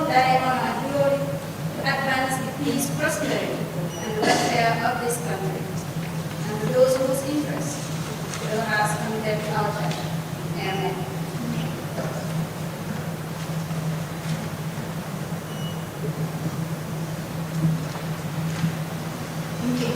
die on our glory to advance the peace, prosperity, and welfare of this country, and to those whose interests thou hast committed to our church. Amen. Thank you.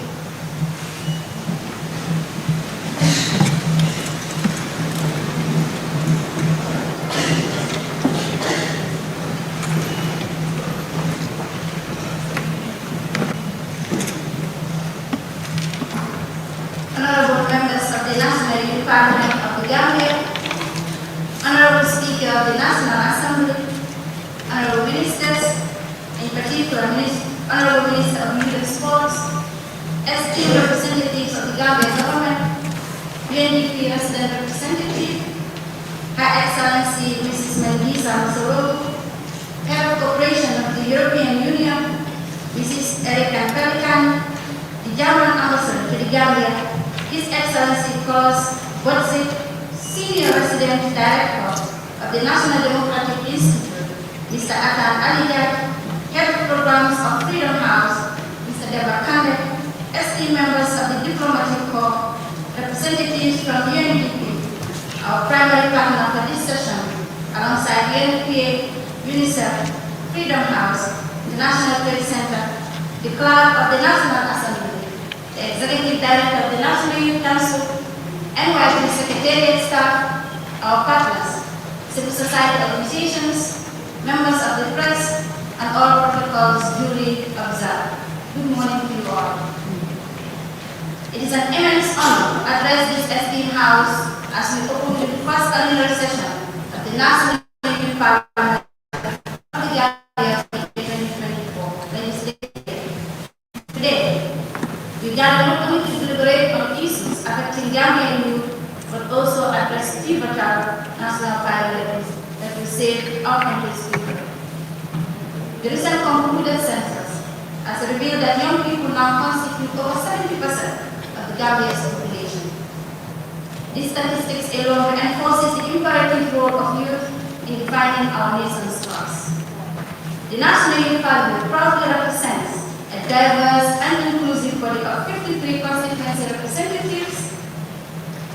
Honorable members of the National Youth Parliament of the Gambia, Honorable Speaker of the National Assembly, Honorable Ministers, in particular Honorable Minister of Youth and Sports, esteemed representatives of the Gambia government, UNDP Resident Representative, Her Excellency Mrs. Melissa Musorogo, Head of Cooperation of the European Union, Mrs. Erika Pelikan, the German Ambassador to the Gambia, His Excellency Klaus Botzik, Senior Resident Director of the National Democratic Institute, Mr. Atan Alijat, Head of Programs of Freedom House, Mr. Debakande, esteemed members of the Diplomatic Corps, representatives from UNDP, our primary partner for this session, alongside UNPA, UNICEF, Freedom House, the National Trade Center, the Clerk of the National Assembly, the Executive Director of the National Youth Council, NYP Secretariat staff, our partners, civil society organizations, members of the press, and all protocols duly observed. Good morning to you all. It is an immense honor to address this esteemed House as we open the first annual session of the National Youth Parliament of the Gambia 2024 legislative year. Today, we gather not only to deliberate on issues affecting Gambian youth, but also address pivotal national priorities that will save our country's future. The recent concluded census has revealed that young people now constitute over 70% of the Gambia's population. These statistics alone reinforces the imperative role of youth in defining our nation's course. The National Youth Parliament proudly represents a diverse and inclusive body of 53 constituency representatives,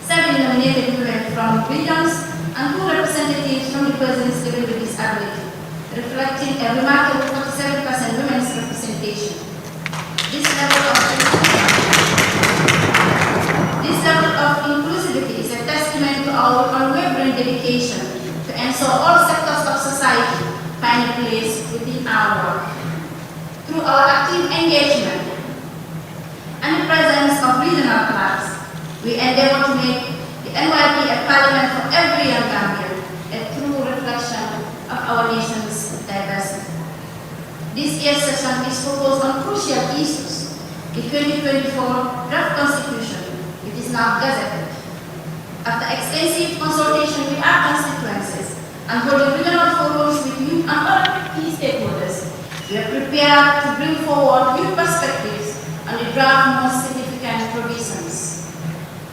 7 nominated women from regions, and 2 representatives from the persons living with disability, reflecting a remarkable 47% women's representation. This level of inclusivity is a testament to our unwavering dedication to ensure all sectors of society find a place within our work. Through our active engagement and the presence of regional clubs, we endeavor to make the NYP a parliament for every young Gambian, a true reflection of our nation's diversity. This year's session is focused on crucial issues: the 2024 draft constitution, which is now gazetted. After extensive consultation with our constituencies and holding regional forums with youth and other key stakeholders, we are prepared to bring forward new perspectives on the draft most significant provisions.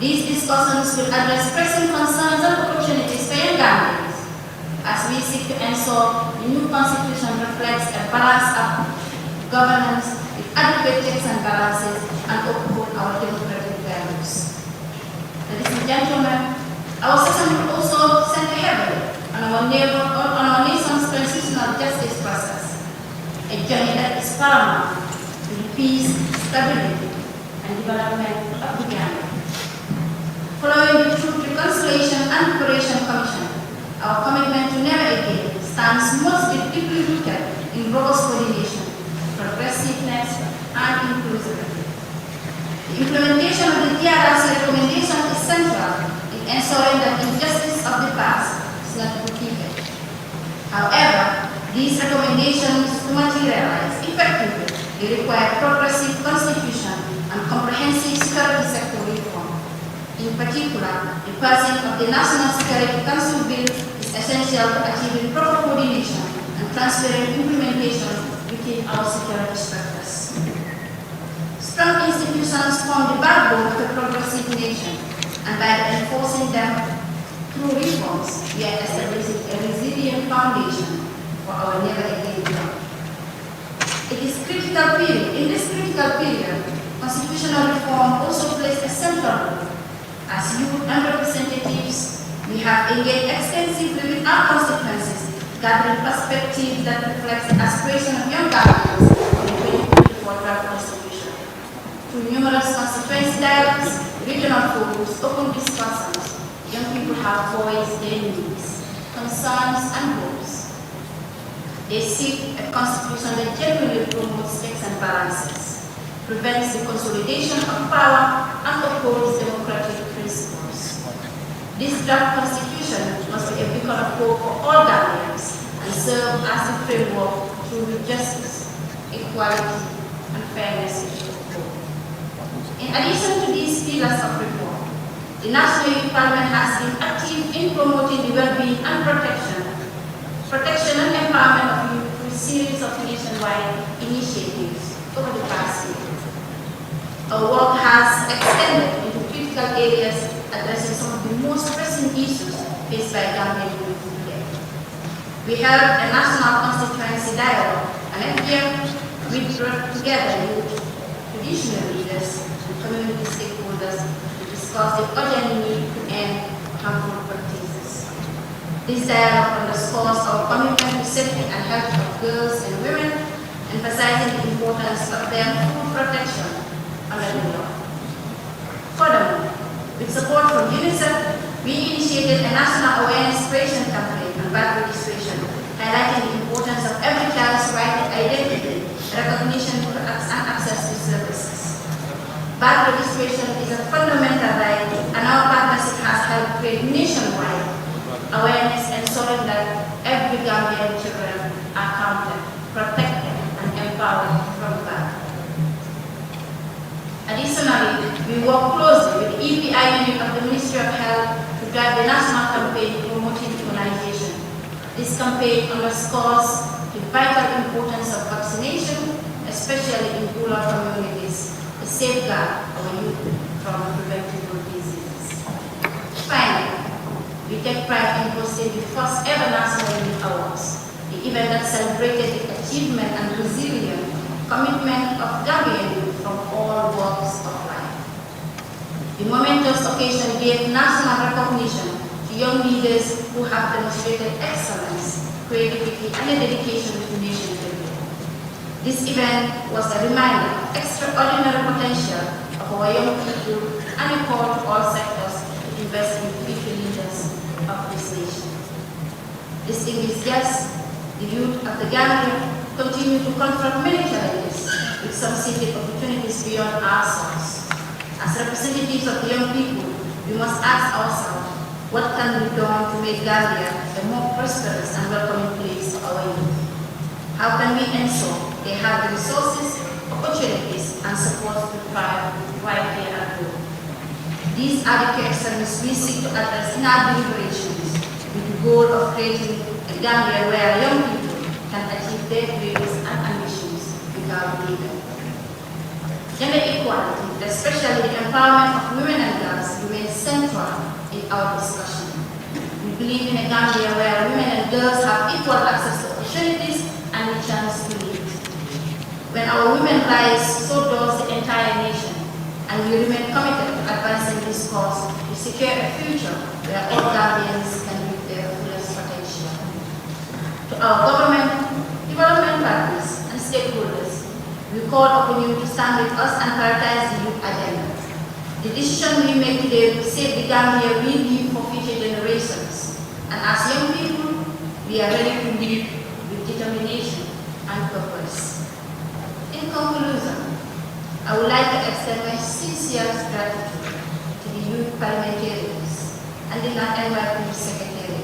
These discussions will address pressing concerns and opportunities for young Gambians as we seek to ensure the new constitution reflects a balance of governance with adequate checks and balances and uphold our democratic values. Ladies and gentlemen, our session will also center heavily on our nation's transitional justice process, a journey that is paramount to the peace, stability, and development of the Gambia. Following the Truth, Reconciliation and Reparation Commission, our commitment to never again stands most deeply rooted in robust coordination, progressiveness, and inclusivity. The implementation of the DRRC recommendation is central in ensuring that injustice of the past is not repeated. However, these recommendations to materialize effectively, they require progressive constitution and comprehensive security sector reform. In particular, the passing of the National Security Council Bill is essential to achieving proper coordination and transparent implementation within our security structures. Strong institutions form the backbone of a progressive nation, and by enforcing them through reforms, we are establishing a resilient foundation for our never again job. It is critical period. In this critical period, constitutional reform also plays a central role. As youth and representatives, we have engaged extensively with our constituencies, gathering perspectives that reflect the aspiration of young Gambians in the 2024 draft constitution. Through numerous constituency dialogues, regional forums, open discussions, young people have voiced their needs, concerns, and hopes. They seek a constitution that genuinely promotes checks and balances, prevents the consolidation of power, and upholds democratic principles. This draft constitution must be a beacon of hope for all Gambians and serve as a framework through justice, equality, and fairness to all. In addition to these pillars of reform, the National Youth Parliament has been active in promoting the well-being and protection and empowerment of youth through a series of nationwide initiatives over the past year. Our work has extended into critical areas addressing some of the most pressing issues faced by Gambian youth today. We held a national constituency dialogue, and every year we brought together youth, traditional leaders, and community stakeholders to discuss the urgent need to end harmful practices. This dialogue underscores our commitment to safety and health of girls and women, emphasizing the importance of their full protection under the law. Furthermore, with support from UNICEF, we initiated a national awareness creation campaign on birth registration, highlighting the importance of every child's right to identity, recognition, and access to services. Birth registration is a fundamental right, and our partnership has helped create nationwide awareness, ensuring that every Gambian children are counted, protected, and empowered from birth. Additionally, we work closely with the EPI unit of the Ministry of Health to drive the national campaign promoting immunization. This campaign underscores the vital importance of vaccination, especially in rural communities, to safeguard our youth from preventable diseases. Finally, we take pride in hosting the first ever National Youth Awards, the event that celebrated the achievement and resilient commitment of Gambian youth from all walks of life. The momentous occasion gave national recognition to young leaders who have demonstrated excellence, creativity, and a dedication to nation building. This event was a reminder of extraordinary potential of our young people and a call to all sectors to invest in future leaders of this nation. Distinguished guests, the youth of the Gambia continue to confront many challenges with some seeking opportunities beyond ourselves. As representatives of the young people, we must ask ourselves, what can be done to make Gambia a more prosperous and welcoming place for our youth? How can we ensure they have the resources, opportunities, and support to thrive right here at home? These are the questions we seek to address in our deliberations with the goal of creating a Gambia where young people can achieve their dreams and ambitions without leaving. Gender equality, especially the empowerment of women and girls, remains central in our discussion. We believe in a Gambia where women and girls have equal access to opportunities and the chance to lead. When our women rise, so does the entire nation, and we remain committed to advancing this cause to secure a future where all Gambians can reach their fullest potential. To our government, development partners, and stakeholders, we call upon you to stand with us and prioritize the youth agenda. The decision we make today will save the Gambia we leave for future generations. And as young people, we are ready to lead with determination and purpose. In conclusion, I would like to extend my sincere gratitude to the youth parliamentarians and the NYPD Secretary,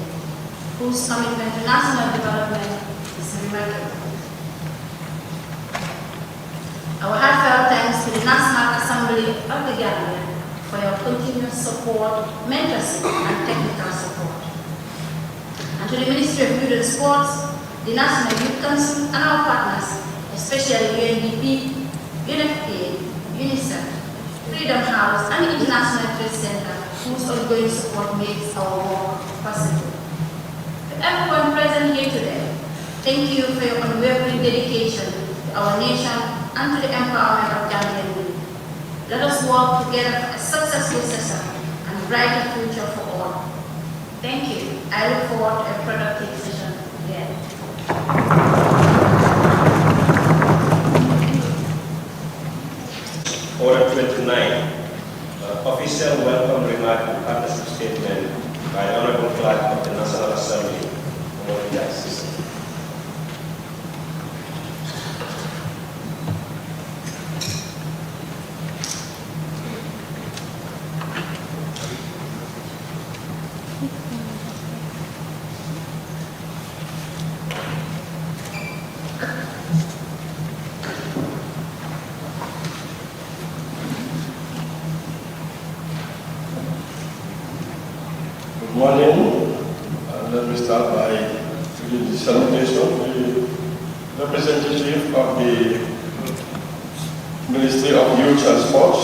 whose commitment to national development is remarkable. Our heartfelt thanks to the National Assembly of the Gambia for your continuous support, mentorship, and technical support. And to the Ministry of Youth and Sports, the National Youth Council, and our partners, especially UNDP, UNFPA, UNICEF, Freedom House, and the International Trade Center, whose ongoing support makes our work possible. To everyone present here today, Thank you for your unwavering dedication to our nation and to the empowerment of Gambian youth. Let us work together for a successful session and brighter future for all. Thank you. I look forward to a productive session again. Order 29. Official welcome remark and partnership statement by the Honorable Clerk of the National Assembly, Honorable Justice. Good morning. Let me start by giving the salutation to the representative of the Ministry of Youth and Sports,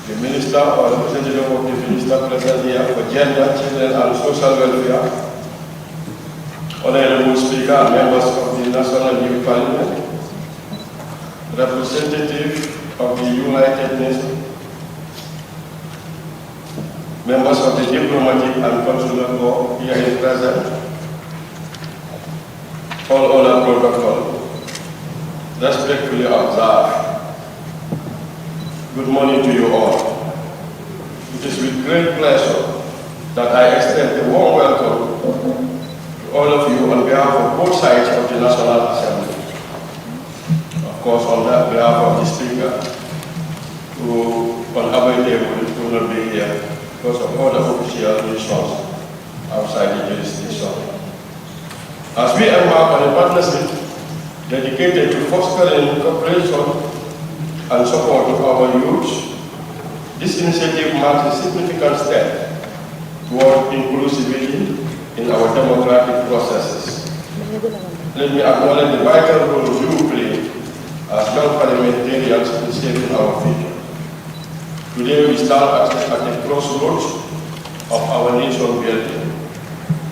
the Minister or representative of the Minister present here for Gender, Children and Social Welfare, Honorable Speaker and members of the National Youth Parliament, representative of the United Nations, members of the diplomatic and consular corps here in present, all honor protocol, respectfully observed. Good morning to you all. It is with great pleasure that I extend a warm welcome to all of you on behalf of both sides of the National Assembly. Of course, on behalf of the Speaker, who unavoidably could not be here because of other official missions outside the jurisdiction. As we embark on a partnership dedicated to fostering cooperation and support of our youth, this initiative marks a significant step toward inclusivity in our democratic processes. Let me acknowledge the vital role you play as young parliamentarians in shaping our future. Today we stand at the crossroads of our nation building,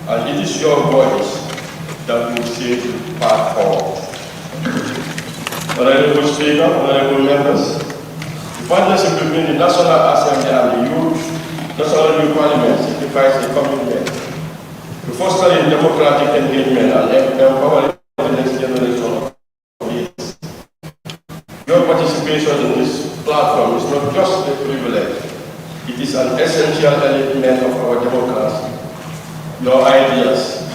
and it is your voice that will shape the path forward. Honorable Speaker, honorable members, the partnership between the National Assembly and the National Youth Parliament signifies a commitment to fostering democratic engagement and empowering the next generation of leaders. Your participation in this platform is not just a privilege, it is an essential element of our democracy. Your ideas,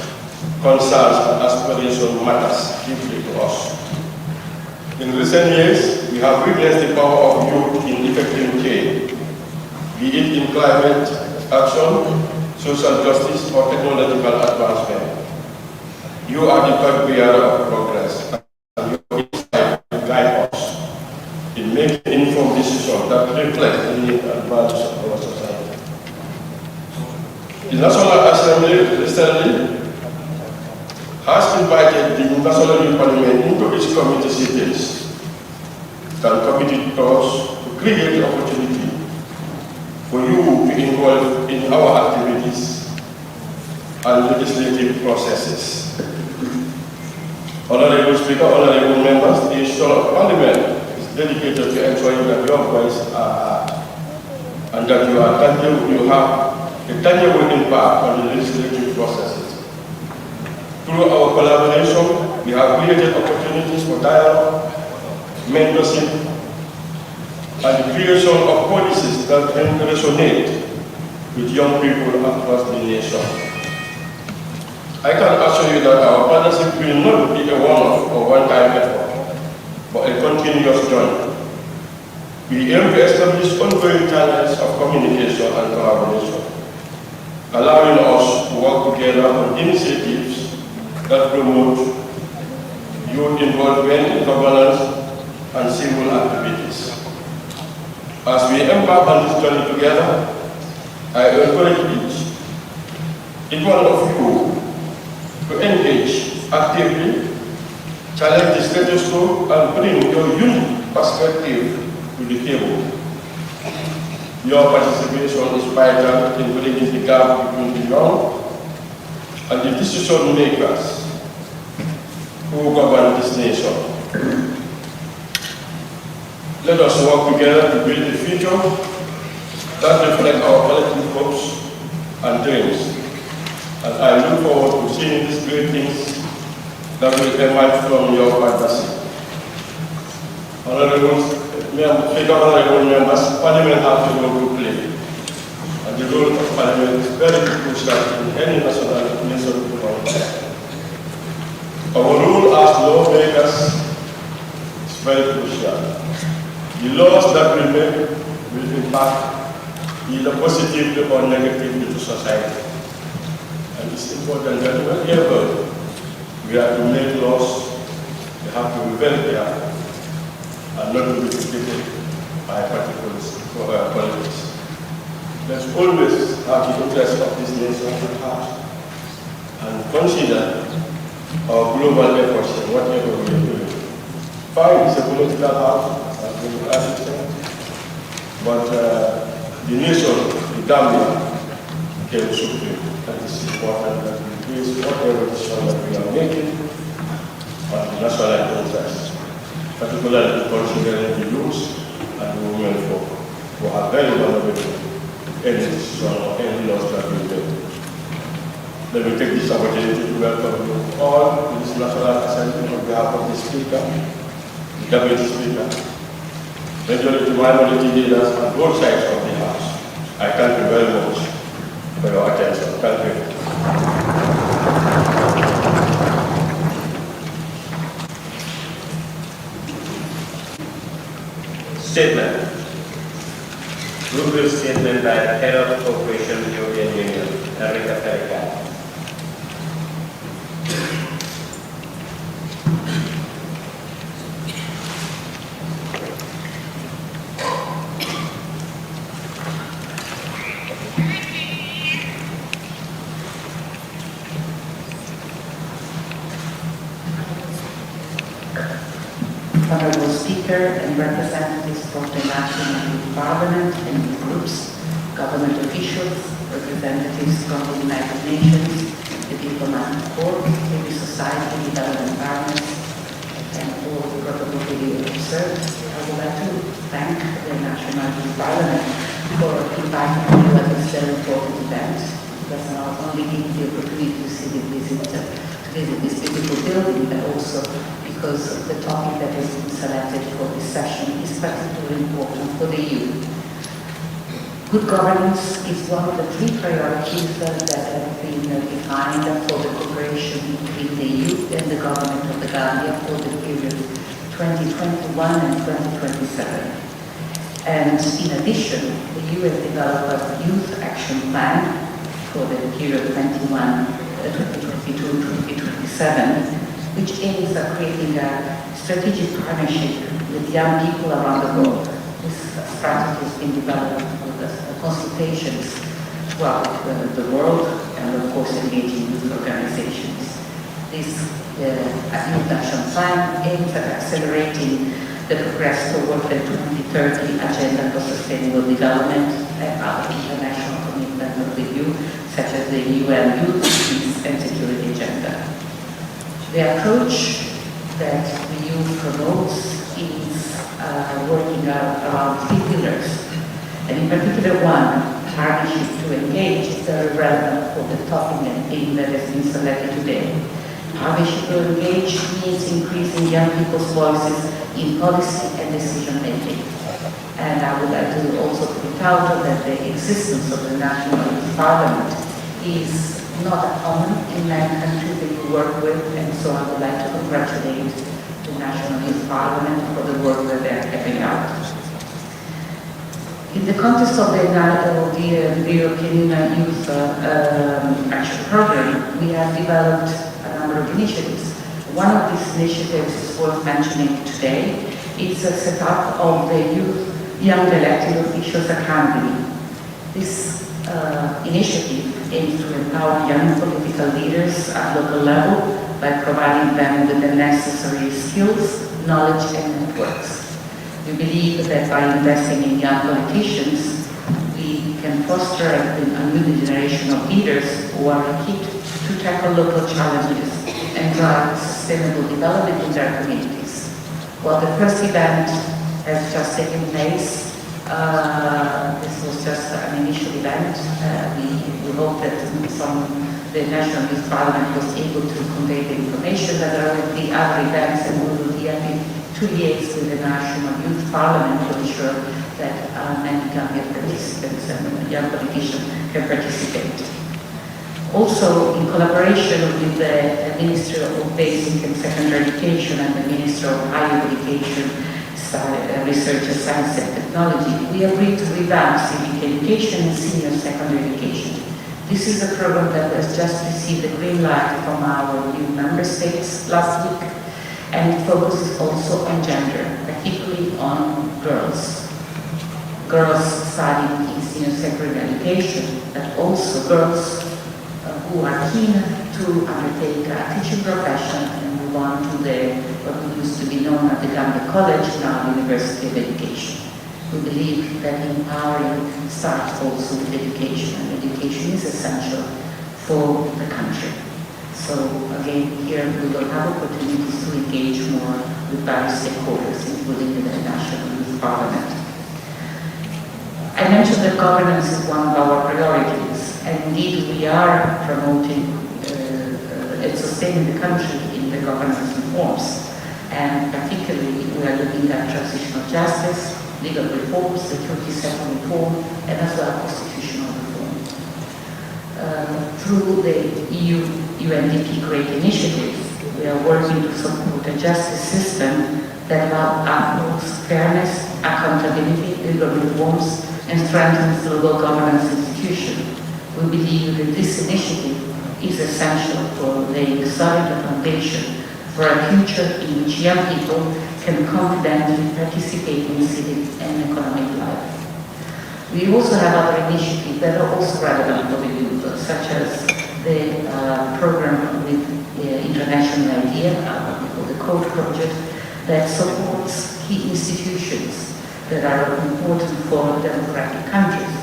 concerns, and aspirations matters deeply to us. In recent years, we have witnessed the power of youth in effecting change, be it in climate action, social justice, or technological advancement. You are the torch-bearer of progress, and your insight will guide us in making informed decisions that reflect the need and values of our society. The National Assembly recently has invited the National Youth Parliament into its committee sittings and committed talks to create the opportunity for you to involve in our activities and legislative processes. Honorable Speaker, honorable members, the institution of Parliament dedicated to ensuring that your voice are heard and that you have a tangible impact on the legislative processes. Through our collaboration, we have created opportunities for dialogue, mentorship, and the creation of policies that can resonate with young people across the nation. I can assure you that our partnership will not be a one-off or one-time effort, but a continuous journey. We aim to establish ongoing channels of communication and collaboration, allowing us to work together on initiatives that promote youth involvement in governance and civil activities. As we embark on this journey together, I encourage each one of you to engage actively, challenge the status quo, and bring your unique perspective to the table. Your participation is vital in bridging the gap between the young and the decision makers who govern this nation. Let us work together to build a future that reflects our collective hopes and dreams. And I look forward to seeing these great things that will emerge from your advocacy. Honorable members, Parliament has a role to play. And the role of Parliament is very crucial in any national nation development. Our role as lawmakers is very crucial. The laws that we make will impact either positively or negatively to society. And it's important that whenever we have to make laws, they have to be very clear and not to be dictated by particular politics. Let's always have the interest of this nation at heart and consider our global efforts in whatever we are doing. Fine, it's a political house, but the nation, the Gambia, came supreme. And it's important that we base whatever decision that we are making on the national interest, particularly considering the youth and the women who are very vulnerable to any decision or any laws that we make. Let me take this opportunity to welcome you all to this National Assembly on behalf of the Speaker, the Deputy Speaker, majority minority leaders on both sides of the House. I thank you very much for your attention. Thank you. Statement. Group statement by the Head of Corporation European Union, Enrique Ferrica. Honorable Speaker and representatives from the National Youth Parliament and youth groups, government officials, representatives from the United Nations, the diplomatic corps, civil society, development partners, and all the protocol to be observed. I would like to thank the National Youth Parliament for inviting me to this very important event. It does not only give the opportunity to visit this beautiful building, but also because the topic that has been selected for this session is particularly important for the youth. Good governance is one of the three priorities that have been defined for the cooperation between the youth and the government of the Gambia for the period 2021 and 2027. And in addition, the EU has developed a youth action plan for the period 2022-2027, which aims at creating a strategic partnership with young people around the world. This strategy has been developed with consultations throughout the world and, of course, engaging youth organizations. This youth action plan aims at accelerating the progress toward the 2030 Agenda for Sustainable Development and other international commitments of the EU, such as the UN Youth, Peace and Security Agenda. The approach that the EU promotes is working around three pillars, and in particular one, partnership to engage, is very relevant for the topic and theme that has been selected today. Partnership to engage means increasing young people's voices in policy and decision making. And I would like to also point out that the existence of the National Youth Parliament is not common in many countries that you work with, and so I would like to congratulate the National Youth Parliament for the work that they are carrying out. In the context of the European Youth Action Program, we have developed a number of initiatives. One of these initiatives is worth mentioning today. It's a setup of the Young Elected Officials Academy. This initiative aims to empower young political leaders at local level by providing them with the necessary skills, knowledge, and networks. We believe that by investing in young politicians, we can foster a new generation of leaders who are equipped to tackle local challenges and drive sustainable development in their communities. Well, the first event has just taken place. This was just an initial event. We hope that the National Youth Parliament was able to convey the information that there will be other events, and we will be happy to liaise with the National Youth Parliament to ensure that many Gambian participants and young politicians can participate. Also, in collaboration with the Ministry of Basic and Secondary Education and the Ministry of Higher Education, Research, Science and Technology, we agreed to revamp civic education and senior secondary education. This is a program that has just received the green light from our new member states last week, and it focuses also on gender, particularly on girls. Girls studying in senior secondary education, but also girls who are keen to undertake a teaching profession and move on to what used to be known as the Gambia College, now University of Education. We believe that empowering starts also with education, and education is essential for the country. So again, here we will have opportunities to engage more with various stakeholders, including the National Youth Parliament. I mentioned that governance is one of our priorities, and indeed we are promoting and sustaining the country in the governance reforms, and particularly we are looking at transitional justice, legal reforms, security sector reform, and as well constitutional reform. Through the EU-UNDP Great Initiative, we are working to support a justice system that promotes fairness, accountability, legal reforms, and strengthens local governance institutions. We believe that this initiative is essential for laying a solid foundation for a future in which young people can confidently participate in civic and economic life. We also have other initiatives that are also relevant for the youth, such as the program with the International IDEA, called the CODE project, that supports key institutions that are important for democratic countries.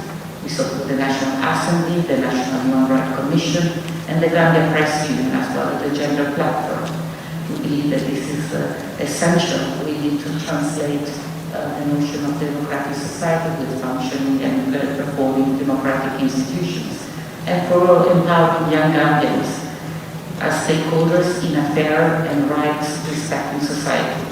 We support the National Assembly, the National Human Rights Commission, and the Gambia Press Union, as well as the Gender Platform. We believe that this is essential. We need to translate the notion of democratic society with functioning and performing democratic institutions, and for empowering young Gambians as stakeholders in a fair and rights-respecting society.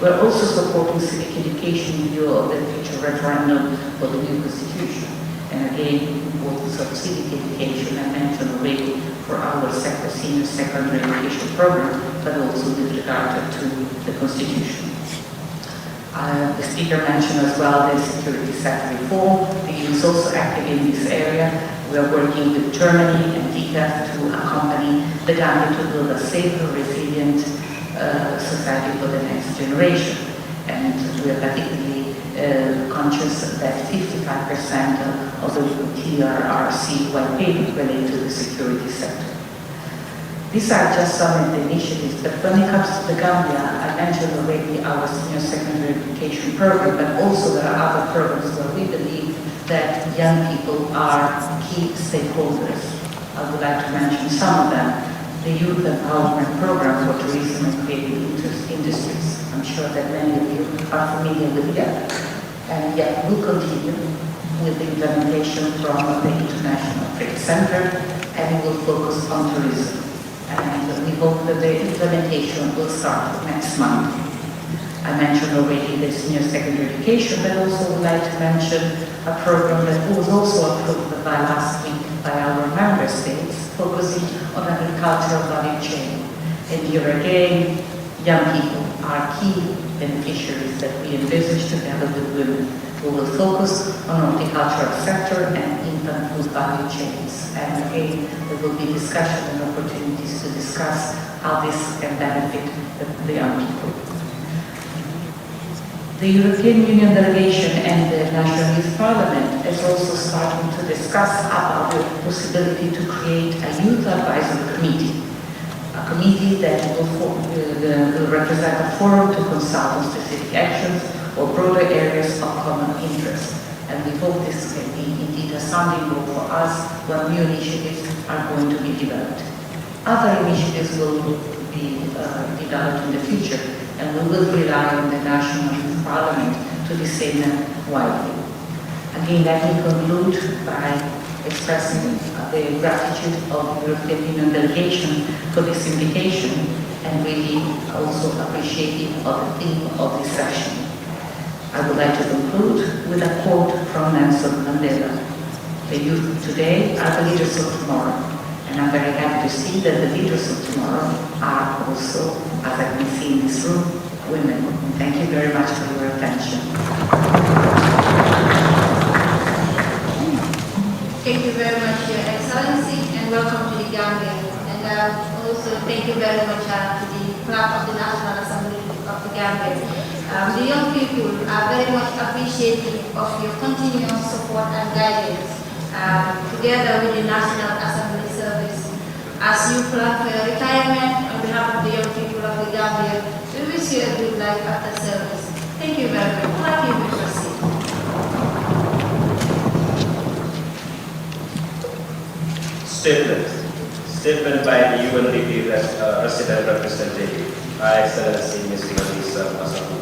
We're also supporting civic education in view of the future referendum for the new constitution. And again, importance of civic education, I mentioned already for our senior secondary education program, but also with regard to the constitution. The speaker mentioned as well the security sector reform. The EU is also active in this area. We are working with Germany and DICA to accompany the Gambia to build a safer, resilient society for the next generation. And we are particularly conscious that 55% of the TRRC white paper relate to the security sector. These are just some of the initiatives, but when it comes to the Gambia, I mentioned already our senior secondary education program, but also there are other programs where we believe that young people are key stakeholders. I would like to mention some of them. The Youth Empowerment Program for Tourism and Creative Industries. I'm sure that many of you are familiar with that. And yet we'll continue with the implementation from the International Trade Center, and we will focus on tourism. And we hope that the implementation will start next month. I mentioned already the senior secondary education, but also would like to mention a program that was also approved by last week by our member states, focusing on agricultural value chain. And here again, young people are key beneficiaries that we envisage together with women. We will focus on horticultural sector and infant food value chains. And again, there will be discussion and opportunities to discuss how this can benefit the young people. The European Union delegation and the National Youth Parliament is also starting to discuss about the possibility to create a youth advisory committee, a committee that will represent a forum to consult on specific actions or broader areas of common interest. And we hope this can be indeed a sounding board for us when new initiatives are going to be developed. Other initiatives will be developed in the future, and we will rely on the National Youth Parliament to disseminate widely. Again, let me conclude by expressing the gratitude of the European Union delegation for this invitation, and really also appreciative of the theme of this session. I would like to conclude with a quote from Nelson Mandela: "The youth today are the leaders of tomorrow." And I'm very happy to see that the leaders of tomorrow are also, as I can see in this room, women. And thank you very much for your attention. Thank you very much, Your Excellency, and welcome to the Gambia. And also thank you very much to the Club of the National Assembly of the Gambia. The young people are very much appreciative of your continuous support and guidance together with the National Assembly Service. As you plan for your retirement, on behalf of the young people of the Gambia, we wish you a good life after service. Thank you very much. Thank you, Mr. C. Statement by the UNDP resident representative, Her Excellency Ms. Melissa Masabu.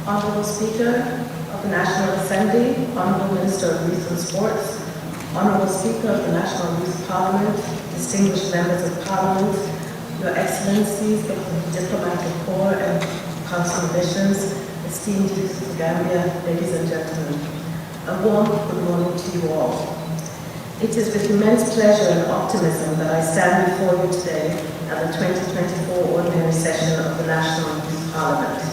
Honorable Speaker of the National Assembly, Honorable Minister of Youth and Sports, Honorable Speaker of the National Youth Parliament, distinguished members of Parliament, Your Excellencies of the Diplomatic Corps and Consular Missions, esteemed youth of the Gambia, ladies and gentlemen, a warm good morning to you all. It is with immense pleasure and optimism that I stand before you today at the 2024 Ordinary Session of the National Youth Parliament,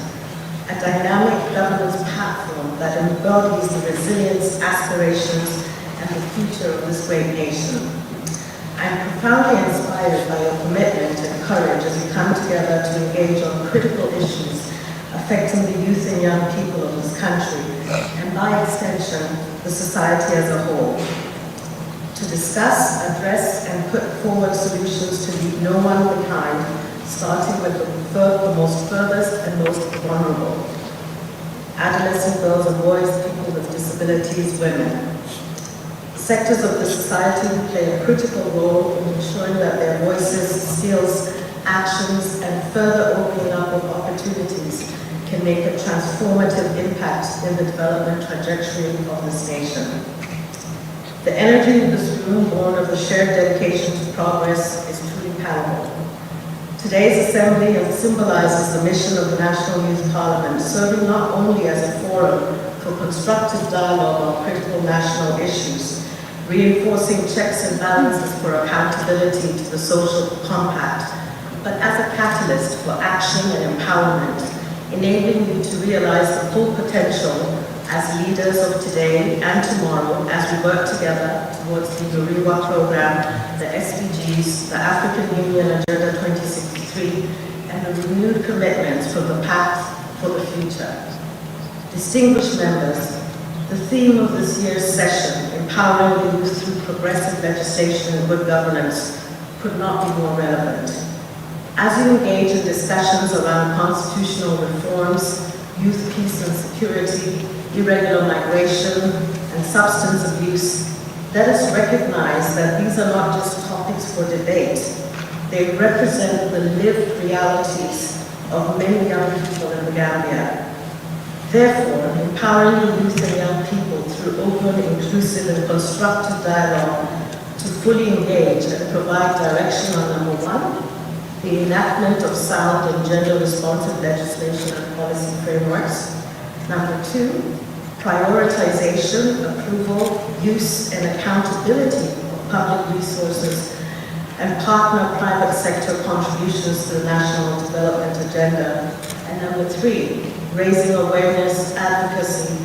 a dynamic governance platform that embodies the resilience, aspirations, and the future of this great nation. I am profoundly inspired by your commitment and courage as we come together to engage on critical issues affecting the youth and young people of this country, and by extension, the society as a whole. To discuss, address, and put forward solutions to leave no one behind, starting with the most furthest and most vulnerable: adolescent girls and boys, people with disabilities, women. Sectors of the society who play a critical role in ensuring that their voices, skills, actions, and further opening up of opportunities can make a transformative impact in the development trajectory of this nation. The energy in this room, born of the shared dedication to progress, is truly palpable. Today's assembly symbolizes the mission of the National Youth Parliament, serving not only as a forum for constructive dialogue on critical national issues, reinforcing checks and balances for accountability to the social compact, but as a catalyst for action and empowerment, enabling you to realize the full potential as leaders of today and tomorrow as we work together towards the Uriwa program, the SDGs, the African Union Agenda 2063, and the renewed commitments for the path for the future. Distinguished members, the theme of this year's session, empowering the youth through progressive legislation and good governance, could not be more relevant. As you engage in discussions around constitutional reforms, youth peace and security, irregular migration, and substance abuse, let us recognize that these are not just topics for debate. They represent the lived realities of many young people in the Gambia. Therefore, empowering youth and young people through open, inclusive, and constructive dialogue to fully engage and provide direction on number one, the enactment of sound and gender-responsive legislation and policy frameworks. Number two, prioritization, approval, use, and accountability of public resources and partner private sector contributions to the national development agenda. And number three, raising awareness, advocacy,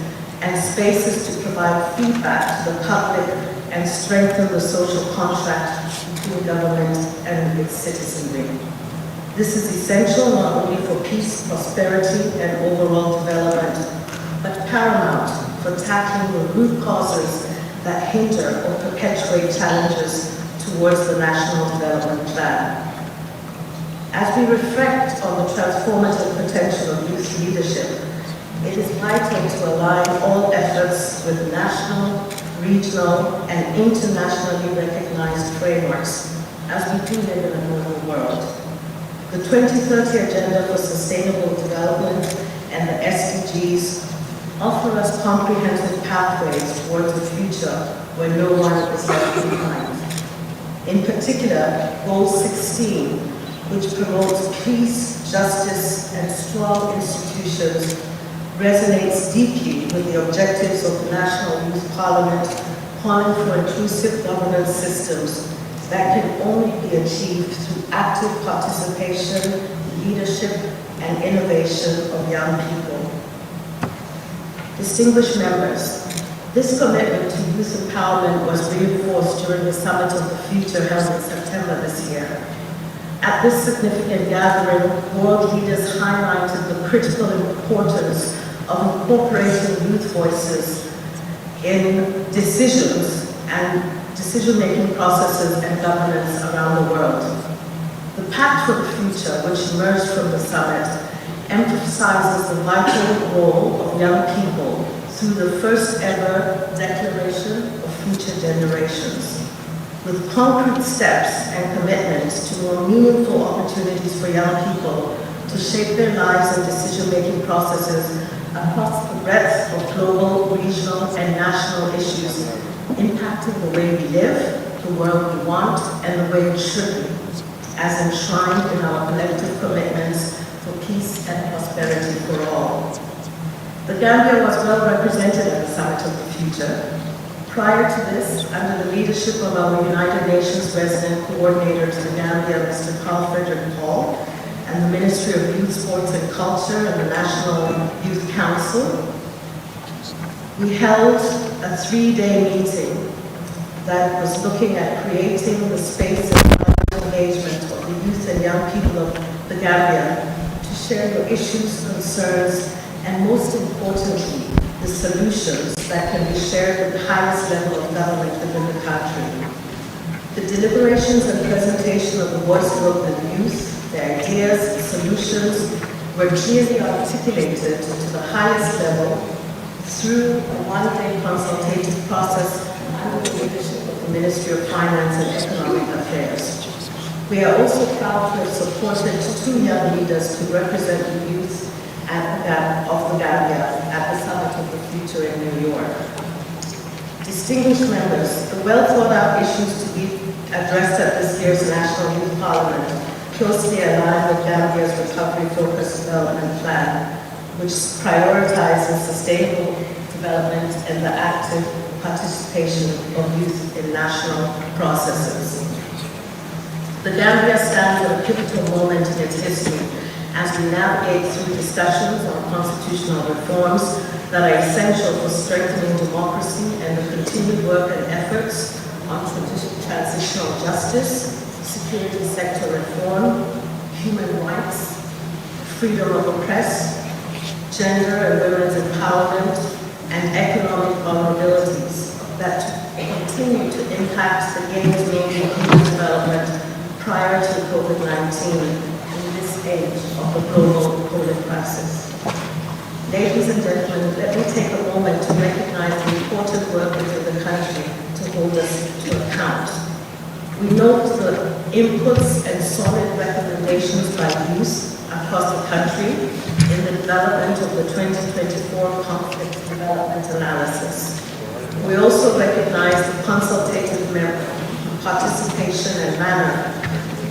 and spaces to provide feedback to the public and strengthen the social contract between government and its citizenry. This is essential not only for peace, prosperity, and overall development, paramount for tackling the root causes that hinder or perpetuate challenges towards the National Development Plan. As we reflect on the transformative potential of youth leadership, it is vital to align all efforts with national, regional, and internationally recognized frameworks as we do live in a global world. The 2030 Agenda for Sustainable Development and the SDGs offer us comprehensive pathways towards a future where no one is left behind. In particular, Goal 16, which promotes peace, justice, and strong institutions, resonates deeply with the objectives of the National Youth Parliament, calling for inclusive governance systems that can only be achieved through active participation, leadership, and innovation of young people. Distinguished members, this commitment to youth empowerment was reinforced during the Summit of the Future held in September this year. At this significant gathering, world leaders highlighted the critical importance of incorporating youth voices in decisions and decision-making processes and governance around the world. The Pact for the Future, which emerged from the summit, emphasizes the vital role of young people through the first ever Declaration of Future Generations, with concrete steps and commitments to more meaningful opportunities for young people to shape their lives and decision-making processes across the breadth of global, regional, and national issues impacting the way we live, the world we want, and the way it should be, as enshrined in our collective commitments for peace and prosperity for all. The Gambia was well represented at the Summit of the Future. Prior to this, under the leadership of our United Nations resident coordinator to the Gambia, Mr. Carl Frederick Hall, and the Ministry of Youth, Sports and Culture and the National Youth Council, we held a 3-day meeting that was looking at creating the space and engagement of the youth and young people of the Gambia to share your issues, concerns, and most importantly, the solutions that can be shared with the highest level of government within the country. The deliberations and presentation of the voices of the youth, their ideas, solutions, were clearly articulated to the highest level through a one-day consultative process under the leadership of the Ministry of Finance and Economic Affairs. We are also proud to have supported 2 young leaders to represent the youth of the Gambia at the Summit of the Future in New York. Distinguished members, the well-thought-out issues to be addressed at this year's National Youth Parliament closely align with Gambia's Recovery-Focused Development Plan, which prioritizes sustainable development and the active participation of youth in national processes. The Gambia stands at a pivotal moment in its history as we navigate through discussions on constitutional reforms that are essential for strengthening democracy and the continued work and efforts on transitional justice, security sector reform, human rights, freedom of the press, gender and women's empowerment, and economic vulnerabilities that continue to impact the gains-making human development prior to COVID-19 in this age of the global COVID crisis. Ladies and gentlemen, let me take a moment to recognize the important work within the country to hold us to account. We note the inputs and solid recommendations by youth across the country in the development of the 2024 Conflict Development Analysis. We also recognize the consultative participation and manner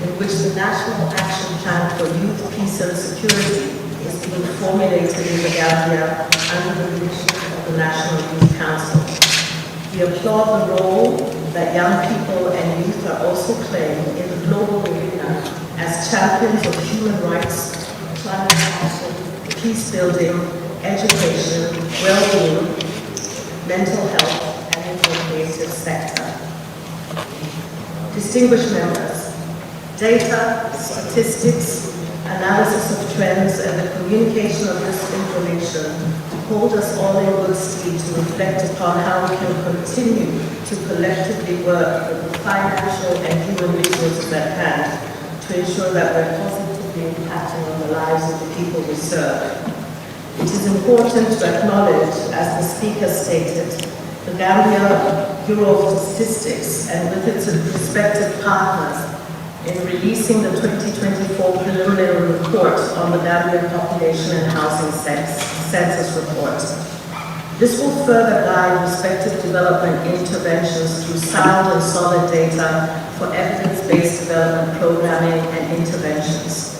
in which the National Action Plan for Youth, Peace and Security is being formulated in the Gambia under the leadership of the National Youth Council. We applaud the role that young people and youth are also playing in the global arena as champions of human rights, climate action, peace building, education, well-being, mental health, and in the creative sector. Distinguished members, data, statistics, analysis of trends, and the communication of this information hold us all in good stead to reflect upon how we can continue to collectively work with the financial and human resources at hand to ensure that we're positively impacting on the lives of the people we serve. It is important to acknowledge, as the speaker stated, the Gambia Bureau of Statistics and with its respective partners in releasing the 2024 preliminary report on the Gambia Population and Housing Census Report. This will further guide respective development interventions through sound and solid data for evidence-based development programming and interventions.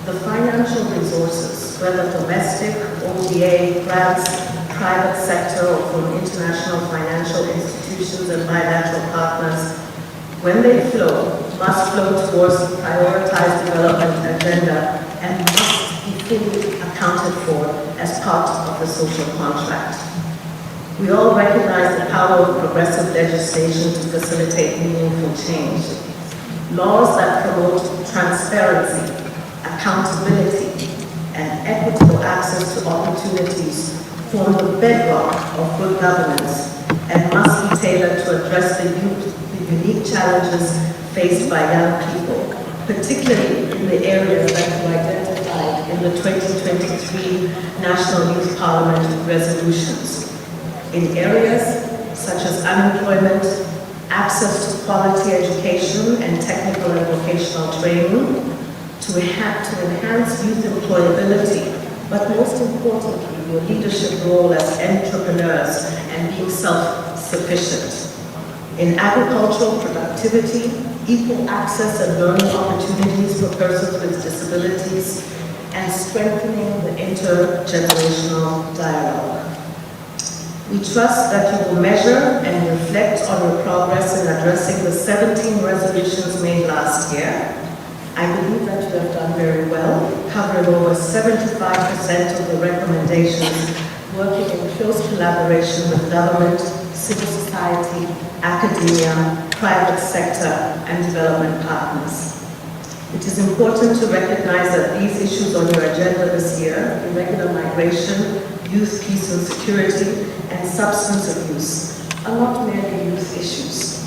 The financial resources, whether domestic, ODA, grants, private sector, or from international financial institutions and bilateral partners, when they flow, must flow towards the prioritized development agenda and must be fully accounted for as part of the social contract. We all recognize the power of progressive legislation to facilitate meaningful change. Laws that promote transparency, accountability, and equitable access to opportunities form the bedrock of good governance and must be tailored to address the unique challenges faced by young people, particularly in the areas that were identified in the 2023 National Youth Parliament resolutions. In areas such as unemployment, access to quality education and technical and vocational training, to enhance youth employability, but most importantly, your leadership role as entrepreneurs and being self-sufficient. In agricultural productivity, equal access and learning opportunities for persons with disabilities, and strengthening the intergenerational dialogue. We trust that you will measure and reflect on your progress in addressing the 17 resolutions made last year. I believe that you have done very well, covering over 75% of the recommendations, working in close collaboration with government, civil society, academia, private sector, and development partners. It is important to recognize that these issues on your agenda this year, irregular migration, youth peace and security, and substance abuse, are not merely youth issues.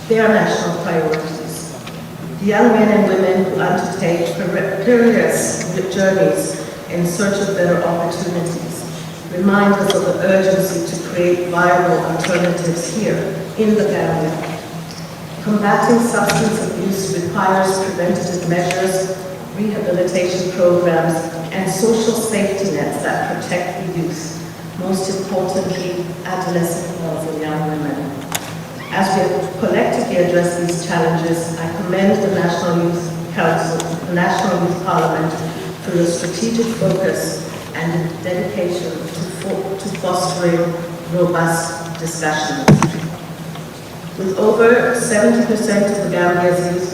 They are national priorities. The young men and women who undertake perilous journeys in search of better opportunities remind us of the urgency to create viable alternatives here in the Gambia. Combating substance abuse requires preventative measures, rehabilitation programs, and social safety nets that protect the youth, most importantly, adolescent girls and young women. As we have collectively addressed these challenges, I commend the National Youth Council, the National Youth Parliament, for your strategic focus and dedication to fostering robust discussions. With over 70% of the Gambia's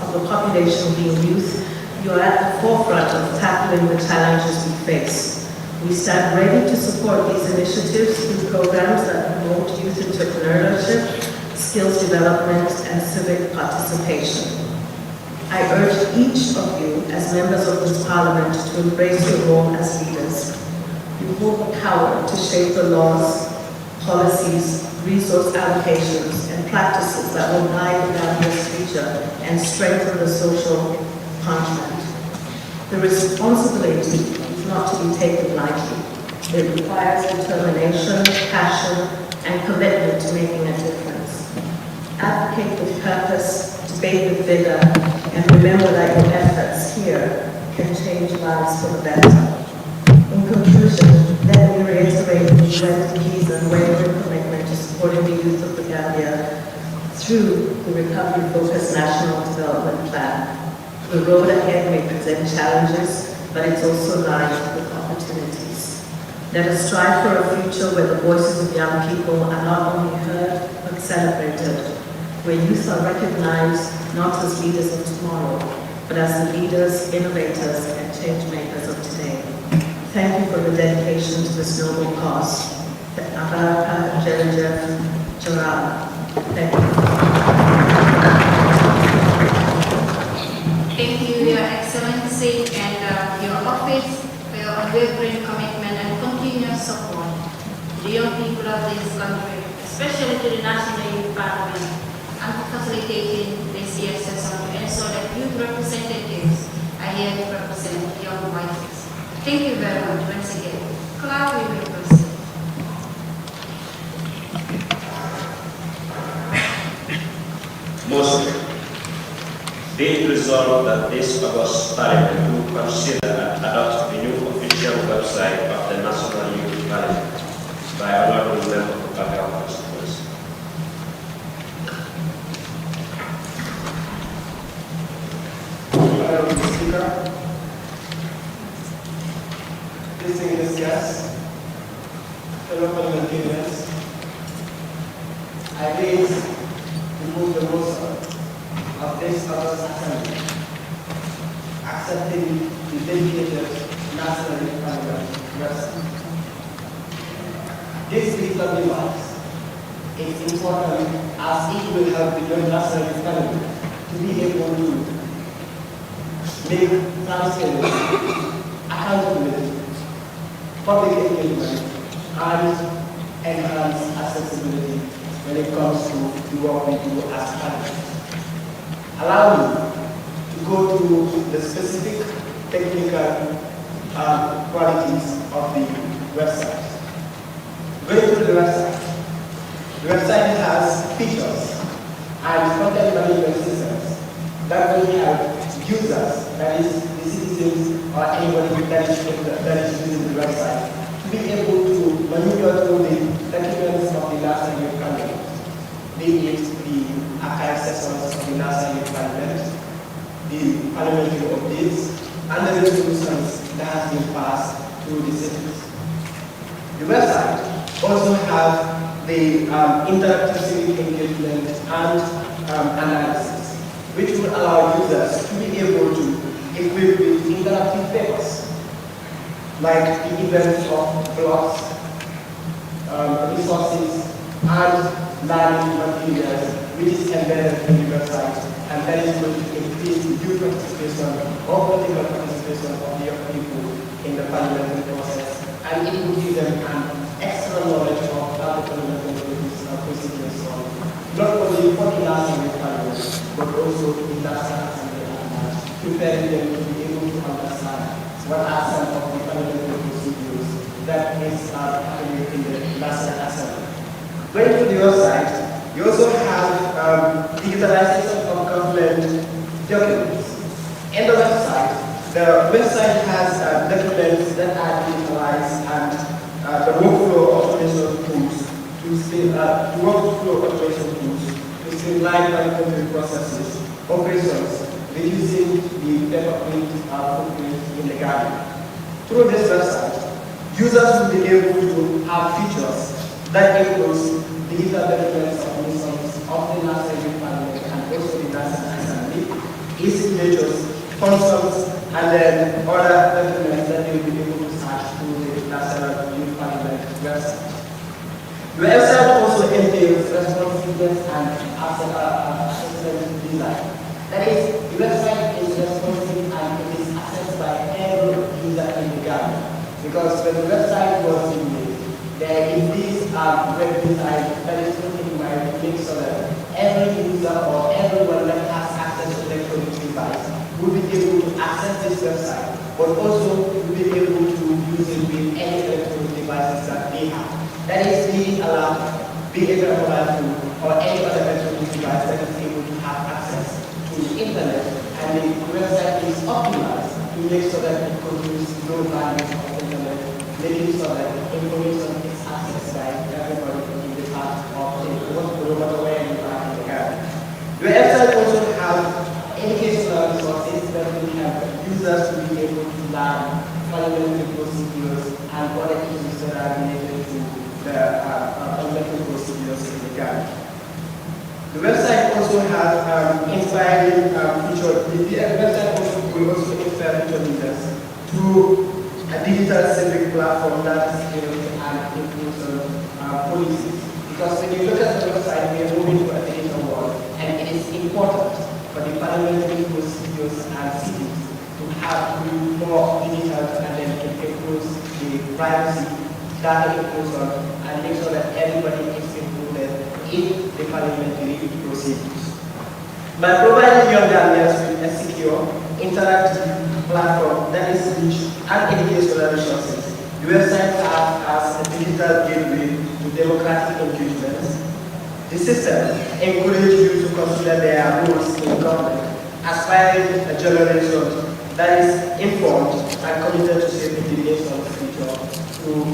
of the population being youth, you are at the forefront of tackling the challenges we face. We stand ready to support these initiatives through programs that promote youth entrepreneurship, skills development, and civic participation. I urge each of you, as members of this Parliament, to embrace your role as leaders. You hold the power to shape the laws, policies, resource allocations, and practices that will guide the Gambia's future and strengthen the social contract. The responsibility is not to be taken lightly. It requires determination, passion, and commitment to making a difference. Advocate with purpose, debate with vigor, and remember that your efforts here can change lives for the better. In conclusion, let me reiterate the UNDP's unwavering commitment to supporting the youth of the Gambia through the Recovery-Focused National Development Plan. The road ahead may present challenges, but it's also lined with opportunities. Let us strive for a future where the voices of young people are not only heard, but celebrated, where youth are recognized not as leaders of tomorrow, but as the leaders, innovators, and change makers of today. Thank you for the dedication to this noble cause. Abaraka Jerejef Jarrah. Thank you. Thank you, Your Excellency, and your office for your unwavering commitment and continued support to the young people of this country, especially to the National Youth Parliament, and for facilitating this year's session to ensure that youth representatives are here to represent young voices. Thank you very much once again. Clark, we will proceed. Motion. Be it resolved that this August Parliament will consider and adopt the new official website of the National Youth Parliament by Honorable Member of Bagawa constituency. Honorable Speaker, distinguished guests, fellow parliamentarians, I raise to move the motion of this August Assembly, accepting the dedicated National Youth Parliament website. This digital device is important as it will help the young National Youth Parliament to be able to make transparency, accountability, public engagement, and enhance accessibility when it comes to the work we do as parliament. Allow me to go through the specific technical qualities of the website. Going to the website has features and content management systems that will help users, that is the citizens or anybody that is using the website, to be able to maneuver through the documents of the National Youth Parliament, be it the archive sessions of the National Youth Parliament, the parliamentary updates, and the resolutions that have been passed through the cities. The website also has the interactive civic engagement and analysis, which will allow users to be able to equip with interactive papers, like the events of blogs, resources, and learning materials, which is embedded in the website, and that is going to increase the youth participation or political participation of the young people in the parliamentary process, and it will give them an extra knowledge of how the parliamentary procedures are, not only for the National Youth Parliament, but also the National Assembly at large, preparing them to be able to understand what are some of the parliamentary procedures that is happening in the National Assembly. Going to the website, you also have digitalization of government documents. In the website has documents that are digitalized and the workflow automation tools to streamline parliamentary processes, operations, reducing the paperprint footprint in the government. Through this website, users will be able to have features that includes digital documents of missions of the National Youth Parliament and also the National Assembly, e-signatures, consoles, and then other documents that they will be able to search through the National Youth Parliament website. The website also entails responsiveness and assessment design. That is, the website is responsive and it is accessed by every user in the government. Because when the website was made, there is this web design that is looking by make sure that every user or everyone that has access to electronic device will be able to access this website, but also will be able to use it with any electronic devices that they have. That is being allowed, be it a mobile phone or any other electronic device that is able to have access to the internet, and the website is optimized to make sure that it produces low values of internet, making sure that information is accessed by everybody in the part of the world, no matter where you are in the country. The website also has educational resources that will help users to be able to learn parliamentary procedures and other issues that are related to the parliamentary procedures in the country. The website also has inspiring features. The website also will also inspire future leaders through a digital civic platform that is built and inclusion policies. Because when you look at the website, we are moving to a digital world, and it is important for the parliamentary procedures and cities to have more digital, and then it improves the privacy data inclusion, and make sure that everybody is included in the parliamentary procedures. By providing young Gambians with a secure, interactive platform that is rich and educational resources, the website serves as a digital gateway to democratic engagement. The system encourages you to consider their roles in government, aspiring a generation that is informed and committed to shaping the nation's future through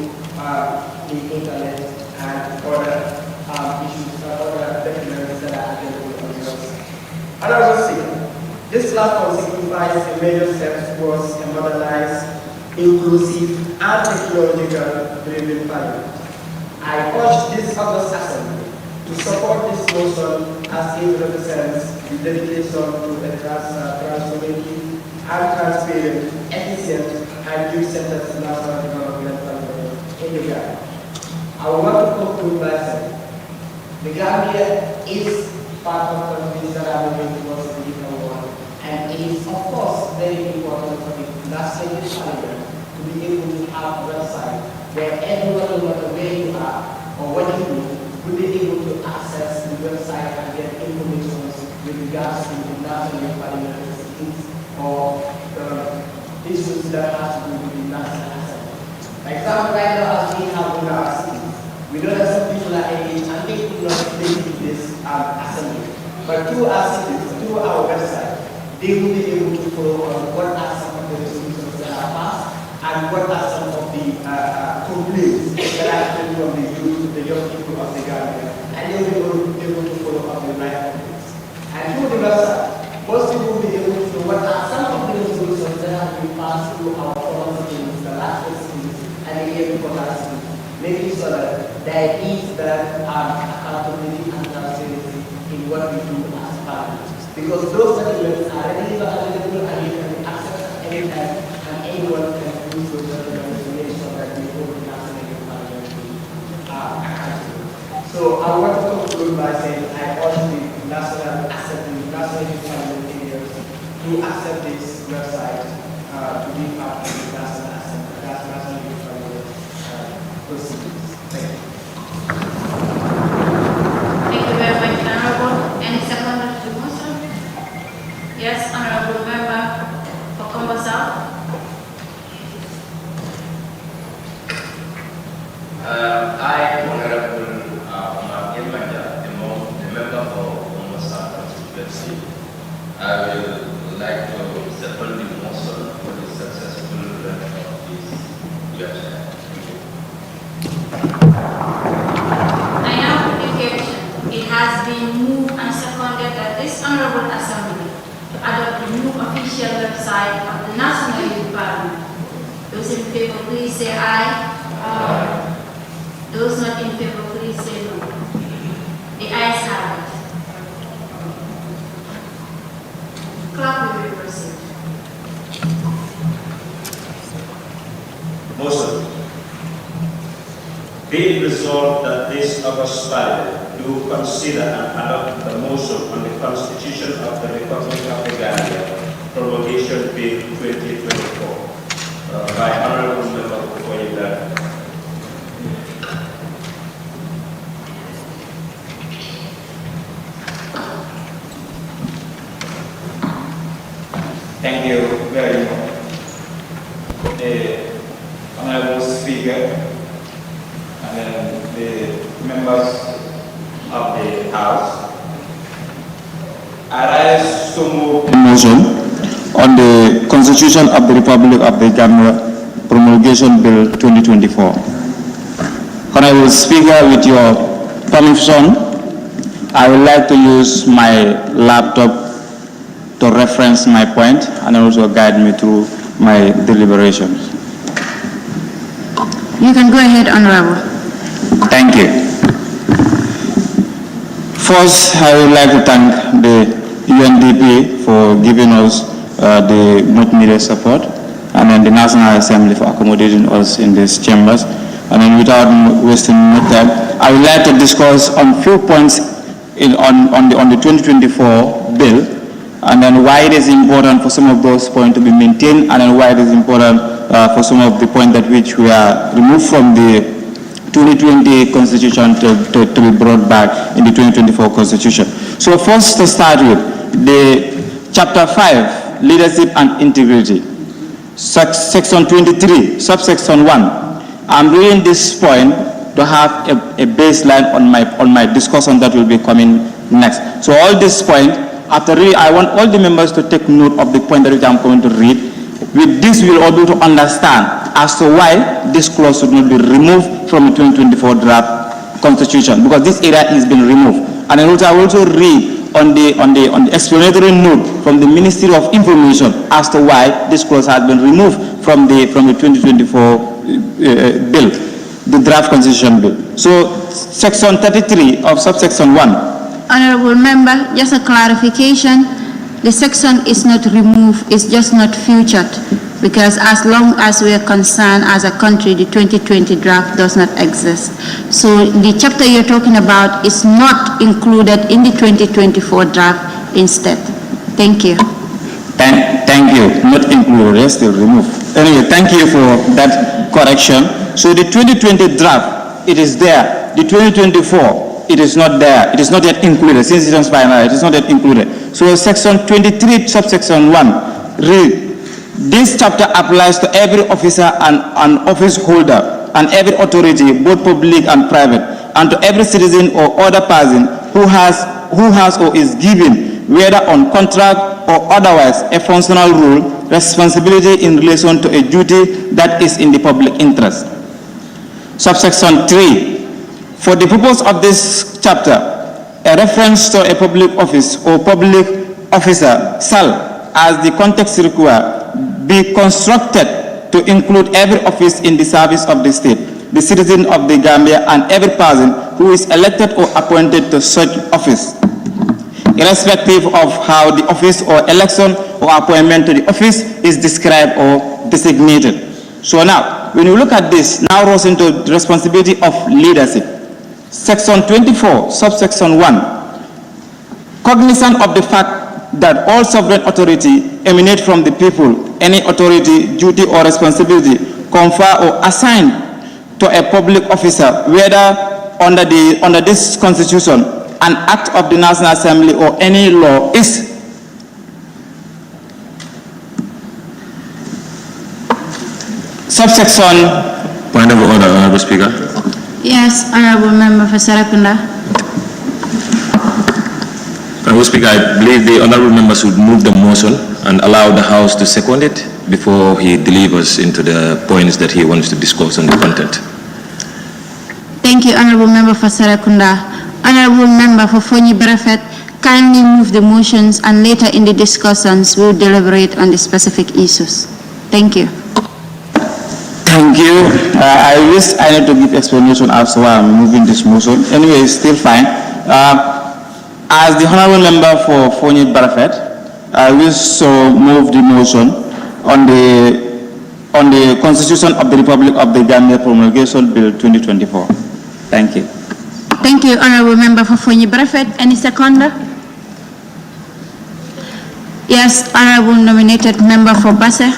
the internet and other issues, other documents that are available on the website. Another thing, this platform signifies a major step towards a modernized, inclusive, and technological-driven parliament. I urge this August Assembly to support this motion as it represents the dedication to a transformative and transparent, efficient, and youth-centered national development parliament in the Gambia. I want to conclude by saying the Gambia is part of countries that are moving towards the digital world, and it is, of course, very important for the national parliament to be able to have a website where everyone, no matter where you are or what you do, will be able to access the website and get information with regards to the national parliament or issues that have to do with the national assembly. For example, right now, as we have in our cities, we know that some people are engaged and they could not take this assembly. But through our cities, through our website, they will be able to follow on what are some of the resolutions that are passed and what are some of the complaints that are coming from the youth, the young people of the Gambia, and they will be able to follow up the right complaints. And through the website, most people will be able to know what are some of the resolutions that have been passed through our forum meetings, the last meetings, and the year before last meeting, making sure that there is that accountability and transparency in what we do as parliament. Because those documents are readily available and you can access at any time, and anyone can use those documents to make sure that we hold the national parliament accountable. So I want to conclude by saying I urge the National Assembly, National Parliamentarians to accept this website to be part of the National Assembly, National Parliament proceedings. Thank you. Thank you very much, Honorable. Any second to the motion? Yes, Honorable Member for Combo South. I, Honorable Omar Ilmanja, the member for Combo South constituency, I will like to second the motion for the successful run of this website. I now put the question. It has been moved and seconded that this Honorable Assembly to adopt the new official website of the National Youth Parliament. Those in favor, please say aye. Aye. Those not in favor, please say no. The ayes have it. Clerk will proceed. Motion. Be it resolved that this August Parliament do consider and adopt the motion on the Constitution of the Republic of the Gambia, Promulgation Bill 2024, by Honorable Member Kokoyinda. Thank you very much. The Honorable Speaker and the members of the House, I rise to move the motion on the Constitution of the Republic of the Gambia, Promulgation Bill 2024. Honorable Speaker, with your permission, I would like to use my laptop to reference my point and also guide me through my deliberations. You can go ahead, Honorable. Thank you. First, I would like to thank the UNDP for giving us the much needed support, and then the National Assembly for accommodating us in these chambers. And then without wasting more time, I would like to discuss on few points on the 2024 bill and then why it is important for some of those points to be maintained, and then why it is important for some of the points that which we are removed from the 2020 Constitution to be brought back in the 2024 Constitution. So first to start with, the Chapter 5, Leadership and Integrity, Section 23, Subsection 1. I'm reading this point to have a baseline on my discussion that will be coming next. So all this point, after reading, I want all the members to take note of the point that I'm going to read. With this, we will all be able to understand as to why this clause should not be removed from the 2024 draft constitution, because this area is being removed. And I will also read on the explanatory note from the Ministry of Information as to why this clause has been removed from the 2024 bill, the draft constitution bill. So section 33 of subsection 1. Honorable member, just a clarification. The section is not removed, it's just not featured, because as long as we are concerned as a country, the 2020 draft does not exist. So the chapter you're talking about is not included in the 2024 draft instead. Thank you. Thank you. Not included, yes, still removed. Anyway, thank you for that correction. So the 2020 draft, it is there. The 2024, it is not there. It is not yet included. Since it is final, it is not yet included. So section 23, subsection 1, read. This chapter applies to every officer and office holder and every authority, both public and private, and to every citizen or other person who has or is given, whether on contract or otherwise, a functional role, responsibility in relation to a duty that is in the public interest. Subsection 3. For the purpose of this chapter, a reference to a public office or public officer shall, as the context requires, be constructed to include every office in the service of the state, the citizen of the Gambia, and every person who is elected or appointed to such office, irrespective of how the office or election or appointment to the office is described or designated. So now, when you look at this, now goes into the responsibility of leadership. Section 24, subsection 1, cognizant of the fact that all sovereign authority emanate from the people, any authority, duty or responsibility confer or assigned to a public officer, whether under this constitution, an act of the National Assembly or any law is subsection. Point of order, Honorable Speaker. Yes, Honorable Member for Serekunda. Honorable Speaker, I believe the Honorable members would move the motion and allow the House to second it before he delivers into the points that he wants to discuss on the content. Thank you, Honorable Member for Serekunda. Honorable Member for Fonyi Berefet, kindly move the motions and later in the discussions we'll deliberate on the specific issues. Thank you. Thank you. I wish I need to give explanation as to why I'm moving this motion. Anyway, it's still fine. As the Honorable Member for Fonyi Berefet, I wish to move the motion on the Constitution of the Republic of the Gambia Promulgation Bill 2024. Thank you. Thank you, Honorable Member for Fonyi Berefet. Any seconder? Yes, Honorable nominated Member for Basse.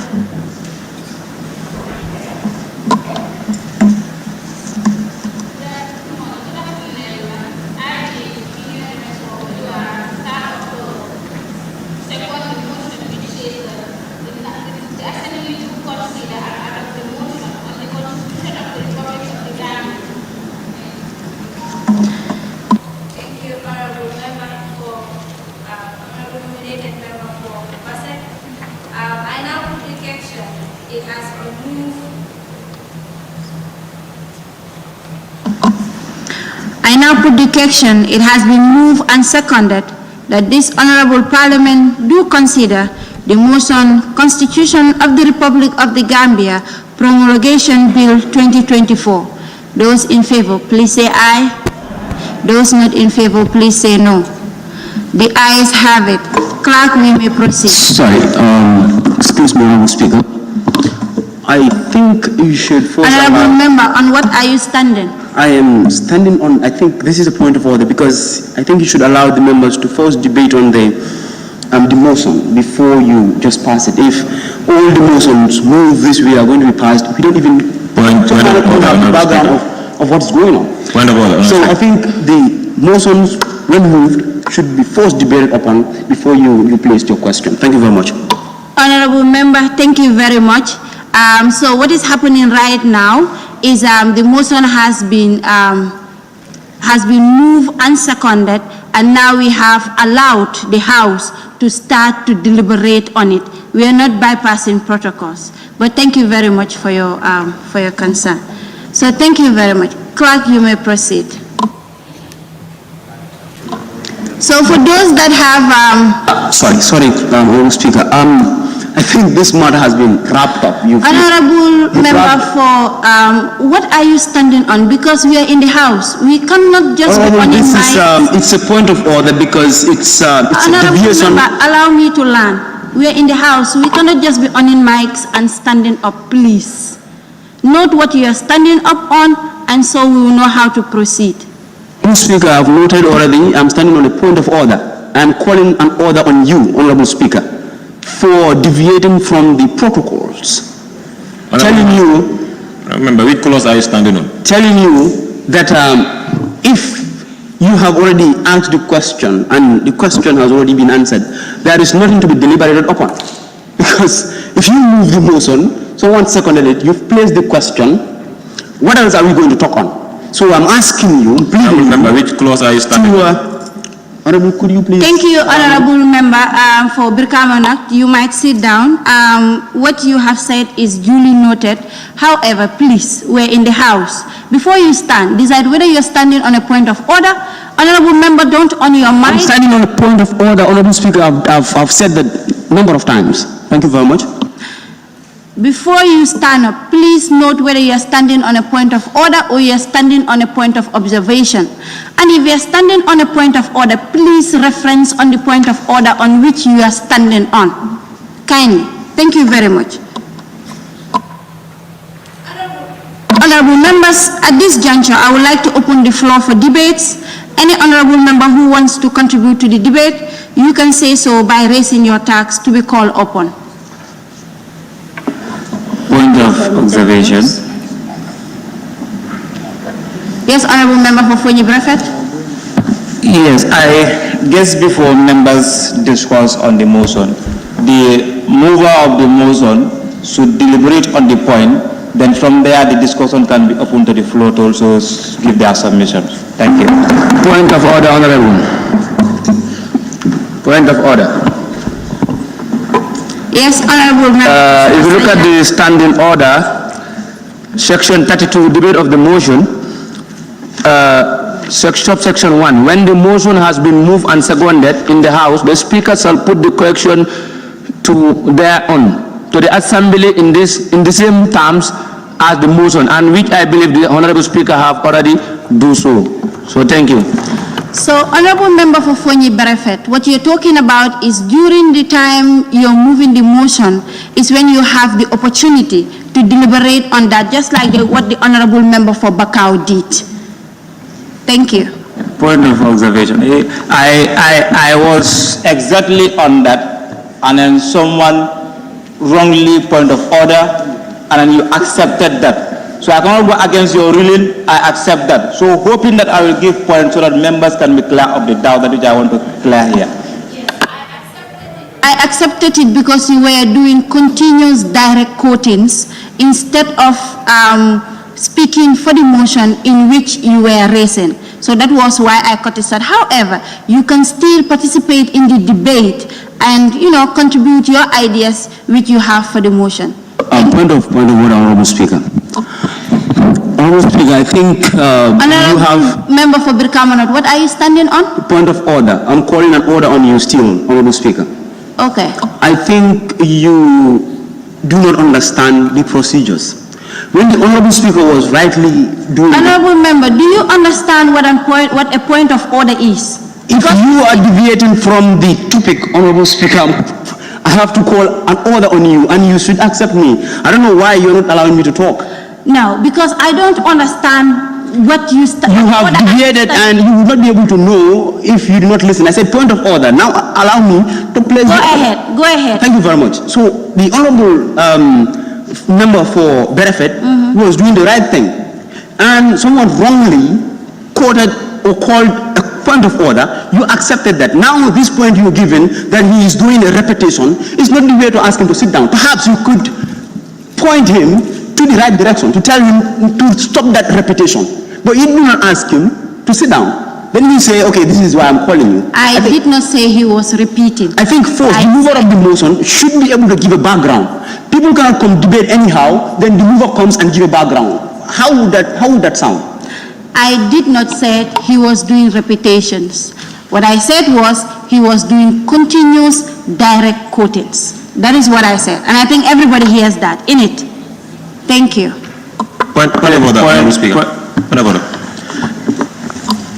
I now put the question, it has been moved and seconded that this Honorable Parliament do consider the motion Constitution of the Republic of the Gambia Promulgation Bill 2024. Those in favor, please say aye. Those not in favor, please say no. The ayes have it. Clerk, we may proceed. Sorry, excuse me, Honorable Speaker. I think you should first Honorable Member, on what are you standing? I am standing on, I think this is a point of order because I think you should allow the members to first debate on the the motion before you just pass it. If all the motions move this way are going to be passed, we don't even have the background of what's going on. Point of order. So I think the motions, when moved, should be first debated upon before you placed your question. Thank you very much. Honorable Member, thank you very much. So what is happening right now is the motion has been moved and seconded, and now we have allowed the House to start to deliberate on it. We are not bypassing protocols, but thank you very much for your concern. So thank you very much. Clerk, you may proceed. So for those that have... Sorry, Honorable Speaker. I think this matter has been wrapped up. Honorable Member, what are you standing on? Because we are in the House. We cannot just be on mics. It's a point of order because it's a deviation. Member, allow me to learn. We are in the House. We cannot just be on mics and standing up, please. Note what you are standing up on, and so we will know how to proceed. Honorable Speaker, I have noted already. I'm standing on a point of order. I'm calling an order on you, Honorable Speaker, for deviating from the protocols. Telling you... Remember, which clause are you standing on? Telling you that if you have already asked the question and the question has already been answered, there is nothing to be deliberated upon. Because if you move the motion, someone seconded it, you've placed the question, what else are we going to talk on? So I'm asking you, please... Remember, which clause are you standing on? Honorable, could you please... Thank you, Honorable Member, for Birkamanak. You might sit down. What you have said is duly noted. However, please, we're in the House. Before you stand, decide whether you're standing on a point of order. Honorable Member, don't on your mic. I'm standing on a point of order, Honorable Speaker. I've said that a number of times. Thank you very much. Before you stand up, please note whether you are standing on a point of order or you are standing on a point of observation. And if you are standing on a point of order, please reference on the point of order on which you are standing on. Kindly. Thank you very much. Honorable members, at this juncture, I would like to open the floor for debates. Any honorable member who wants to contribute to the debate, you can say so by raising your tags to be called upon. Point of observation. Yes, honorable member for Fonyi Brefet. Yes, I guess before members discuss on the motion, the mover of the motion should deliberate on the point. Then from there, the discussion can be open to the floor to also give their submissions. Thank you. Point of order, honorable. Point of order. Yes, honorable member. If you look at the standing order, section 32, debate of the motion, subsection 1, when the motion has been moved and seconded in the House, the Speaker shall put the correction to the Assembly in the same terms as the motion, and which I believe the Honorable Speaker have already do so. So thank you. So, honorable member for Fonyi Brefet, what you're talking about is during the time you're moving the motion is when you have the opportunity to deliberate on that, just like what the honorable member for Bakau did. Thank you. Point of observation. I was exactly on that, and then someone wrongly point of order, and then you accepted that. So I cannot go against your ruling. I accept that. So hoping that I will give points so that members can be clear of the doubt that which I want to clear here. Yes, I accepted it because you were doing continuous direct quotings instead of speaking for the motion in which you were raising. So that was why I cut it. However, you can still participate in the debate and, contribute your ideas which you have for the motion. Point of order, Honorable Speaker. Honorable Speaker, I think you have... Member for Birkamanot, what are you standing on? Point of order. I'm calling an order on you still, Honorable Speaker. Okay. I think you do not understand the procedures. When the Honorable Speaker was rightly doing... Honorable Member, do you understand what a point of order is? If you are deviating from the topic, Honorable Speaker, I have to call an order on you, and you should accept me. I don't know why you're not allowing me to talk. No, because I don't understand what you have deviated and you will not be able to know if you do not listen. I said point of order. Now allow me to place. Go ahead. Thank you very much. So the honorable member for Berefet was doing the right thing, and someone wrongly quoted or called a point of order. You accepted that. Now this point you given that he is doing a repetition is not the way to ask him to sit down. Perhaps you could point him to the right direction, to tell him to stop that repetition. But you do not ask him to sit down. Then you say, okay, this is why I'm calling you. I did not say he was repeating. I think first, the mover of the motion should be able to give a background. People cannot come debate anyhow, then the mover comes and give a background. How would that sound? I did not say he was doing repetitions. What I said was he was doing continuous direct quotations. That is what I said. And I think everybody hears that in it. Thank you. Point of order, Honorable Speaker. Point of order.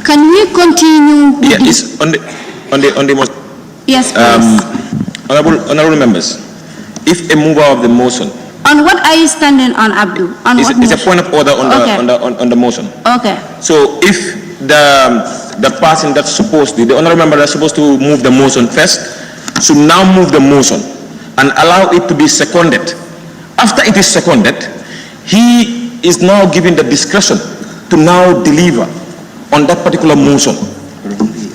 Can we continue? Yeah, it's on the motion. Yes, please. Honorable members, if a mover of the motion. On what are you standing on, Abdul? On what It's a motion? point of order on Okay. on the motion. Okay. So if the person that's supposed to, the honorable member that's supposed to move the motion first, should now move the motion and allow it to be seconded. After it is seconded, he is now given the discretion to now deliver on that particular motion.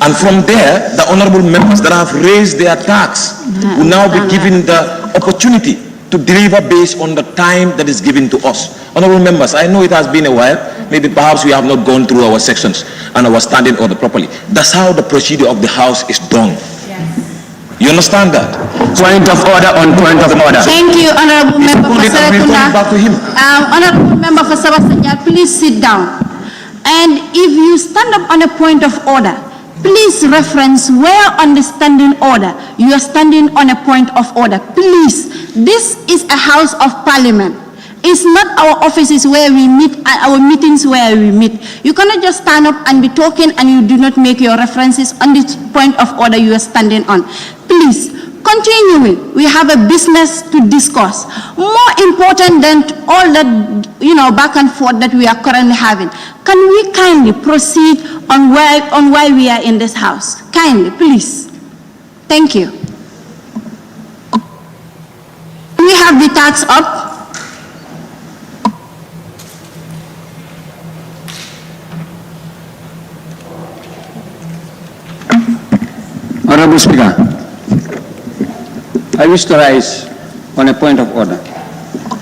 And from there, the honorable members that have raised their tax will now be given the opportunity to deliver based on the time that is given to us. Honorable members, I know it has been a while. Maybe perhaps we have not gone through our sections and our standing order properly. That's how the procedure of the House is done. You understand that? Point of order on point of order. Thank you, Honorable Member for Serekunda. Back to him. Honorable Member for Sabasanya, please sit down. And if you stand up on a point of order, please reference where on the standing order you are standing on a point of order. Please, this is a House of Parliament. It's not our offices where we meet, our meetings where we meet. You cannot just stand up and be talking and you do not make your references on the point of order you are standing on. Please, continuing, we have a business to discuss. More important than all that, back and forth that we are currently having. Can we kindly proceed on why we are in this house? Kindly, please. Thank you. We have the tax up. Honorable Speaker, I wish to rise on a point of order.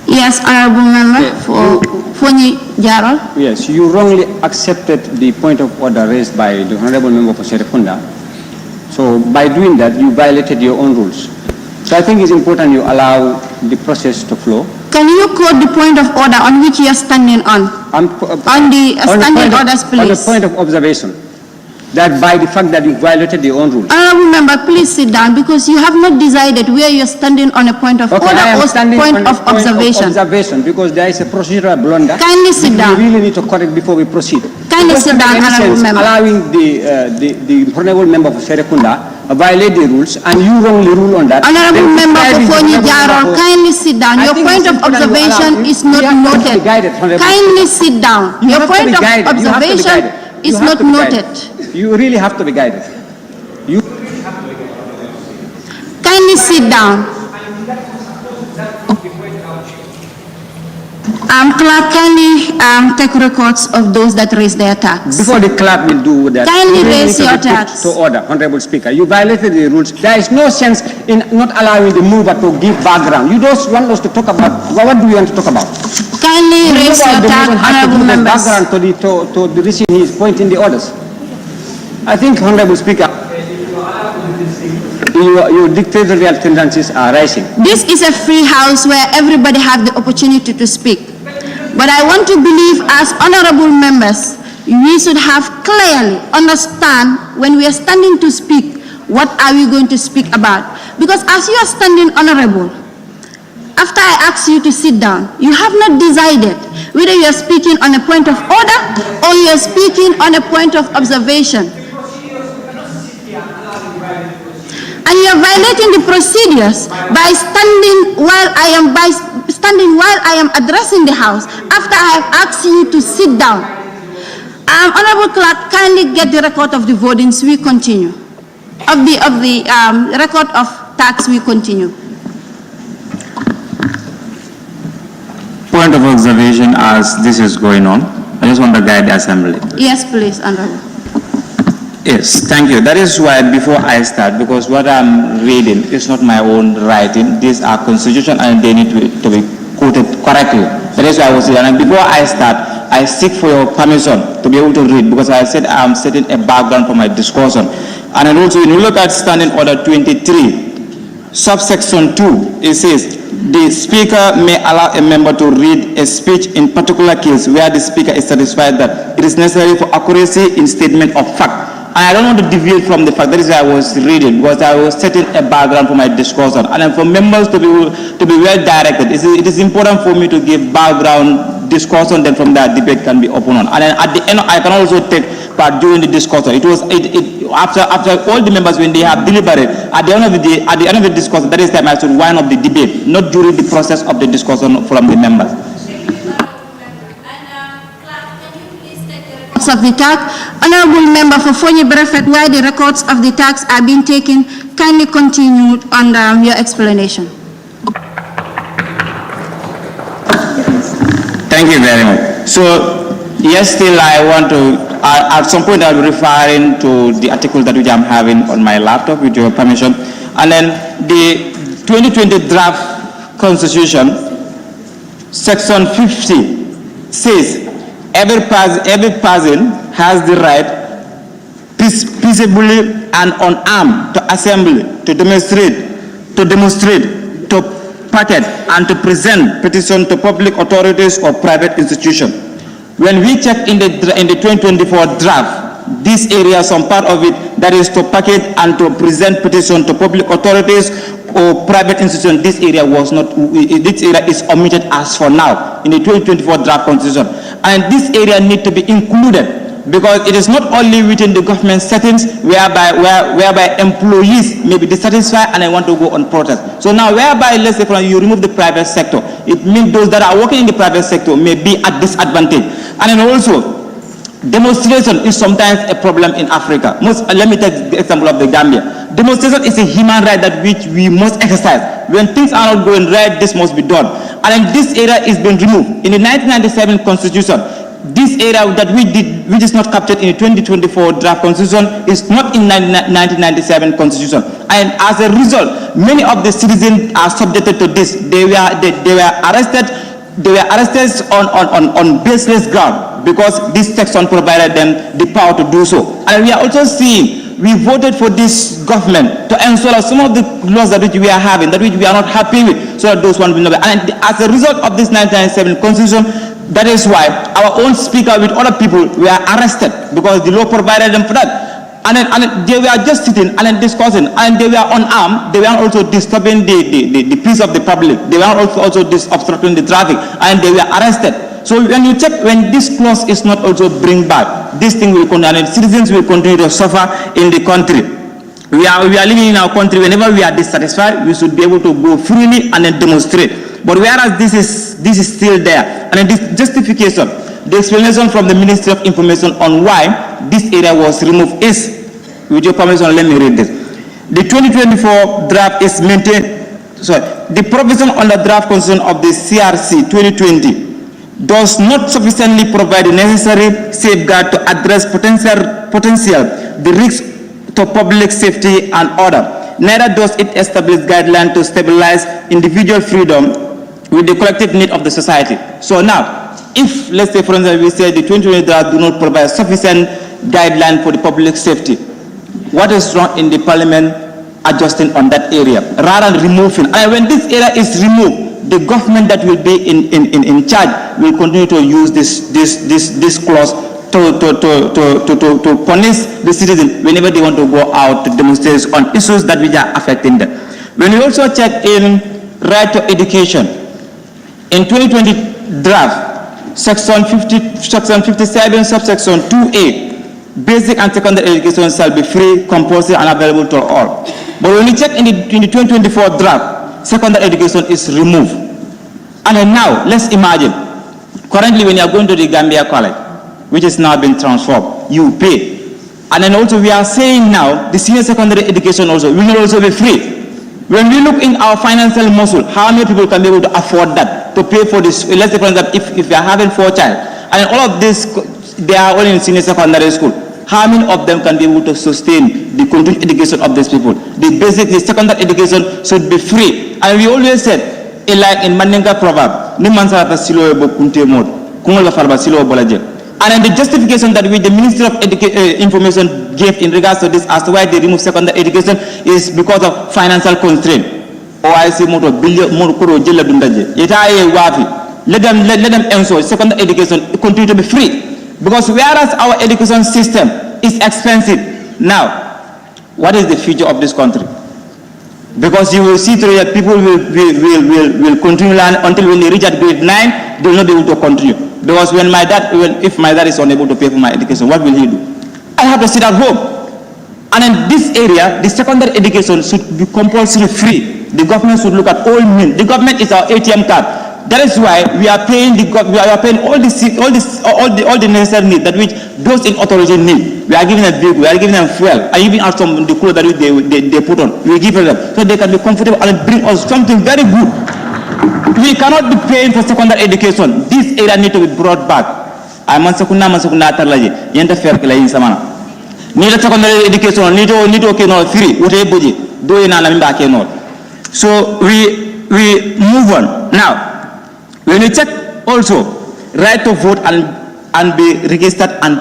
Yes, Honorable Member for Fonyi Jarol. Yes, you wrongly accepted the point of order raised by the Honorable Member for Serekunda. So by doing that, you violated your own rules. So I think it's important you allow the process to flow. Can you quote the point of order on which you are standing on? On the standing orders, please. On the point of observation, that by the fact that you violated your own rules. Honorable Member, please sit down because you have not decided where you are standing on a point of order or point of observation. Because there is a procedural blunder. Kindly sit down. We really need to correct before we proceed. Kindly sit down, Honorable Member. Allowing the Honorable Member for Serekunda violate the rules and you wrongly rule on that. Honorable Member for Fonyi Jarol, kindly sit down. Your point of observation is not noted. Kindly sit down. Your point of observation is not noted. You really have to be guided. Kindly sit down. Clerk, kindly take records of those that raise their tax. Before the clerk will do that, kindly raise your tax. To order, Honorable Speaker. You violated the rules. There is no sense in not allowing the mover to give background. You don't want us to talk about, what do you want to talk about? Kindly raise your tax, Honorable Members. Background to the reason he is pointing the orders. I think, Honorable Speaker, your dictatorial tendencies are rising. This is a free house where everybody has the opportunity to speak. But I want to believe as honorable members, we should have clearly understand when we are standing to speak, what are we going to speak about? Because as you are standing honorable, after I ask you to sit down, you have not decided whether you are speaking on a point of order or you are speaking on a point of observation. And you are violating the procedures by standing while I am addressing the house after I have asked you to sit down. Honorable Clerk, kindly get the record of the votings. We continue. Of the record of tax, we continue. Point of observation as this is going on. I just want to guide the assembly. Yes, please, Honorable. Yes, thank you. That is why before I start, because what I'm reading is not my own writing. These are constitution and they need to be quoted correctly. That is why I was saying, and before I start, I seek for your permission to be able to read, because I said I'm setting a background for my discussion. And then also, when you look at Standing Order 23, subsection 2, it says, the Speaker may allow a member to read a speech in particular case where the Speaker is satisfied that it is necessary for accuracy in statement of fact. And I don't want to deviate from the fact. That is why I was reading, because I was setting a background for my discussion. And then for members to be well directed, it is important for me to give background discussion, then from that debate can be open on. And then at the end, I can also take part during the discussion. After all the members, when they have deliberated, at the end of the day, at the end of the discussion, that is the time I should wind up the debate, not during the process of the discussion from the members. Of the tax. Honorable Member for Fonyi Brefet, where the records of the tax are being taken, kindly continue on your explanation. Thank you very much. So, yes, still I want to, at some point I'll be referring to the article that which I'm having on my laptop with your permission. And then the 2020 draft constitution, section 50 says, every person has the right peaceably and unarmed to assemble, to demonstrate, to packet, and to present petition to public authorities or private institutions. When we check in the 2024 draft, this area, some part of it, that is to packet and to present petition to public authorities or private institutions, this area was not, this area is omitted as for now in the 2024 draft constitution. And this area need to be included, because it is not only within the government settings whereby employees may be dissatisfied and they want to go on protest. So now whereby, let's say you remove the private sector, it means those that are working in the private sector may be at disadvantage. And then also, demonstration is sometimes a problem in Africa. Let me take the example of the Gambia. Demonstration is a human right that which we must exercise. When things are not going right, this must be done. And then this area is being removed. In the 1997 constitution, this area that we did, which is not captured in the 2024 draft constitution, is not in 1997 constitution. And as a result, many of the citizens are subjected to this. They were arrested. They were arrested on baseless ground, because this section provided them the power to do so. And we are also seeing, we voted for this government to ensure that some of the laws that which we are having, that which we are not happy with, so that those ones will not be. And as a result of this 1997 constitution, that is why our own speaker with other people were arrested, because the law provided them for that. And they were just sitting and then discussing, and they were unarmed. They were also disturbing the peace of the public. They were also obstructing the traffic, and they were arrested. So when you check, when this clause is not also bring back, this thing will continue, and citizens will continue to suffer in the country. We are living in our country. Whenever we are dissatisfied, we should be able to go freely and then demonstrate. But whereas this is still there, and then this justification, the explanation from the Ministry of Information on why this area was removed is, with your permission, let me read this. The 2024 draft is maintained, the provision on the draft constitution of the CRC 2020 does not sufficiently provide the necessary safeguard to address the risk to public safety and order. Neither does it establish guidelines to stabilize individual freedom with the collective need of the society. So now, if, let's say, for instance, we say the 2020 draft do not provide sufficient guideline for the public safety, what is wrong in the parliament adjusting on that area rather than removing? And when this area is removed, the government that will be in charge will continue to use this clause to punish the citizens whenever they want to go out to demonstrate on issues that which are affecting them. When we also check in right to education, in 2020 draft, section 57, subsection 2A, basic and secondary education shall be free, compulsory, and available to all. But when we check in the 2024 draft, secondary education is removed. And then now, let's imagine, currently when you are going to the Gambia College, which is now been transformed, you pay. And then also we are saying now, the senior secondary education also will also be free. When we look in our financial muscle, how many people can be able to afford that, to pay for this? Let's say for example, if you are having 4 child, and all of this, they are all in senior secondary school, how many of them can be able to sustain the continued education of these people? The basic, the secondary education should be free. And we always said, like in Mandinka proverb, ni mansarata silo ebo kunte mod, kungola farba silo bolaje. And then the justification that which the Ministry of Information gave in regards to this as to why they remove secondary education is because of financial constraint. Or I say moto billion more kuro jilla dundaje. Yetaye wafi. Let them ensure secondary education continue to be free. Because whereas our education system is expensive, now what is the future of this country? Because you will see through that people will continue learn until when they reach at grade 9, they will not be able to continue. Because if my dad is unable to pay for my education, what will he do? I have to sit at home. And in this area, the secondary education should be compulsory free. The government should look at all means. The government is our ATM card. That is why we are paying all the necessary needs that which those in authority need. We are giving them vehicle, we are giving them fuel, and even out some the clothes that they put on. We give them so they can be comfortable and bring us something very good. We cannot be paying for secondary education. This area needs to be brought back. Mansakuna tarlaje. Yenta fair kila in samana. Need a secondary education. Need to keno free. Ute boji. Do ina na mimba keno. So we move on now. When you check also right to vote and be registered and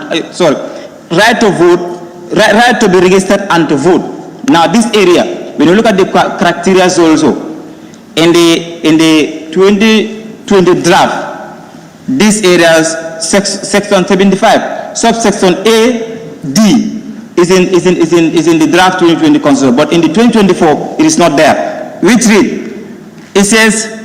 right to be registered and to vote. Now this area, when you look at the criteria also in the 2020 draft, this area's section 75, subsection A, D is in the draft 2020 constitution, but in the 2024 it is not there. Which read, it says,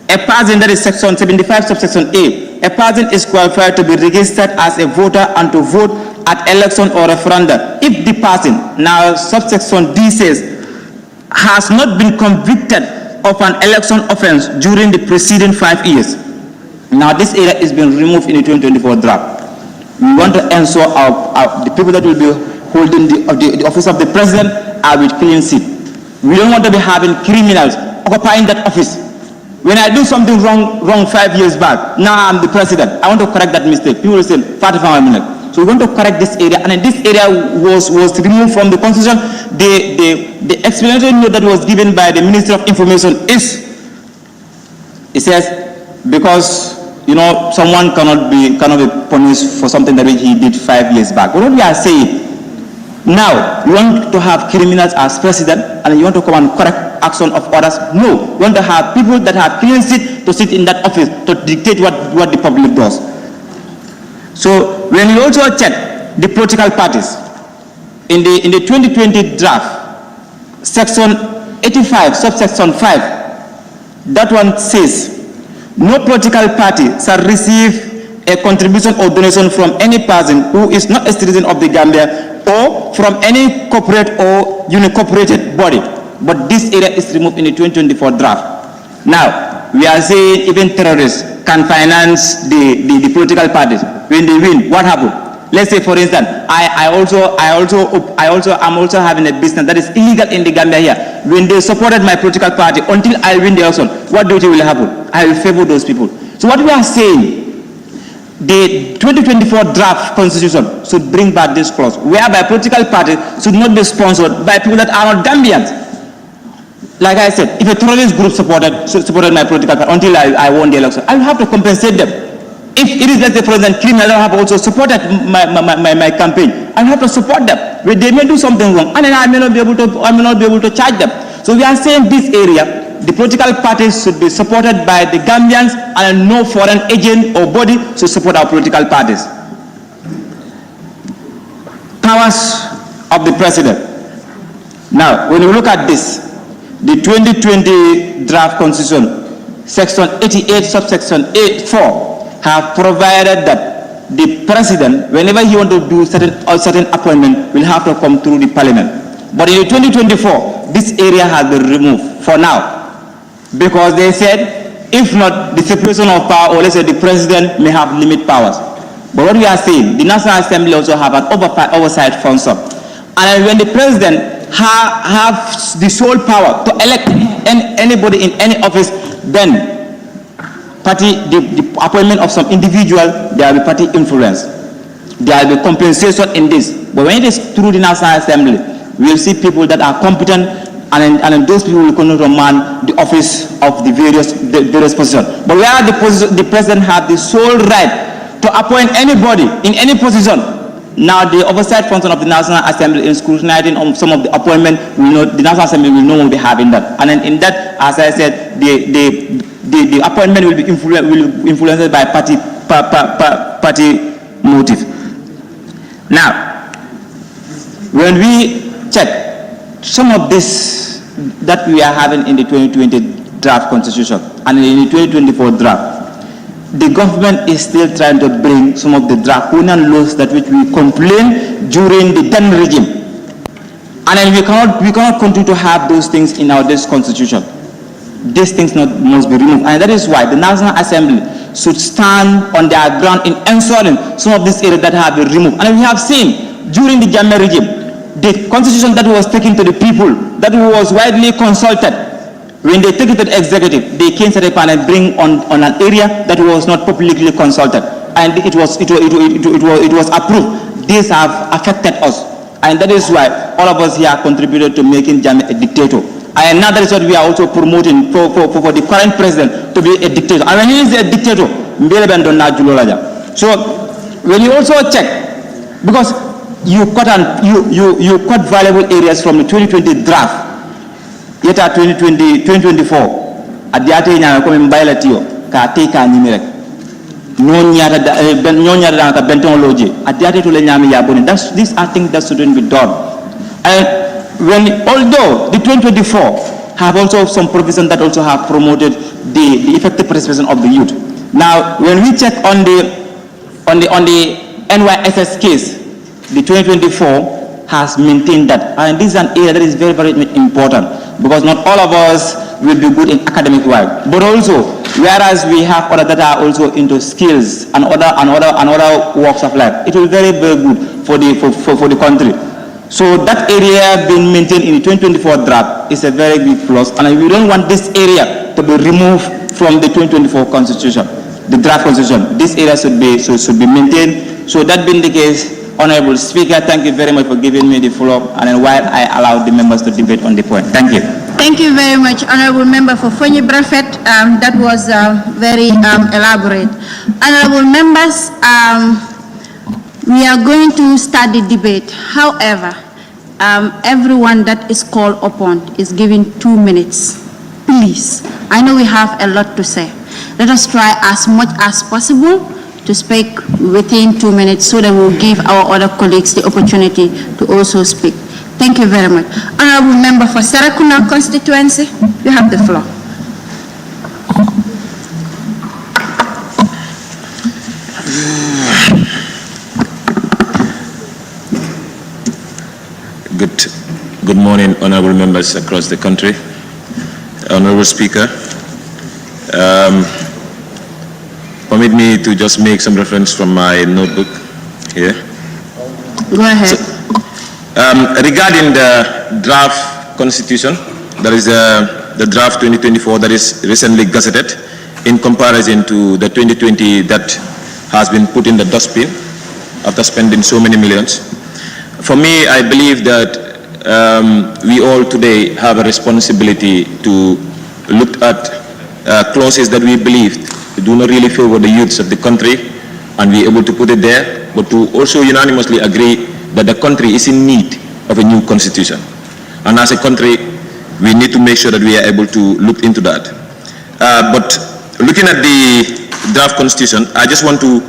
a person, that is section 75, subsection A, a person is qualified to be registered as a voter and to vote at election or referendum if the person, now subsection D says, has not been convicted of an election offense during the preceding 5 years. Now this area is being removed in the 2024 draft. We want to ensure the people that will be holding the office of the president are with clean sheet. We don't want to be having criminals occupying that office. When I do something wrong 5 years back, now I'm the president, I want to correct that mistake. People will say, 45 minutes. So we want to correct this area, and this area was removed from the constitution. The explanatory note that was given by the Ministry of Information is, it says, because someone cannot be punished for something that he did 5 years back. What we are saying, now you want to have criminals as president, and you want to come and correct action of others? No. We want to have people that have clean seat to sit in that office to dictate what the public does. So when you also check the political parties in the 2020 draft, section 85, subsection 5, that one says, no political party shall receive a contribution or donation from any person who is not a citizen of the Gambia or from any corporate or unincorporated body. But this area is removed in the 2024 draft. Now, we are saying even terrorists can finance the political parties. When they win, what happened? Let's say, for instance, I'm also having a business that is illegal in the Gambia here. When they supported my political party until I win the election, what do you think will happen? I will favor those people. So what we are saying, the 2024 draft constitution should bring back this clause, whereby political parties should not be sponsored by people that are not Gambians. Like I said, if a terrorist group supported my political party until I won the election, I will have to compensate them. If it is, let's say, for example, criminals that have also supported my campaign, I will have to support them. They may do something wrong, and then I may not be able to charge them. So we are saying this area, the political parties should be supported by the Gambians, and no foreign agent or body should support our political parties. Powers of the president. Now, when you look at this, the 2020 draft constitution, section 88, subsection 4, have provided that the president, whenever he wants to do certain appointment, will have to come through the parliament. But in 2024, this area has been removed for now, because they said, if not, the separation of power, or let's say the president may have limit powers. But what we are saying, the National Assembly also have an oversight function. And when the president have the sole power to elect anybody in any office, then the appointment of some individual, there will be party influence. There will be compensation in this. But when it is through the National Assembly, we will see people that are competent, and those people will continue to man the office of the various positions. But where the president have the sole right to appoint anybody in any position, now the oversight function of the National Assembly in scrutinizing on some of the appointment, the National Assembly will no longer be having that. And then in that, as I said, the appointment will be influenced by party motive. Now, when we check some of this that we are having in the 2020 draft constitution and in the 2024 draft, the government is still trying to bring some of the draconian laws that which we complained during the then regime. And then we cannot continue to have those things in this constitution. These things must be removed. And that is why the National Assembly should stand on their ground in ensuring some of these areas that have been removed. And we have seen during the Jammeh regime, the constitution that was taken to the people, that was widely consulted, when they take it to the executive, they came to the panel and bring on an area that was not publicly consulted, and it was approved. These have affected us, and that is why all of us here contributed to making Jammeh a dictator. And now that is what we are also promoting for the current president to be a dictator. And when he is a dictator, so when you also check, because you cut valuable areas from the 2020 draft. Yeta 2024 adiate nyama ko mbayla tiyo ka te ka nyimi rek nyonya da ka benton loje adiate to le nyami ya boni. These are things that shouldn't be done. And although the 2024 have also some provisions that also have promoted the effective participation of the youth. Now when we check on the NYSS case, the 2024 has maintained that, and this is an area that is very, very important, because not all of us will be good in academic work, but also whereas we have others that are also into skills and other walks of life, it will be very, very good for the country. So that area being maintained in the 2024 draft is a very big plus, and we don't want this area to be removed from the 2024 constitution, the draft constitution. This area should be maintained. So that being the case, Honorable Speaker, thank you very much for giving me the floor, and then while I allow the members to debate on the point. Thank you. Thank you very much, Honorable Member for Fonyi Brafet. That was very elaborate. Honorable members, we are going to start the debate. However, everyone that is called upon is given 2 minutes. Please, I know we have a lot to say. Let us try as much as possible to speak within 2 minutes so that we'll give our other colleagues the opportunity to also speak. Thank you very much. Honorable Member for Serakunda constituency, you have the floor. Good morning, honorable members across the country. Honorable Speaker, permit me to just make some reference from my notebook here. Go ahead. So, regarding the draft constitution, that is the draft 2024 that is recently gazetted in comparison to the 2020 that has been put in the dustbin after spending so many millions. For me, I believe that we all today have a responsibility to look at clauses that we believe do not really favor the youths of the country and be able to put it there, but to also unanimously agree that the country is in need of a new constitution. And as a country, we need to make sure that we are able to look into that. But looking at the draft constitution, I just want to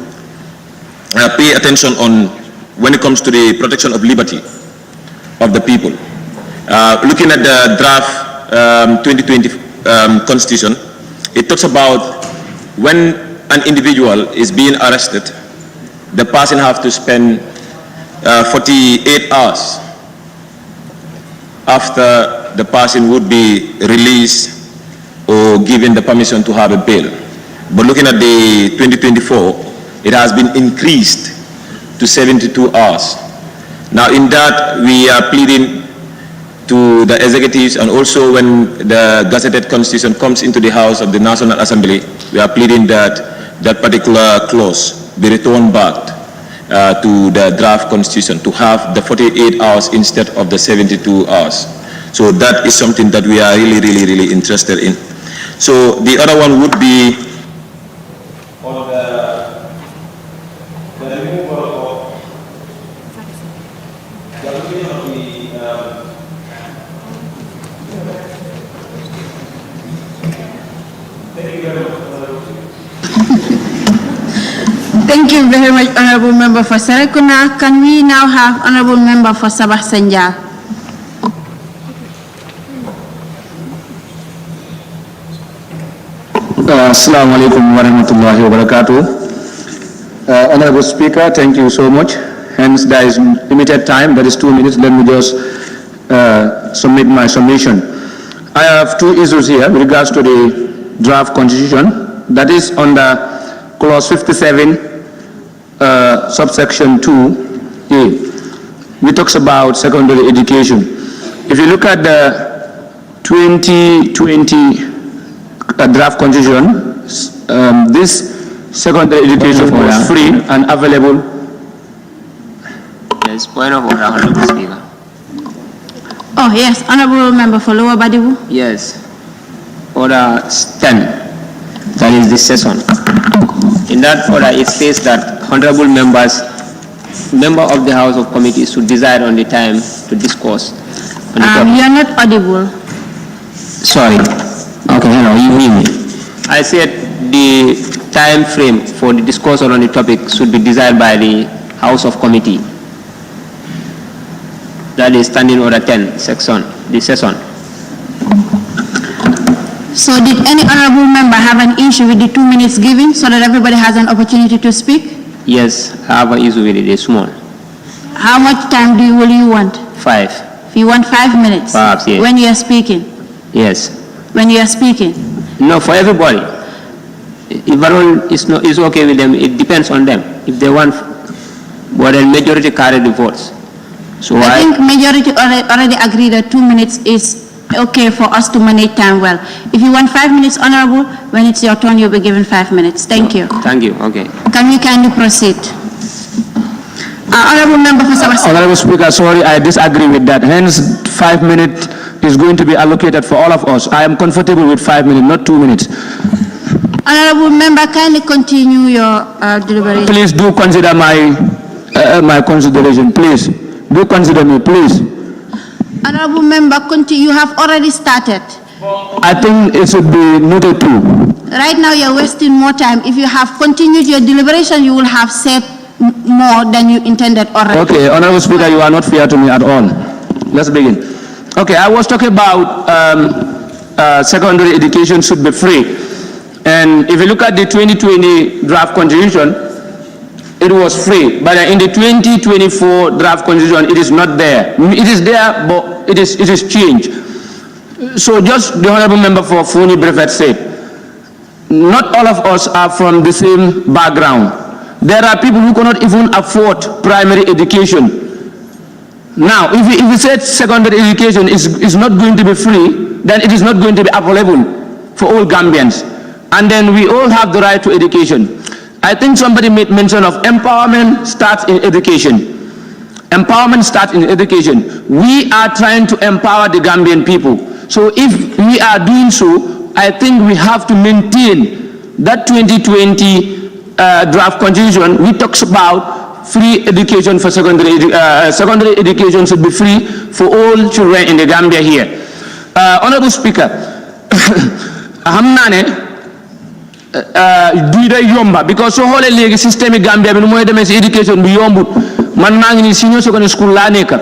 pay attention on when it comes to the protection of liberty of the people. Looking at the draft 2020 constitution, it talks about when an individual is being arrested, the person has to spend 48 hours after the person would be released or given the permission to have a bail. But looking at the 2024, it has been increased to 72 hours. Now in that, we are pleading to the executives, and also when the gazetted constitution comes into the House of the National Assembly, we are pleading that that particular clause be returned back to the draft constitution to have the 48 hours instead of the 72 hours. So that is something that we are really interested in. So the other one would be on the removal of the allocation of the Thank you very much, Honorable Member for Serekunda. Can we now have Honorable Member for Sabah Senja? Assalamu alaikum wa rahmatullahi wa barakatuh. Honorable Speaker, thank you so much. Hence, there is limited time, that is 2 minutes. Let me just submit my submission. I have two issues here with regards to the draft constitution. That is under clause 57, subsection 2A. We talks about secondary education. If you look at the 2020 draft constitution, this secondary education was free and available. Yes, point of order, Honorable Speaker. Oh yes, Honorable Member for Lower Badibu. Yes, order 10, that is this session. In that order, it says that honorable members, member of the House of Committee should decide on the time to discuss on the topic. You are not audible. Sorry. Okay, hello, you hear me? I said the time frame for the discussion on the topic should be decided by the House of Committee. That is Standing Order 10, section, this session. So did any honorable member have an issue with the 2 minutes given so that everybody has an opportunity to speak? Yes, I have an issue with it, it's small. How much time will you want? 5. You want 5 minutes? Perhaps, yes. When you are speaking? Yes. When you are speaking? No, for everybody. If all is okay with them, it depends on them. If they want, but the majority carry the votes. So I think majority already agree that 2 minutes is okay for us to manage time well. If you want 5 minutes, Honorable, when it's your turn, you'll be given 5 minutes. Thank you. Thank you, okay. Can we kindly proceed? Honorable Member for Sabah. Honorable Speaker, sorry, I disagree with that. Hence, 5 minutes is going to be allocated for all of us. I am comfortable with 5 minutes, not 2 minutes. Honorable Member, kindly continue your deliberation. Please do consider my consideration, please. Do consider me, please. Honorable Member, you have already started. I think it should be noted too. Right now you're wasting more time. If you have continued your deliberation, you will have said more than you intended already. Okay, Honorable Speaker, you are not fair to me at all. Let's begin. Okay, I was talking about secondary education should be free. And if you look at the 2020 draft constitution, it was free. But in the 2024 draft constitution, it is not there. It is there, but it is changed. So just the Honorable Member for Funi Brevet said, not all of us are from the same background. There are people who cannot even afford primary education. Now, if we said secondary education is not going to be free, then it is not going to be available for all Gambians. And then we all have the right to education. I think somebody made mention of empowerment starts in education. Empowerment starts in education. We are trying to empower the Gambian people. So if we are doing so, I think we have to maintain that 2020 draft constitution, which talks about free education for secondary education should be free for all children in the Gambia here. Honorable Speaker, duida yomba because so hole legi système Gambia bi moy demé ci education bi yombut man ma ngi ni senior secondary school la nek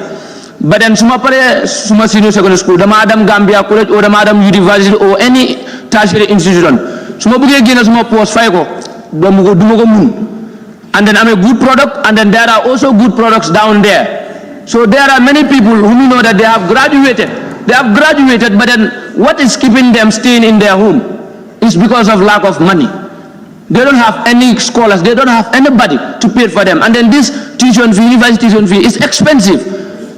ba den suma paré suma senior secondary school dama dem Gambia college or dama dem university or any tertiary institution suma bëggé gëna suma post fay ko duma ko mun and then I'm a good product and then there are also good products down there. So there are many people who know that they have graduated but then what is keeping them staying in their home? It's because of lack of money. They don't have any scholars. They don't have anybody to pay for them. And then this tuition fee, university tuition fee, is expensive.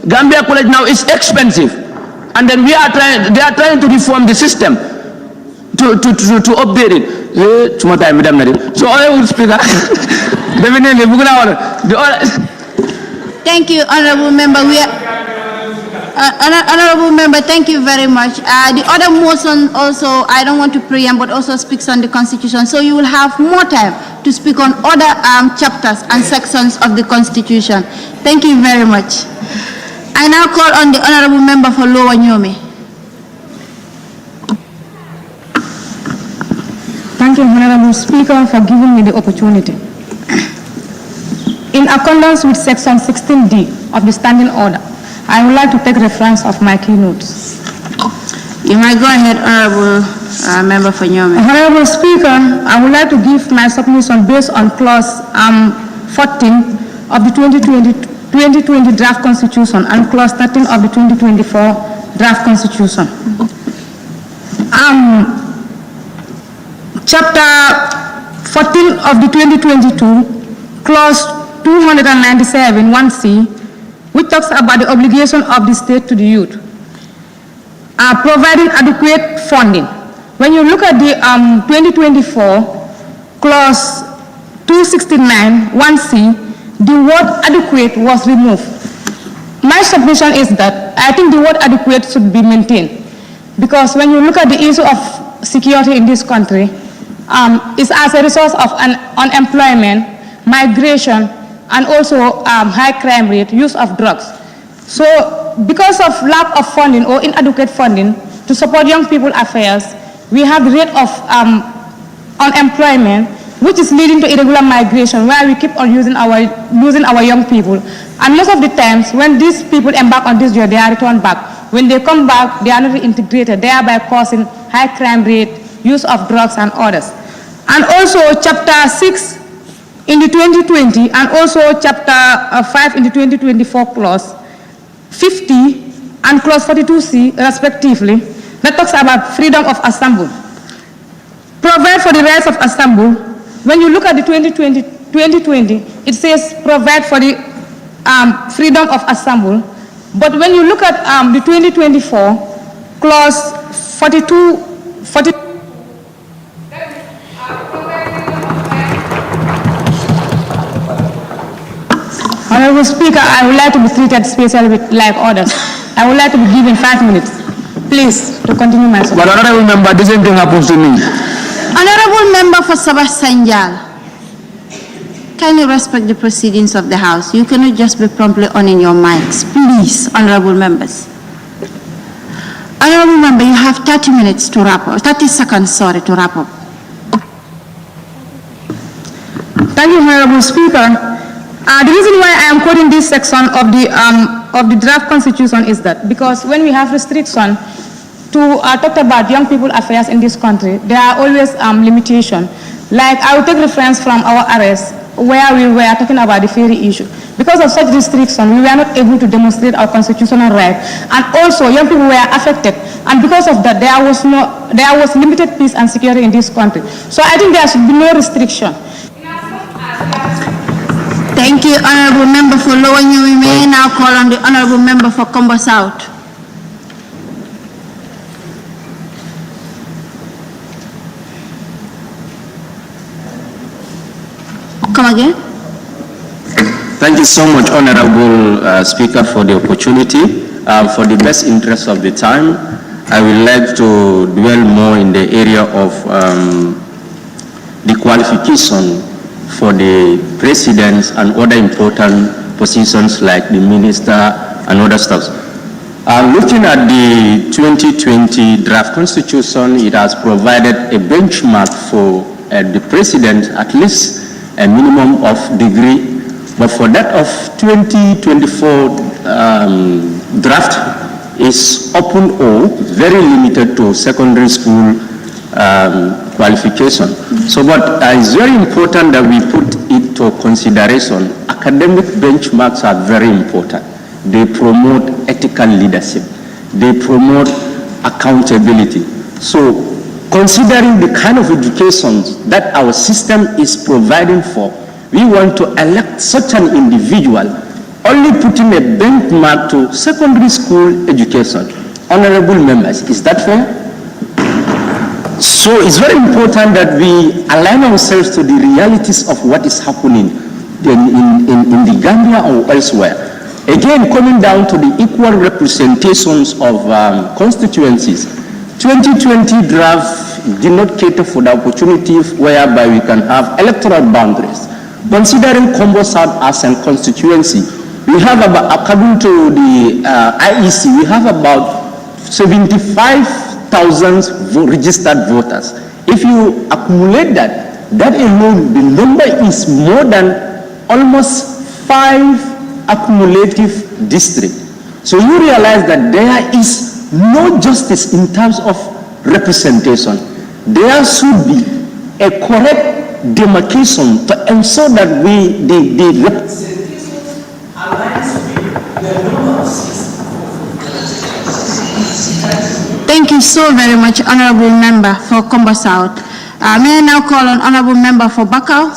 Gambia College now is expensive. And then they are trying to reform the system to update it. So Honorable Speaker, definitely, thank you, Honorable Member. Honorable Member, thank you very much. The other motion also, I don't want to preempt, but also speaks on the Constitution. So you will have more time to speak on other chapters and sections of the Constitution. Thank you very much. I now call on the Honorable Member for Lower Nyome. Thank you, Honorable Speaker, for giving me the opportunity. In accordance with Section 16D of the Standing Order, I would like to take reference of my keynotes. You might go ahead, Honorable Member for Nyome. Honorable Speaker, I would like to give my submission based on Clause 14 of the 2020 Draft Constitution and Clause 13 of the 2024 Draft Constitution. Chapter 14 of the 2022, Clause 297, 1C, which talks about the obligation of the state to the youth, providing adequate funding. When you look at the 2024, Clause 269, 1C, the word adequate was removed. My submission is that I think the word adequate should be maintained, because when you look at the issue of security in this country, it's as a result of unemployment, migration, and also high crime rate, use of drugs. So because of lack of funding or inadequate funding to support young people affairs, we have the rate of unemployment, which is leading to irregular migration, where we keep on losing our young people. And most of the times, when these people embark on this journey, they are returned back. When they come back, they are not reintegrated, thereby causing high crime rate, use of drugs, and others. And also Chapter 6 in the 2020 and also Chapter 5 in the 2024 Clause 50 and Clause 42C respectively, that talks about freedom of assembly. Provide for the rights of assembly. When you look at the 2020, it says provide for the freedom of assembly. But when you look at the 2024 Clause 42, Honorable Speaker, I would like to be treated specially like others. I would like to be given 5 minutes, please, to continue my speech. But Honorable Member, the same thing happens to me. Honorable Member for Sabah Sanjal, kindly respect the proceedings of the House. You cannot just be promptly on in your mics. Please, Honorable Members. Honorable Member, you have 30 minutes to wrap up, 30 seconds, sorry, to wrap up. Thank you, Honorable Speaker. The reason why I am quoting this section of the draft constitution is that because when we have restriction to talk about young people affairs in this country, there are always limitations. Like I will take reference from our arrest where we were talking about the ferry issue. Because of such restriction, we were not able to demonstrate our constitutional right, and also young people were affected. And because of that, there was limited peace and security in this country. So I think there should be no restriction. Thank you, Honorable Member for Lower Nyome. We may now call on the Honorable Member for Kombo South. Come again. Thank you so much, Honorable Speaker, for the opportunity. For the best interest of the time, I would like to dwell more in the area of the qualification for the presidents and other important positions like the minister and other stuff. Looking at the 2020 draft constitution, it has provided a benchmark for the president, at least a minimum of degree. But for that of 2024 draft is open or very limited to secondary school qualification. So, but it's very important that we put it to consideration. Academic benchmarks are very important. They promote ethical leadership. They promote accountability. So, considering the kind of education that our system is providing for, we want to elect such an individual, only putting a benchmark to secondary school education. Honorable members, is that fair? So it's very important that we align ourselves to the realities of what is happening in the Gambia or elsewhere. Again, coming down to the equal representations of constituencies, 2020 draft did not cater for the opportunity whereby we can have electoral boundaries. Considering Combo South as a constituency, we have about, according to the IEC, we have about 75,000 registered voters. If you accumulate that, that alone, the number is more than almost 5 accumulative districts. So you realize that there is no justice in terms of representation. There should be a correct demarcation to ensure that the representation aligns with the number of seats. Thank you so very much, Honorable Member for Combo South. May I now call on Honorable Member for Bakau?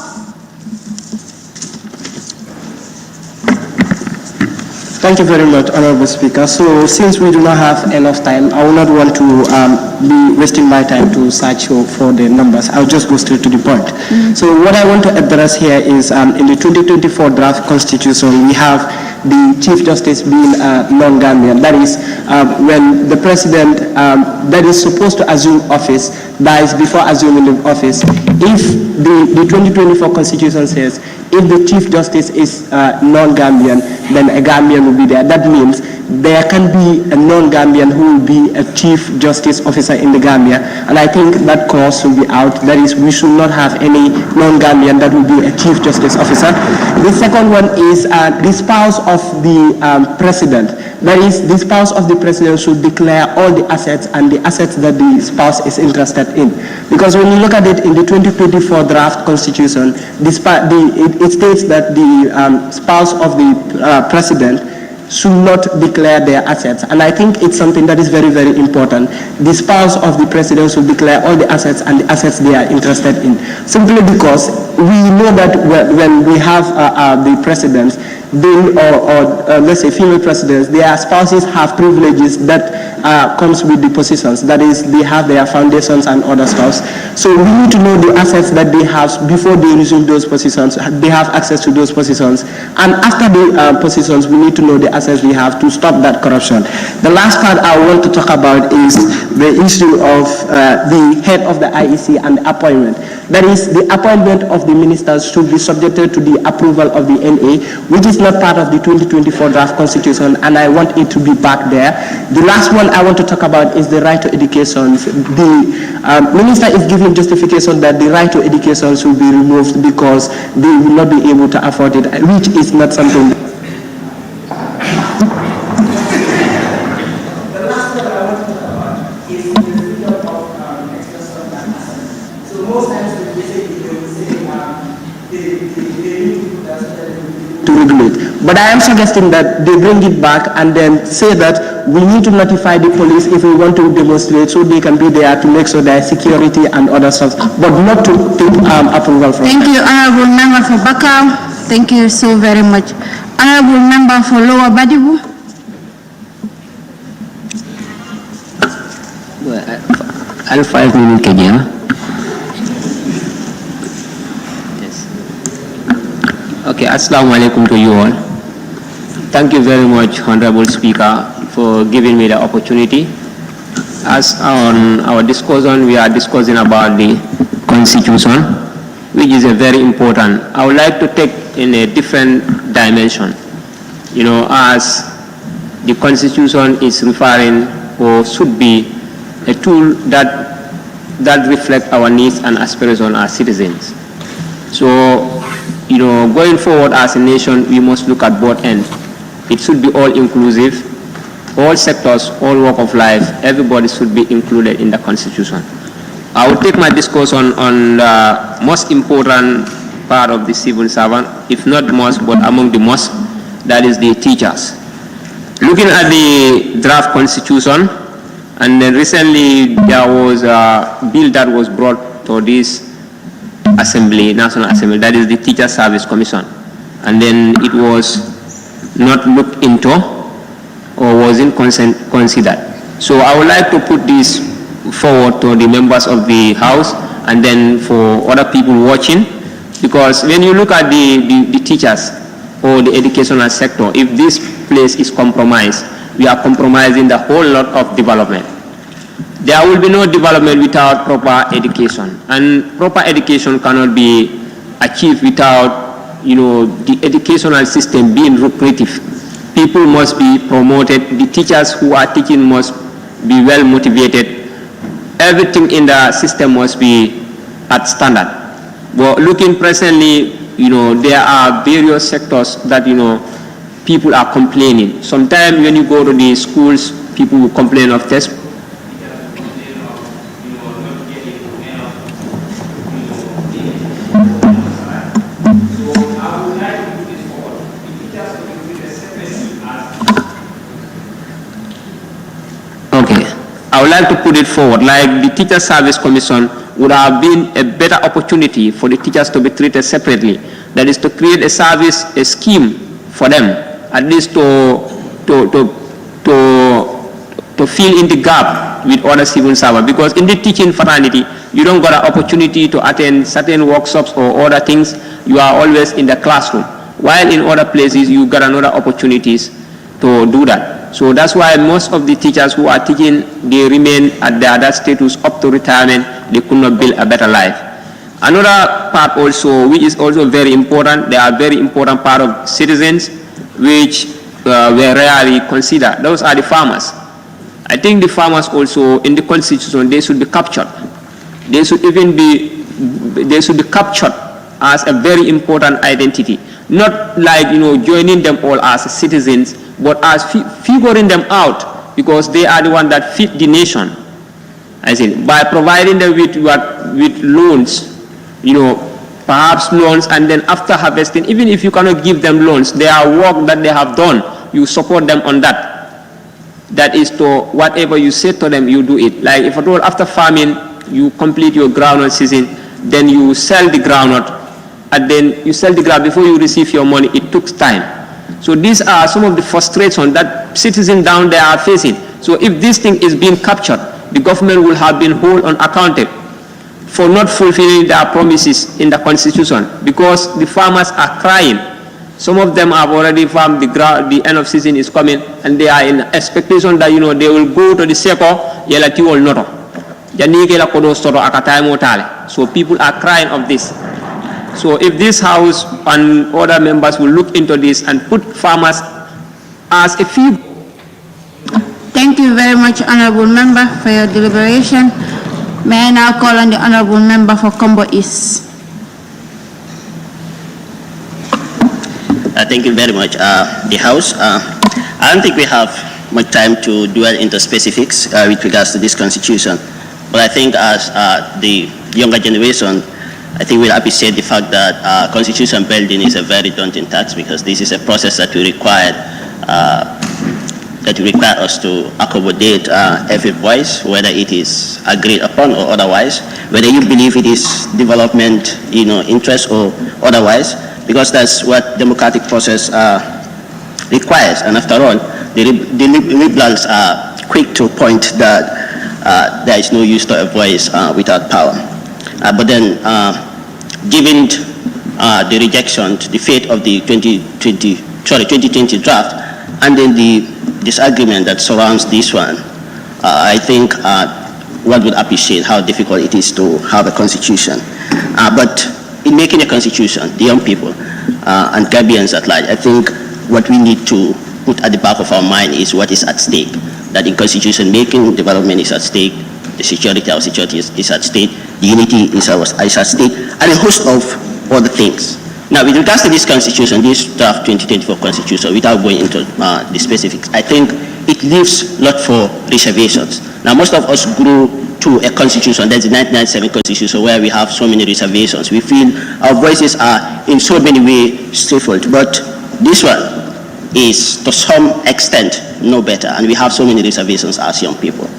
Thank you very much, Honorable Speaker. So since we do not have enough time, I will not want to be wasting my time to search for the numbers. I'll just go straight to the point. So what I want to address here is in the 2024 draft constitution, we have the Chief Justice being non-Gambian. That is, when the President that is supposed to assume office dies before assuming the office, if the 2024 constitution says if the Chief Justice is non-Gambian, then a Gambian will be there. That means there can be a non-Gambian who will be a Chief Justice officer in the Gambia, and I think that clause will be out. That is, we should not have any non-Gambian that will be a Chief Justice officer. The second one is the spouse of the President. That is, the spouse of the President should declare all the assets and the assets that the spouse is interested in. Because when you look at it in the 2024 draft constitution, it states that the spouse of the President should not declare their assets. And I think it's something that is very, very important. The spouse of the President should declare all the assets and the assets they are interested in. Simply because we know that when we have the presidents, let's say female presidents, their spouses have privileges that comes with the positions. That is, they have their foundations and other stuff. So we need to know the assets that they have before they resume those positions. They have access to those positions. And after the positions, we need to know the assets we have to stop that corruption. The last part I want to talk about is the issue of the head of the IEC and the appointment. That is, the appointment of the ministers should be subjected to the approval of the NA, which is not part of the 2024 draft constitution, and I want it to be back there. The last one I want to talk about is the right to education. The minister is giving justification that the right to education should be removed because they will not be able to afford it, which is not something. But I am suggesting that they bring it back and then say that we need to notify the police if we want to demonstrate so they can be there to make sure there is security and other stuff, but not to take approval from Thank you, Honorable Member for Bakau. Thank you so very much. Honorable Member for Lower Badibu. I'll 5 minutes, Kenya. Okay, Assalamu alaikum to you all. Thank you very much, Honorable Speaker, for giving me the opportunity. As on our discussion, we are discussing about the Constitution, which is a very important. I would like to take in a different dimension. You know, as the Constitution is referring or should be a tool that reflects our needs and aspirations as citizens. So, you know, going forward as a nation, we must look at both ends. It should be all inclusive, all sectors, all walk of life, everybody should be included in the Constitution. I will take my discussion on the most important part of the civil servant, if not most, but among the most, that is the teachers. Looking at the draft Constitution, And then recently there was a bill that was brought to this assembly, National Assembly, that is the Teacher Service Commission. And then it was not looked into or wasn't considered. So I would like to put this forward to the members of the House and then for other people watching, because when you look at the teachers or the educational sector, if this place is compromised, we are compromising the whole lot of development. There will be no development without proper education, and proper education cannot be achieved without, the educational system being lucrative. People must be promoted. The teachers who are teaching must be well motivated. Everything in the system must be at standard. But looking presently, there are various sectors that, people are complaining. Sometimes when you go to the schools, people will complain of test. I would like to put it forward, like the Teacher Service Commission would have been a better opportunity for the teachers to be treated separately. That is to create a service, a scheme for them, at least to fill in the gap with other civil servants. Because in the teaching fraternity, you don't get an opportunity to attend certain workshops or other things. You are always in the classroom. While in other places, you get another opportunities to do that. So that's why most of the teachers who are teaching, they remain at their that status up to retirement. They could not build a better life. Another part also, which is also very important, they are very important part of citizens, which were rarely considered. Those are the farmers. I think the farmers also in the constitution, they should be captured. They should be captured as a very important identity. Not like, joining them all as citizens, but as figuring them out, because they are the ones that feed the nation. I think by providing them with loans, perhaps loans, and then after harvesting, even if you cannot give them loans, their work that they have done, you support them on that. That is to whatever you say to them, you do it. Like if at all after farming, you complete your groundnut season, then you sell the groundnut, and then you sell the groundnut before you receive your money. It took time. So these are some of the frustrations that citizens down there are facing. So if this thing is being captured, the government will have been held accountable for not fulfilling their promises in the constitution, because the farmers are crying. Some of them have already farmed, the end of season is coming, and they are in expectation that, they will go to the seko, yelati wol noto. So people are crying of this. So if this House and other members will look into this and put farmers as a few. Thank you very much, Honorable Member, for your deliberation. May I now call on the Honorable Member for Combo East. Thank you very much. The House, I don't think we have much time to dwell into specifics with regards to this constitution, but I think as the younger generation, I think we'll appreciate the fact that constitution building is a very daunting task, because this is a process that will require us to accommodate every voice, whether it is agreed upon or otherwise, whether you believe it is development, interest or otherwise, because that's what democratic process requires. And after all, the liberals are quick to point that there is no use to a voice without power. But then, given the rejection, the fate of the 2020 draft, and then the disagreement that surrounds this one, I think one would appreciate how difficult it is to have a constitution. But in making a constitution, the young people and Gambians at large, I think what we need to put at the back of our mind is what is at stake. That in constitution making, development is at stake, the security, our security is at stake, the unity is at stake, and a host of other things. Now, with regards to this constitution, this draft 2024 constitution, without going into the specifics, I think it leaves a lot for reservations. Now, most of us grew to a constitution, that's the 1997 constitution, where we have so many reservations. We feel our voices are in so many ways stifled, but this one is to some extent no better, and we have so many reservations as young people.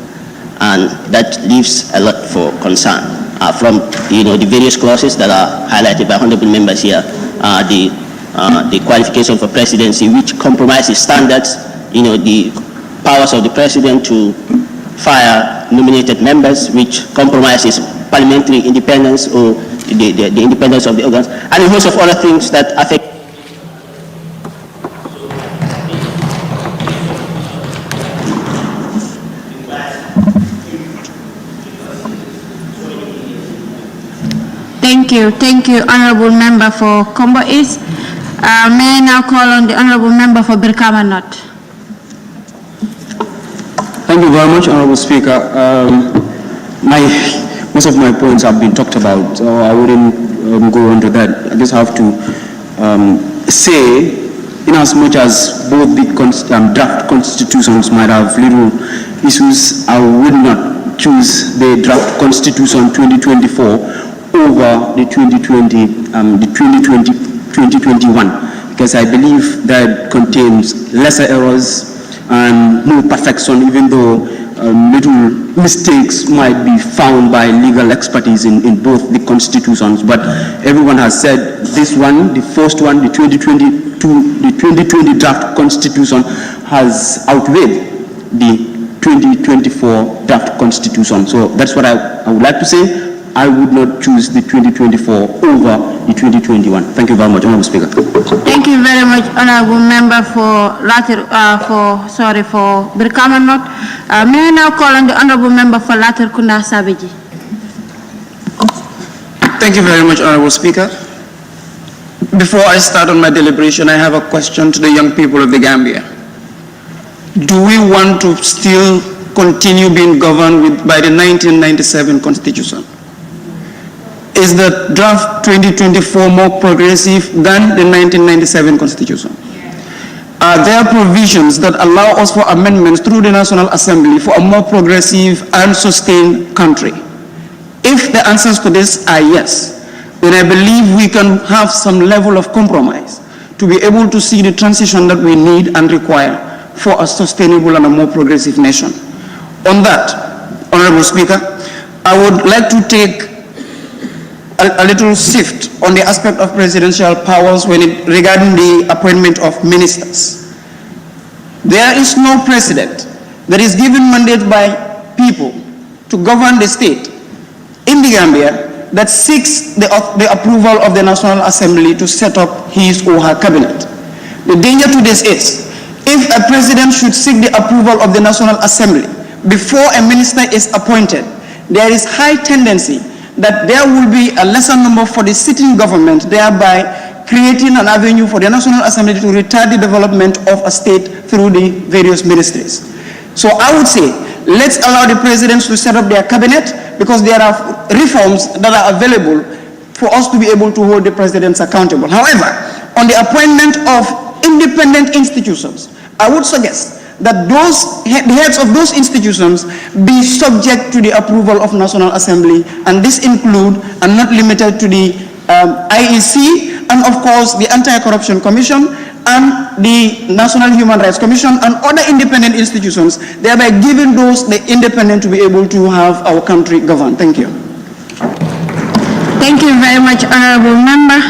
and that leaves a lot for concern. From the various clauses that are highlighted by honorable members here, the qualification for presidency, which compromises standards, the powers of the president to fire nominated members, which compromises parliamentary independence or the independence of the organs, and a host of other things that affect. Thank you, Honorable Member for Combo East. May I now call on the Honorable Member for Brikama North. Thank you very much, Honorable Speaker. Most of my points have been talked about, so I wouldn't go into that. I just have to say, in as much as both the draft constitutions might have little issues, I would not choose the draft constitution 2024 over the 2021, because I believe that contains lesser errors and more perfection, even though little mistakes might be found by legal expertise in both the constitutions. But everyone has said this one, the first one, the 2020 draft constitution has outweighed the 2024 draft constitution. So that's what I would like to say. I would not choose the 2024 over the 2021. Thank you very much, Honorable Speaker. Thank you very much, Honorable Member for Brikama North. May I now call on the Honorable Member for Latir Kunda Sabiji. Thank you very much, Honorable Speaker. Before I start on my deliberation, I have a question to the young people of the Gambia. Do we want to still continue being governed by the 1997 Constitution? Is the draft 2024 more progressive than the 1997 Constitution? Are there provisions that allow us for amendments through the National Assembly for a more progressive and sustained country? If the answers to this are yes, then I believe we can have some level of compromise to be able to see the transition that we need and require for a sustainable and a more progressive nation. On that, Honorable Speaker, I would like to take a little shift on the aspect of presidential powers regarding the appointment of ministers. There is no president that is given mandate by people to govern the state in the Gambia that seeks the approval of the National Assembly to set up his or her cabinet. The danger to this is, if a president should seek the approval of the National Assembly before a minister is appointed, there is high tendency that there will be a lesser number for the sitting government, thereby creating an avenue for the National Assembly to retard the development of a state through the various ministries. So I would say, let's allow the presidents to set up their cabinet, because there are reforms that are available for us to be able to hold the presidents accountable. However, on the appointment of independent institutions, I would suggest that the heads of those institutions be subject to the approval of National Assembly, and this include and not limited to the IEC, and of course the Anti-Corruption Commission and the National Human Rights Commission and other independent institutions, thereby giving those the independent to be able to have our country governed. Thank you. Thank you very much, Honorable Member.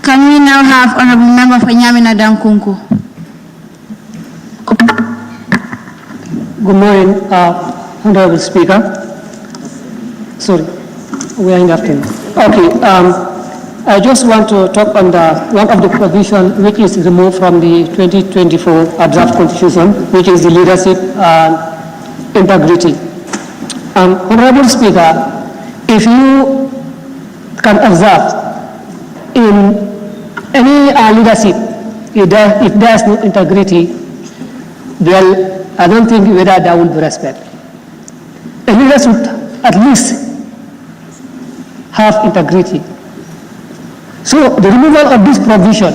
Can we now have Honorable Member for Nyamina Dankunku? Good morning, Honorable Speaker. Sorry, we are in the afternoon. Okay, I just want to talk on one of the provisions which is removed from the 2024 draft constitution, which is the leadership and integrity. Honorable Speaker, if you can observe in any leadership, if there is no integrity, well, I don't think whether there will be respect. A leader should at least have integrity. So the removal of this provision,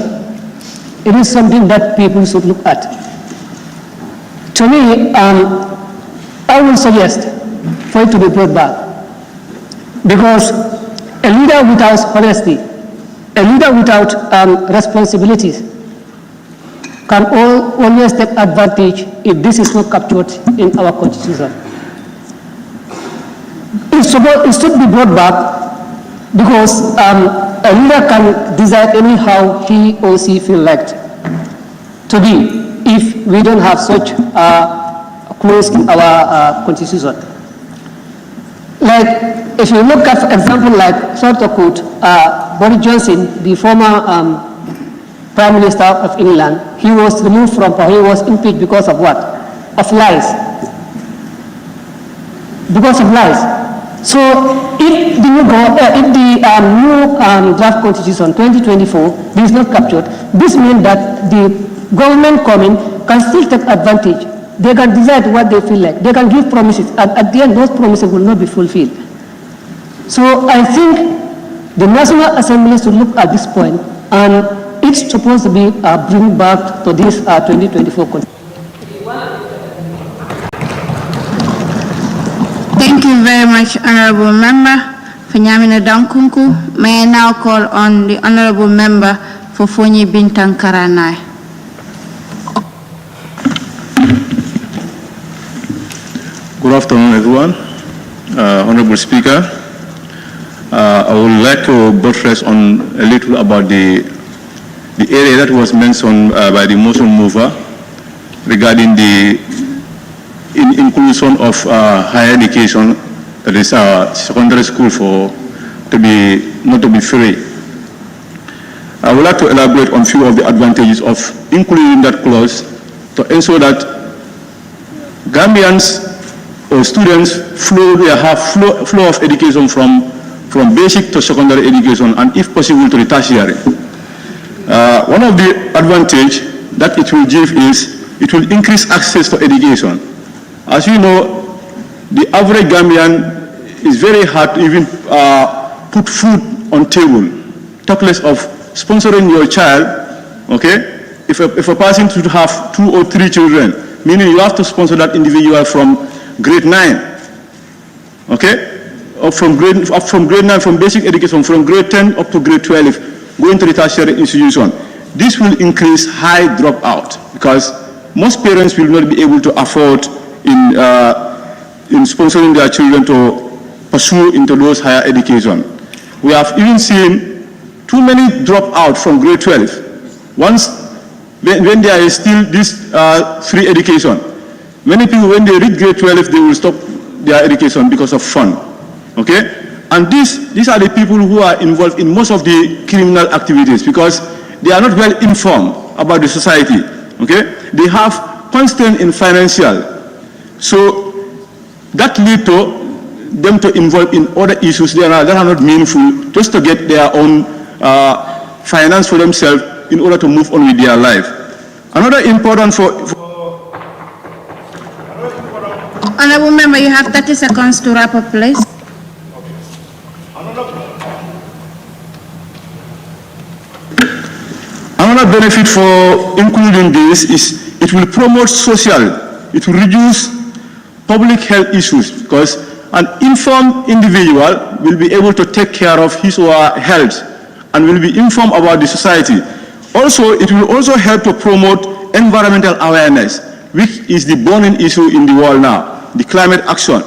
it is something that people should look at. To me, I will suggest for it to be brought back, because a leader without honesty, a leader without responsibilities can always take advantage if this is not captured in our constitution. it should be brought back because a leader can decide anyhow he or she feel like to be if we don't have such clause in our constitution. Like, if you look at, for example, like South Dakota, Boris Johnson, the former Prime Minister of England, he was removed from power, he was impeached because of what? Of lies. Because of lies. So if the new draft constitution 2024 is not captured, this means that the government coming can still take advantage. They can decide what they feel like. They can give promises, and at the end, those promises will not be fulfilled. So I think the National Assembly should look at this point, and it's supposed to be bring back to this 2024 constitution. Thank you very much, Honorable Member for Nyamina Dankunku. May I now call on the Honorable Member for Fonyi Bintang Karanai. Good afternoon, everyone. Honorable Speaker, I would like to buttress on a little about the area that was mentioned by the motion mover regarding the inclusion of higher education, that is secondary school, not to be free. I would like to elaborate on a few of the advantages of including that clause to ensure that Gambians or students have flow of education from basic to secondary education, and if possible to the tertiary. One of the advantages that it will give is it will increase access to education. As you know, the average Gambian is very hard to even put food on table, talk less of sponsoring your child, okay? If a person should have 2 or 3 children, meaning you have to sponsor that individual from grade 9, okay? Or from grade 9, from basic education, from grade 10 up to grade 12, going to the tertiary institution. This will increase high dropout because most parents will not be able to afford in sponsoring their children to pursue into those higher education. We have even seen too many drop out from grade 12. When there is still this free education, many people, when they reach grade 12, they will stop their education because of fun. Okay? And these are the people who are involved in most of the criminal activities because they are not well informed about the society. Okay? They have constraint in financial. So that lead to them to involve in other issues that are not meaningful, just to get their own finance for themselves in order to move on with their life. Another important Honorable Member, you have 30 seconds to wrap up, please. Another benefit for including this is it will promote it will reduce public health issues because an informed individual will be able to take care of his or her health and will be informed about the society. Also, it will also help to promote environmental awareness, which is the burning issue in the world now, the climate action.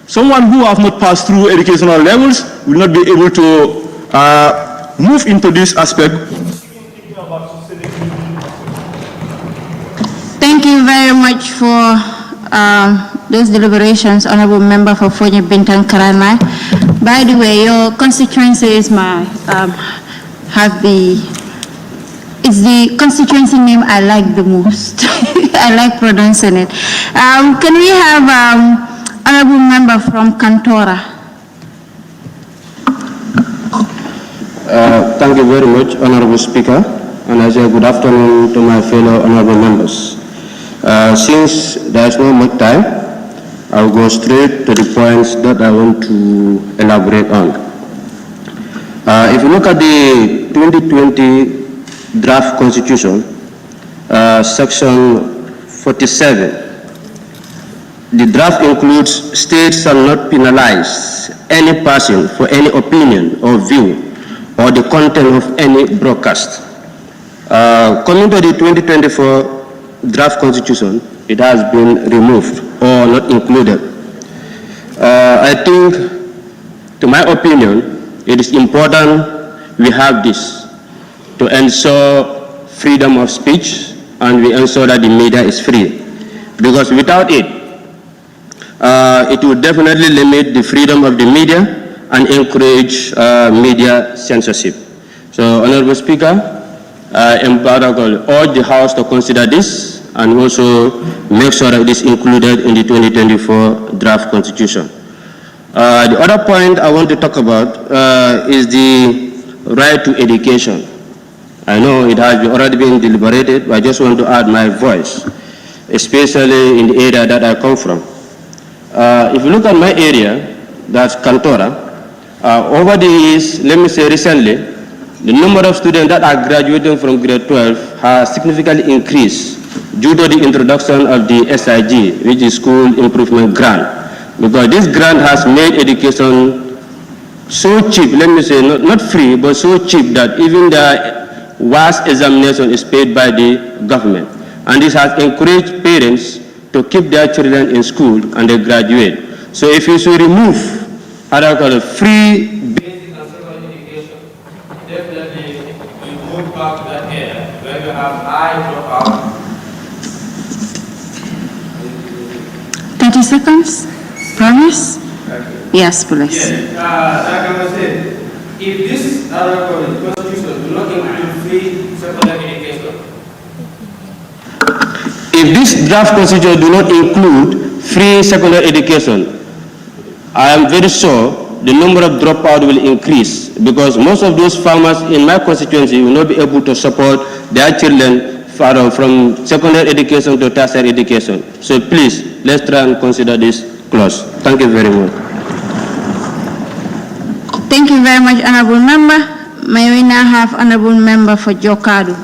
Someone who have not passed through educational levels will not be able to move into this aspect. Thank you very much for those deliberations, Honorable Member for Fonyi Bintang Karanai. By the way, your constituency is it's the constituency name I like the most. I like pronouncing it. Can we have Honorable Member from Kantora? Thank you very much, Honorable Speaker, and I say good afternoon to my fellow honorable members. Since there is not much time, I'll go straight to the points that I want to elaborate on. If you look at the 2020 draft constitution, section 47, the draft includes states shall not penalize any person for any opinion or view or the content of any broadcast. Coming to the 2024 draft constitution, it has been removed or not included. I think, to my opinion, it is important we have this to ensure freedom of speech and we ensure that the media is free. Because without it, it would definitely limit the freedom of the media and encourage media censorship. So, Honorable Speaker, I urge the House to consider this and also make sure that it is included in the 2024 draft constitution. The other point I want to talk about is the right to education. I know it has already been deliberated, but I just want to add my voice, especially in the area that I come from. If you look at my area, that's Kantora, over the years, let me say recently, the number of students that are graduating from grade 12 has significantly increased due to the introduction of the SIG, which is School Improvement Grant. Because this grant has made education so cheap, let me say, not free, but so cheap that even the vast examination is paid by the government. And this has encouraged parents to keep their children in school and they graduate. So if you should remove what I call a free basic and secondary education, definitely we move back to that area where you have high dropout. 30 seconds. Promise? Yes, please. Yes, like I was saying, if this constitution do not include free secondary education, if this draft constitution do not include free secondary education, I am very sure the number of dropout will increase because most of those farmers in my constituency will not be able to support their children from secondary education to tertiary education. So please, let's try and consider this clause. Thank you very much. Thank you very much, Honorable Member. May we now have Honorable Member for Jokadu.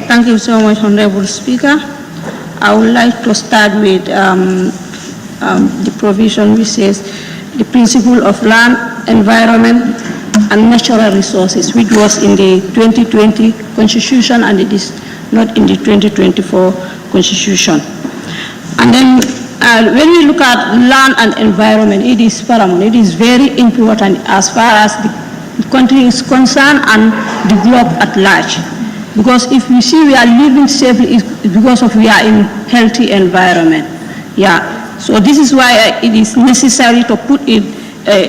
Thank you so much, Honorable Speaker. I would like to start with the provision which says the principle of land, environment, and natural resources, which was in the 2020 Constitution and it is not in the 2024 Constitution. And then when we look at land and environment, it is paramount. It is very important as far as the country is concerned and the globe at large. Because if we see we are living safely, it's because of we are in healthy environment. Yeah. So this is why it is necessary to put it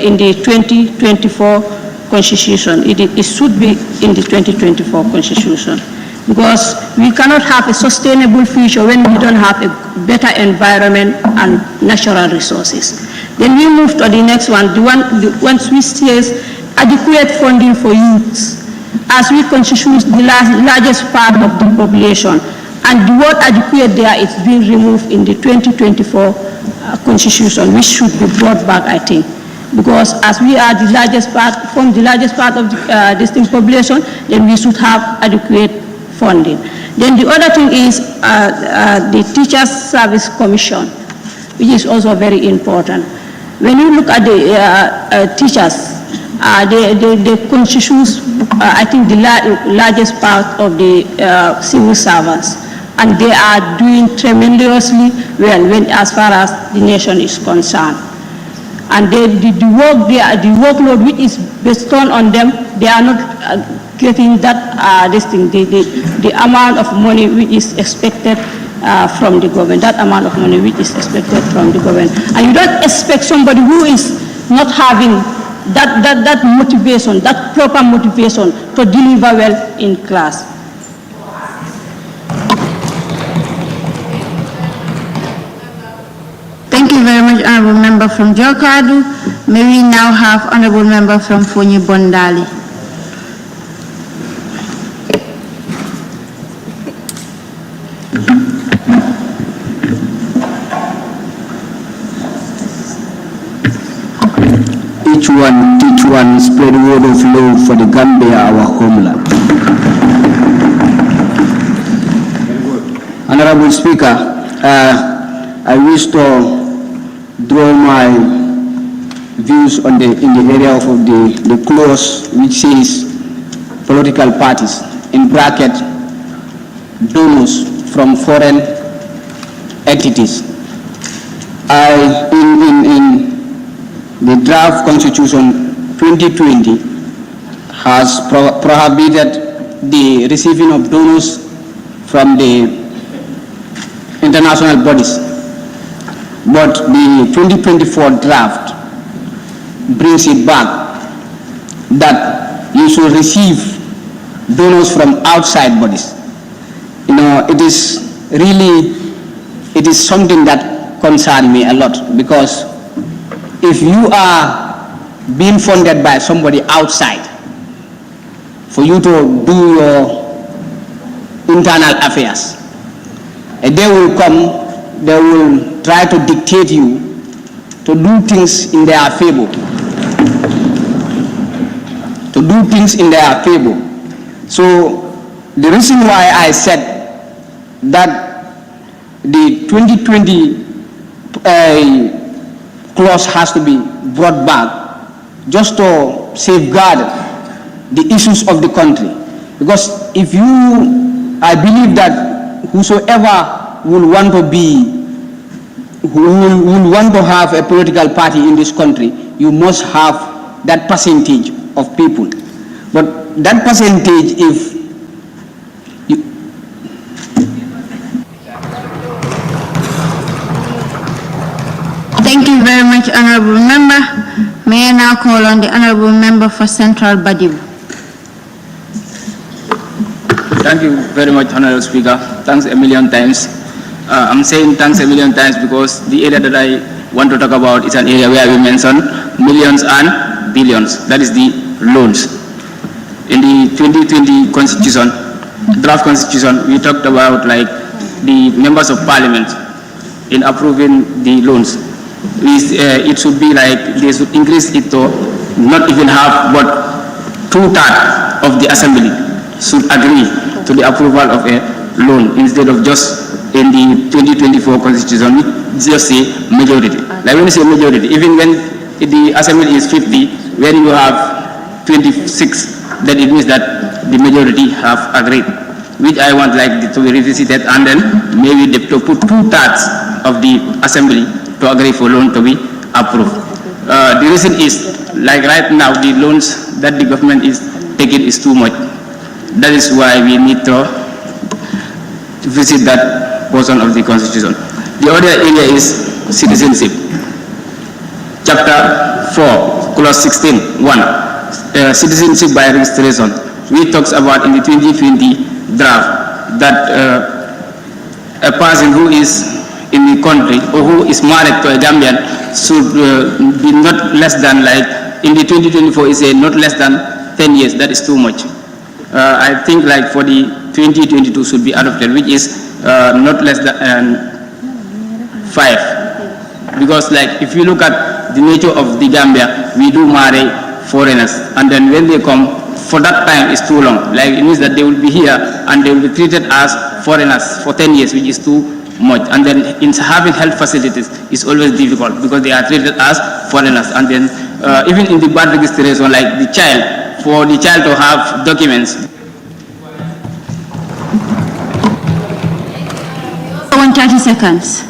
in the 2024 Constitution. It should be in the 2024 Constitution. Because we cannot have a sustainable future when we don't have a better environment and natural resources. Then we move to the next one, the one which says adequate funding for youths, as we constitute the largest part of the population. And the word adequate there is being removed in the 2024 Constitution, which should be brought back, I think. Because as we are the largest part, from the largest part of the distinct population, then we should have adequate funding. Then the other thing is the Teachers Service Commission, which is also very important. When you look at the teachers, they constitute, I think, the largest part of the civil servants, and they are doing tremendously well as far as the nation is concerned. And the workload which is bestowed on them, they are not getting that the amount of money which is expected from the government, that amount of money which is expected from the government. And you don't expect somebody who is not having that motivation, that proper motivation to deliver well in class. Thank you very much, Honorable Member from Jokadu. May we now have Honorable Member from Fonyi Bondali. Each one spread word of love for the Gambia, our homeland. Honorable Speaker, I wish to draw my views on in the area of the clause which says political parties, in bracket, donors from foreign entities. In the draft constitution 2020 has prohibited the receiving of donors from the international bodies. But the 2024 draft brings it back that you should receive donors from outside bodies. You know, it is something that concerns me a lot, because if you are being funded by somebody outside for you to do your internal affairs, and they will come, they will try to dictate you to do things in their favor. To do things in their favor. So the reason why I said that the 2020 clause has to be brought back just to safeguard the issues of the country. Because if you, I believe that whosoever will want to be, who will want to have a political party in this country, you must have that percentage of people. But that percentage, if you... Thank you very much, Honorable Member. May I now call on the Honorable Member for Central Badibu. Thank you very much, Honorable Speaker. Thanks a million times. I'm saying thanks a million times because the area that I want to talk about is an area where we mention millions and billions. That is the loans. In the 2020 constitution, draft constitution, we talked about like the members of parliament in approving the loans. It should be like they should increase it to not even half, but 2/3 of the assembly should agree to the approval of a loan instead of just in the 2024 constitution, we just say majority. Like when you say majority, even when the assembly is 50, when you have 26, then it means that the majority have agreed, which I want like to be revisited, and then maybe to put 2/3 of the assembly to agree for loan to be approved. The reason is like right now the loans that the government is taking is too much. That is why we need to visit that portion of the constitution. The other area is citizenship. Chapter 4, clause 16, 1, citizenship by registration. We talks about in the 2020 draft that a person who is in the country or who is married to a Gambian should be not less than like, in the 2024 is a not less than 10 years. That is too much. I think like for the 2022 should be adopted, which is not less than 5. Because like if you look at the nature of the Gambia, we do marry foreigners, and then when they come, for that time is too long. Like it means that they will be here and they will be treated as foreigners for 10 years, which is too much. And then in having health facilities is always difficult because they are treated as foreigners. And then even in the birth registration, like the child, for the child to have documents. 30 seconds.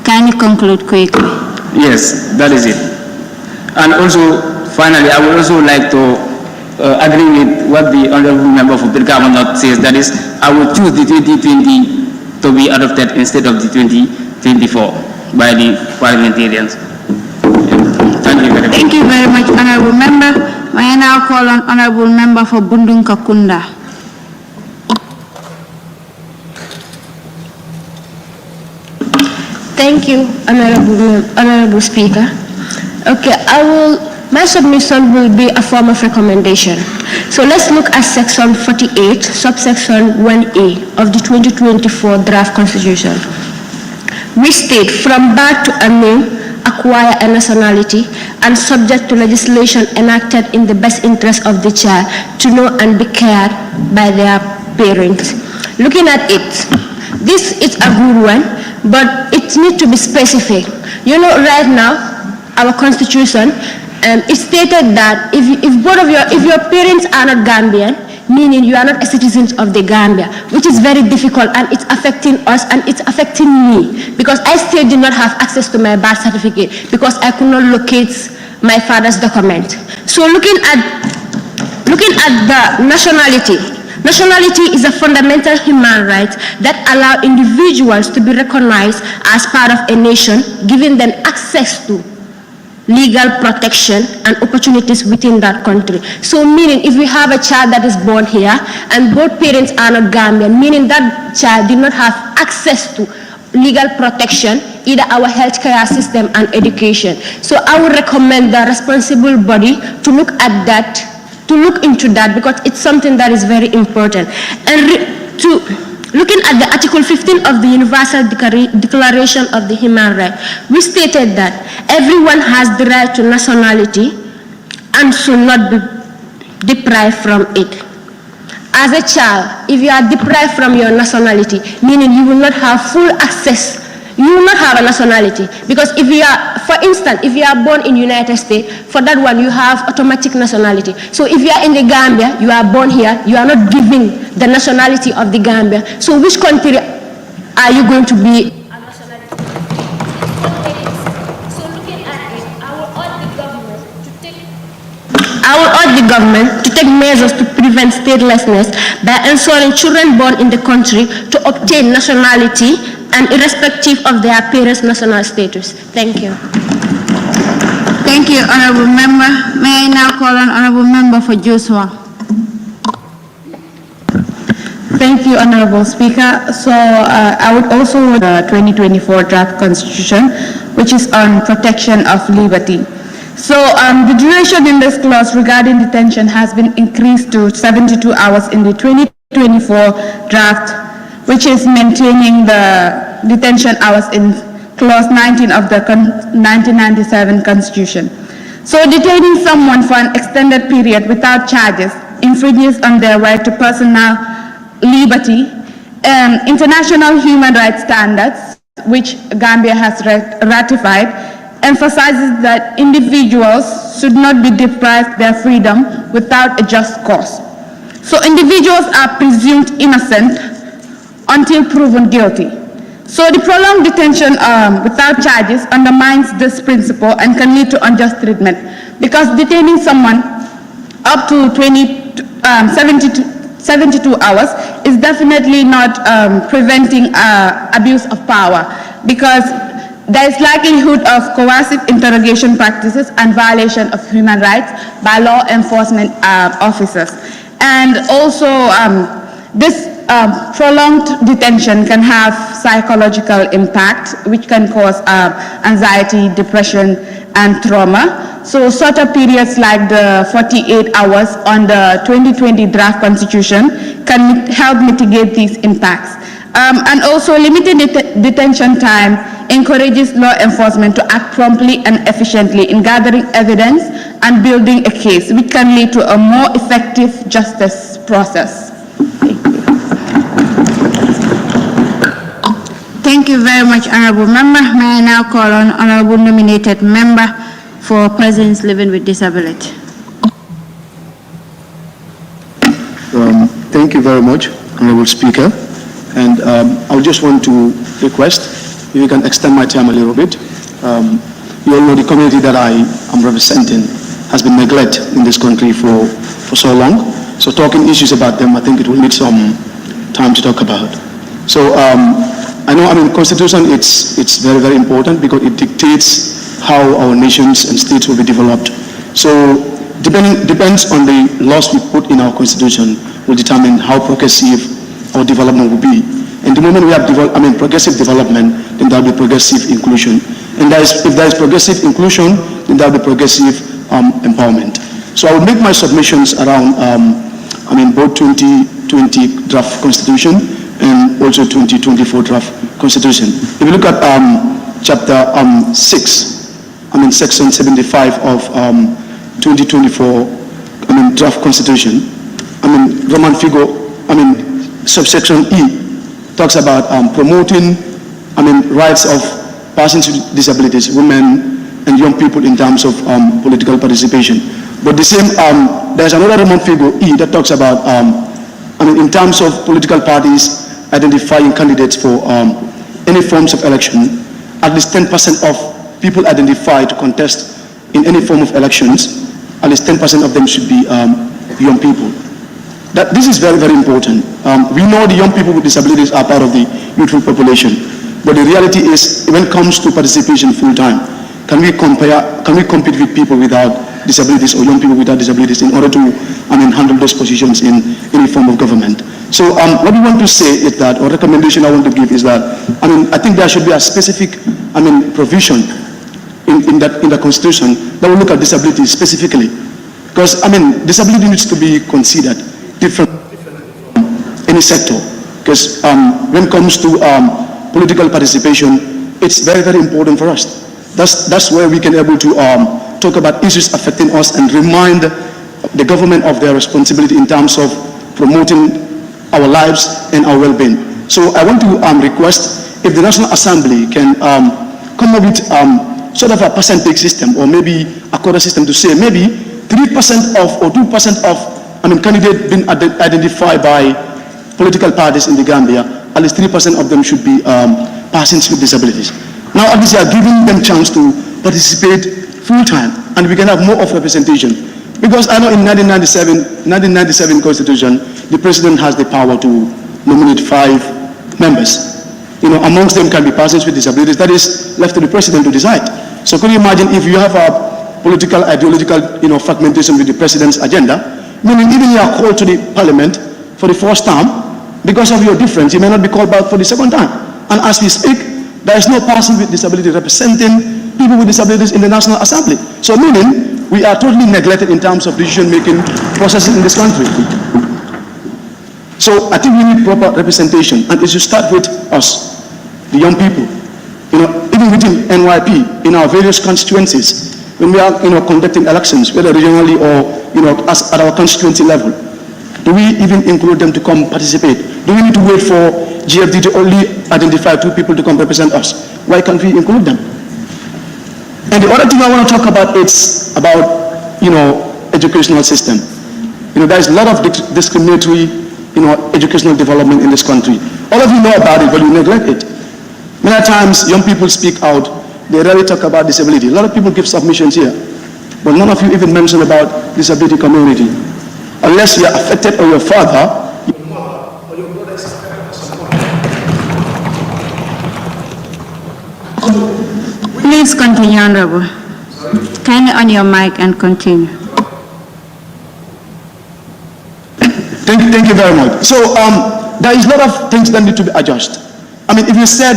Can you conclude quickly? Yes, that is it. And also, finally, I would also like to agree with what the Honorable Member for Birkamanot says, that is, I would choose the 2020 to be adopted instead of the 2024 by the parliamentarians. Thank you very much. Thank you very much, Honorable Member. May I now call on Honorable Member for Bundung Kakunda. Thank you, Honorable Speaker. Okay, my submission will be a form of recommendation. So let's look at section 48, subsection 1A of the 2024 draft constitution. We state, from birth to a name, acquire a nationality, and subject to legislation enacted in the best interest of the child to know and be cared by their parents. Looking at it, this is a good one, but it needs to be specific. You know, right now, our constitution, it stated that if your parents are not Gambian, meaning you are not a citizen of the Gambia, which is very difficult, and it's affecting us and it's affecting me, because I still did not have access to my birth certificate because I could not locate my father's document. So looking at the nationality, nationality is a fundamental human right that allows individuals to be recognized as part of a nation, giving them access to legal protection and opportunities within that country. So meaning if we have a child that is born here and both parents are not Gambian, meaning that child did not have access to legal protection, either our healthcare system and education. So I would recommend the responsible body to look at that, to look into that, because it's something that is very important. And looking at the Article 15 of the Universal Declaration of the Human Rights, we stated that everyone has the right to nationality and should not be deprived from it. As a child, if you are deprived from your nationality, meaning you will not have full access, you will not have a nationality. Because if you are, for instance, if you are born in United States, for that one you have automatic nationality. So if you are in the Gambia, you are born here, you are not given the nationality of the Gambia. So which country are you going to be? I will urge the government to take measures to prevent statelessness by ensuring children born in the country to obtain nationality and irrespective of their parents' national status. Thank you. Thank you, Honorable Member. May I now call on Honorable Member for Joshua. Thank you, Honorable Speaker. So I would also the 2024 draft constitution, which is on protection of liberty. So the duration in this clause regarding detention has been increased to 72 hours in the 2024 draft, which is maintaining the detention hours in clause 19 of the 1997 Constitution. So detaining someone for an extended period without charges infringes on their right to personal liberty. International human rights standards, which Gambia has ratified, emphasizes that individuals should not be deprived their freedom without a just cause. So individuals are presumed innocent until proven guilty. So the prolonged detention without charges undermines this principle and can lead to unjust treatment, because detaining someone up to 72 hours is definitely not preventing abuse of power, because there is likelihood of coercive interrogation practices and violation of human rights by law enforcement officers. And also, this prolonged detention can have psychological impact, which can cause anxiety, depression, and trauma. So shorter periods like the 48 hours on the 2020 draft constitution can help mitigate these impacts. And also limited detention time encourages law enforcement to act promptly and efficiently in gathering evidence and building a case, which can lead to a more effective justice process. Thank you very much, Honorable Member. May I now call on Honorable Nominated Member for Persons Living with Disability. Thank you very much, Honorable Speaker. And I just want to request if you can extend my time a little bit. You all know the community that I am representing has been neglected in this country for so long. So talking issues about them, I think it will need some time to talk about. So I know, Constitution, it's very, very important because it dictates how our nations and states will be developed. So depends on the laws we put in our Constitution will determine how progressive our development will be. And the moment we have progressive development, then there will be progressive inclusion. And if there is progressive inclusion, then there will be progressive empowerment. So I will make my submissions around, both 2020 draft Constitution and also 2024 draft Constitution. If you look at chapter 6, section 75 of 2024, draft Constitution, Roman figure, subsection E, talks about promoting, rights of persons with disabilities, women, and young people in terms of political participation. But the same, there's another Roman figure, E, that talks about, in terms of political parties identifying candidates for any forms of election, at least 10% of people identified to contest in any form of elections, at least 10% of them should be young people. This is very, very important. We know the young people with disabilities are part of the youthful population, but the reality is, when it comes to participation full-time, can we compete with people without disabilities or young people without disabilities in order to handle those positions in any form of government? So what we want to say is that, or recommendation I want to give is that, I think there should be a specific, provision in the Constitution that will look at disability specifically. Because, disability needs to be considered different from any sector. Because when it comes to political participation, it's very, very important for us. That's where we can able to talk about issues affecting us and remind the government of their responsibility in terms of promoting our lives and our well-being. So I want to request if the National Assembly can come up with sort of a percentage system, or maybe a quota system, to say maybe 3% of or 2% of candidates being identified by political parties in the Gambia, at least 3% of them should be persons with disabilities. Now at least we are giving them chance to participate full-time, and we can have more of representation. Because I know in 1997 Constitution, the President has the power to nominate 5 members. Amongst them can be persons with disabilities. That is left to the President to decide. So could you imagine if you have a political, ideological, fragmentation with the President's agenda, meaning even you are called to the Parliament for the first term, because of your difference, you may not be called back for the second time. And as we speak, there is no person with disability representing people with disabilities in the National Assembly. So meaning, we are totally neglected in terms of decision-making processes in this country. So I think we need proper representation, and it should start with us, the young people. Even within NYP, in our various constituencies, when we are conducting elections, whether regionally or at our constituency level, do we even include them to come participate? Do we need to wait for GFD to only identify 2 people to come represent us? Why can't we include them? And the other thing I want to talk about is about educational system. There is a lot of discriminatory educational development in this country. All of you know about it, but you neglect it. Many times young people speak out, they rarely talk about disability. A lot of people give submissions here, but none of you even mention about disability community. Unless you are affected or your father, your mother, or your brother is affected at some point. Please continue, Honorable. Kindly on your mic and continue. Thank you very much. So there is a lot of things that need to be adjusted. If you said,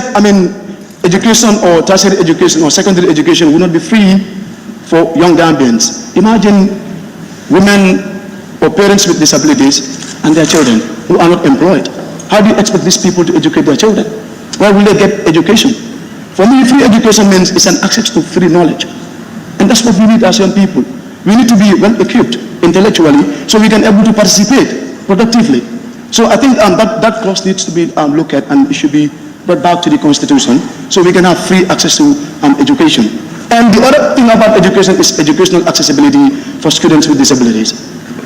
education or tertiary education or secondary education will not be free for young Gambians. Imagine women or parents with disabilities and their children who are not employed. How do you expect these people to educate their children? Where will they get education? For me, free education means it's an access to free knowledge. And that's what we need as young people. We need to be well equipped intellectually so we can able to participate productively. So I think that clause needs to be looked at, and it should be brought back to the Constitution so we can have free access to education. And the other thing about education is educational accessibility for students with disabilities.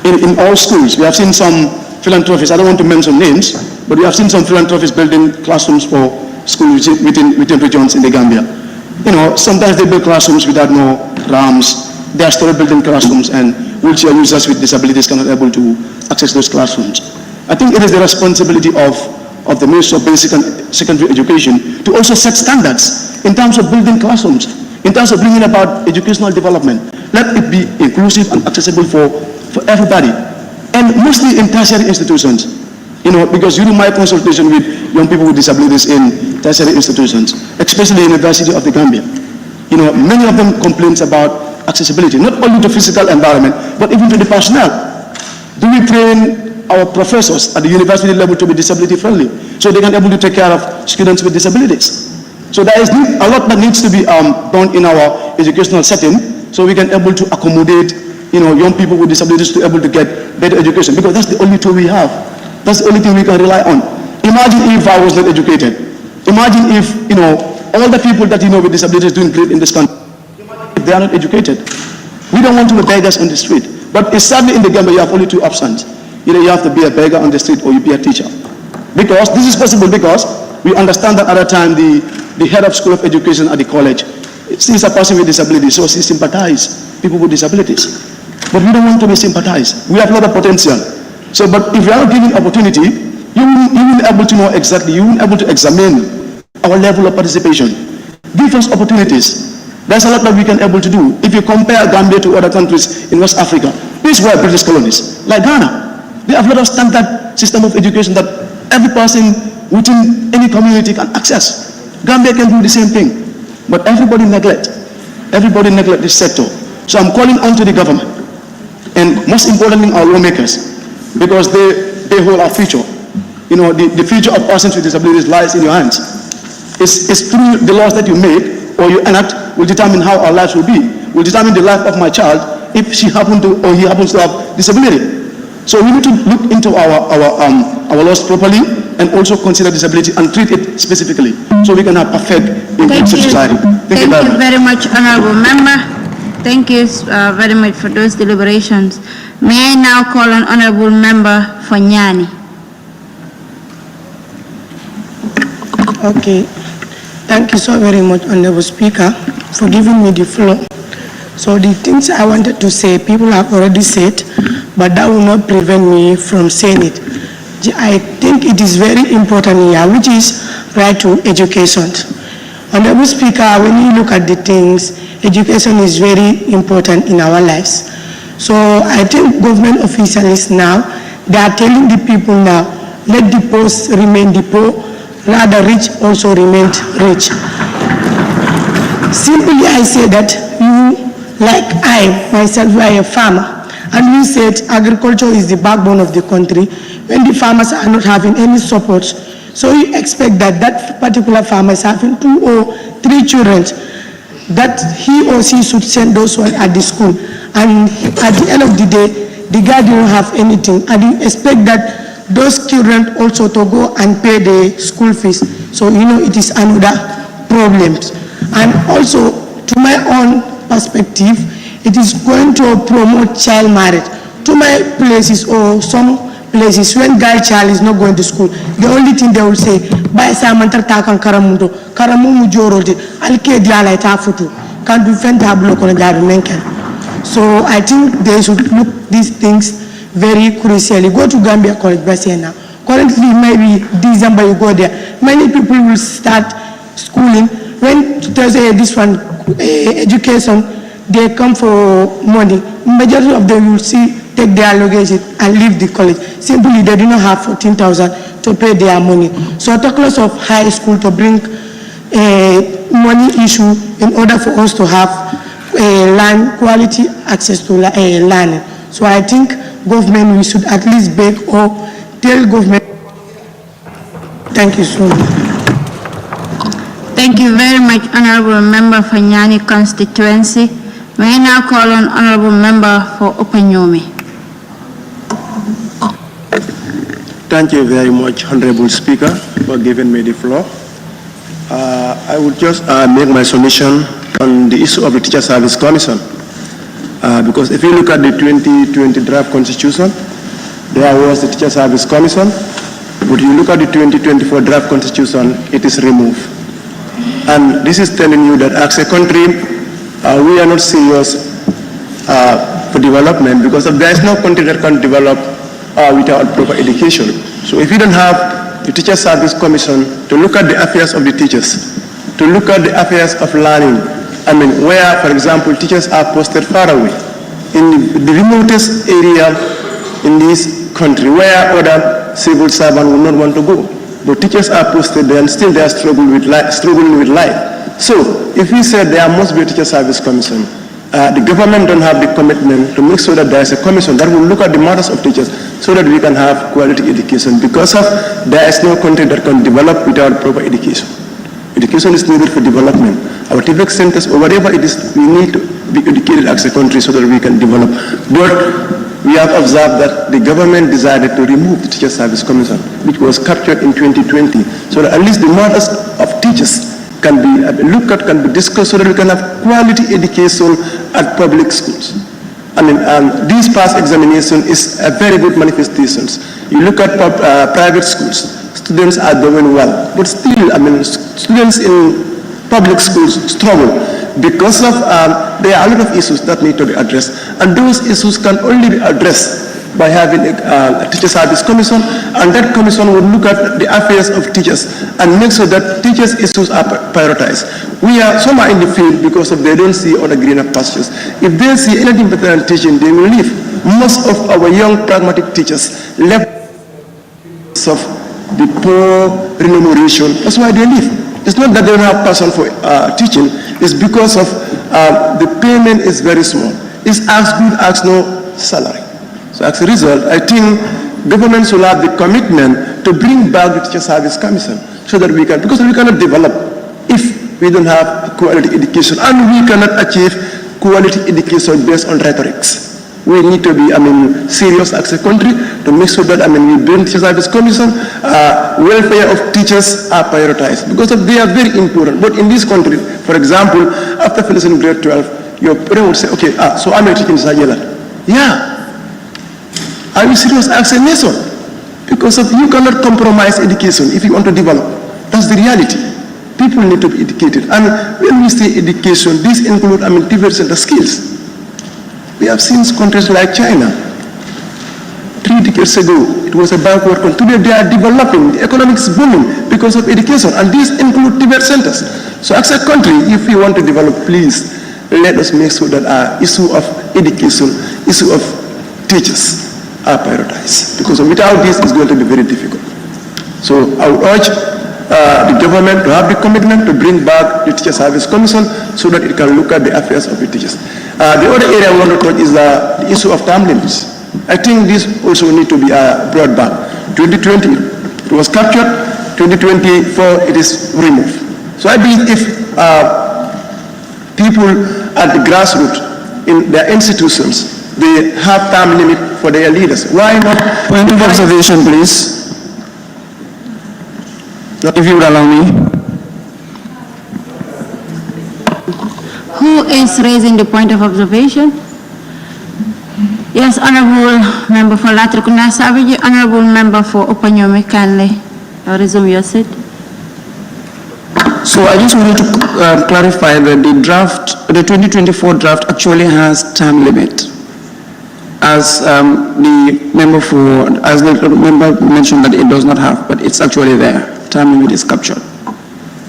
In all schools, we have seen some philanthropists, I don't want to mention names, but we have seen some philanthropists building classrooms for schools within regions in the Gambia. Sometimes they build classrooms without no ramps. They are still building classrooms, and wheelchair users with disabilities cannot able to access those classrooms. I think it is the responsibility of the Ministry of Basic and Secondary Education to also set standards in terms of building classrooms, in terms of bringing about educational development. Let it be inclusive and accessible for everybody. And mostly in tertiary institutions, because during my consultation with young people with disabilities in tertiary institutions, especially the University of the Gambia, many of them complain about accessibility, not only to physical environment, but even to the personnel. Do we train our professors at the university level to be disability friendly so they can able to take care of students with disabilities? So there is a lot that needs to be done in our educational setting so we can able to accommodate young people with disabilities to able to get better education, because that's the only tool we have. That's the only thing we can rely on. Imagine if I was not educated. Imagine if all the people that with disabilities doing great in this country. Imagine if if they are not educated. We don't want to be beggars on the street. But it's sadly in the Gambia you have only two options. Either you have to be a beggar on the street or you be a teacher. Because this is possible because we understand that at a time the head of school of education at the college sees a person with disability, so she sympathizes people with disabilities. But we don't want to be sympathized. We have a lot of potential. So, but if you are given opportunity, you will be able to know exactly, you will be able to examine our level of participation. Give us opportunities. There's a lot that we can able to do. If you compare Gambia to other countries in West Africa, these were British colonies, like Ghana. They have a lot of standard system of education that every person within any community can access. Gambia can do the same thing. But everybody neglect this sector. So I'm calling on to the government, and most importantly our lawmakers, because they hold our future. You know, the future of persons with disabilities lies in your hands. It's through the laws that you make or you enact will determine how our lives will be, will determine the life of my child if she happens to or he happens to have disability. So we need to look into our laws properly and also consider disability and treat it specifically so we can have perfect inclusive society. Thank you very much, Honorable Member. Thank you very much for those deliberations. May I now call on Honorable Member Fanyani. Okay. Thank you so very much, Honorable Speaker, for giving me the floor. So the things I wanted to say, people have already said, but that will not prevent me from saying it. I think it is very important here, which is right to education. Honorable Speaker, when you look at the things, education is very important in our lives. So I think government officials now, they are telling the people now, let the poor remain the poor, rather rich also remain rich. Simply I say that you, like I, myself, we are a farmer, and we said agriculture is the backbone of the country. When the farmers are not having any support, so you expect that that particular farmer is having 2 or 3 children, that he or she should send those ones at the school. And at the end of the day, the guy didn't have anything, and you expect that those children also to go and pay the school fees. So, you know, it is another problem. And also, to my own perspective, it is going to promote child marriage. To my places or some places, when girl child is not going to school, the only thing they will say, "By Samantar Takan Karamundo, Karamu Jorodi, Alke Diala Tafutu, can't be fentable on a." So I think they should look these things very crucially. Go to Gambia College Bassena. Currently, maybe December you go there. Many people will start schooling. When they say this one, education, they come for money. Majority of them will take their luggage and leave the college. Simply, they do not have 14,000 to pay their money. So talk lots of high school to bring a money issue in order for us to have land quality access to learning. So I think government, we should at least beg or tell government. Thank you so much. Thank you very much, Honorable Member for Nyani constituency. May I now call on Honorable Member for Openyomi. Thank you very much, Honorable Speaker, for giving me the floor. I would just make my submission on the issue of the Teacher Service Commission. Because if you look at the 2020 draft constitution, there was the Teacher Service Commission, but you look at the 2024 draft constitution, it is removed. And this is telling you that as a country, we are not serious for development, because there is no country that can develop without proper education. So if you don't have the Teacher Service Commission to look at the affairs of the teachers, to look at the affairs of learning, I mean, where, for example, teachers are posted far away, in the remotest area in this country, where other civil servants will not want to go. But teachers are posted there and still they are struggling with life. So, if we said there must be a Teacher Service Commission, the government don't have the commitment to make sure that there is a commission that will look at the matters of teachers so that we can have quality education, because of there is no country that can develop without proper education. Education is needed for development. Our TVEC centers or whatever it is, we need to be educated as a country so that we can develop. But we have observed that the government decided to remove the Teacher Service Commission, which was captured in 2020, so that at least the matters of teachers can be looked at, can be discussed, so that we can have quality education at public schools. I mean, this past examination is a very good manifestation. You look at private schools, students are doing well, but still, I mean, students in public schools struggle because of there are a lot of issues that need to be addressed, and those issues can only be addressed by having a teacher service commission, and that commission would look at the affairs of teachers and make sure that teachers' issues are prioritized. Some are in the field because they don't see other greener pastures. If they see anything better than teaching, they will leave. Most of our young pragmatic teachers left because of the poor remuneration. That's why they leave. It's not that they don't have passion for teaching, it's because of the payment is very small. It's as good as no salary. So as a result, I think government should have the commitment to bring back the Teacher Service Commission so that we can, because we cannot develop if we don't have quality education, and we cannot achieve quality education based on rhetorics. We need to be, serious as a country to make sure that, we bring Teacher Service Commission, welfare of teachers are prioritized because they are very important. But in this country, for example, after finishing grade 12, your parent would say, okay, so I'm a teaching Sajela. Yeah. Are you serious as a nation? Because you cannot compromise education if you want to develop. That's the reality. People need to be educated. And when we say education, this includes diverse skills. We have seen countries like China. 3 decades ago, it was a backward country. Today they are developing. The economy is booming because of education. And these include diverse centers. So as a country, if we want to develop, please, let us make sure that our issue of education, issue of teachers, are prioritized, because without this it's going to be very difficult. So I would urge the government to have the commitment to bring back the Teacher Service Commission so that it can look at the affairs of the teachers. The other area I want to touch is the issue of term limits. I think this also need to be brought back. 2020 it was captured, 2024 it is removed. So I believe if people at the grassroots in their institutions, they have time limit for their leaders. Why not? Point of observation, please. If you would allow me. Who is raising the point of observation? Yes, Honorable Member for Latrikuna Savage, Honorable Member for Opanyome, kindly resume your seat. So I just wanted to clarify that the 2024 draft actually has time limit. As the member mentioned that it does not have, but it's actually there. Time limit is captured.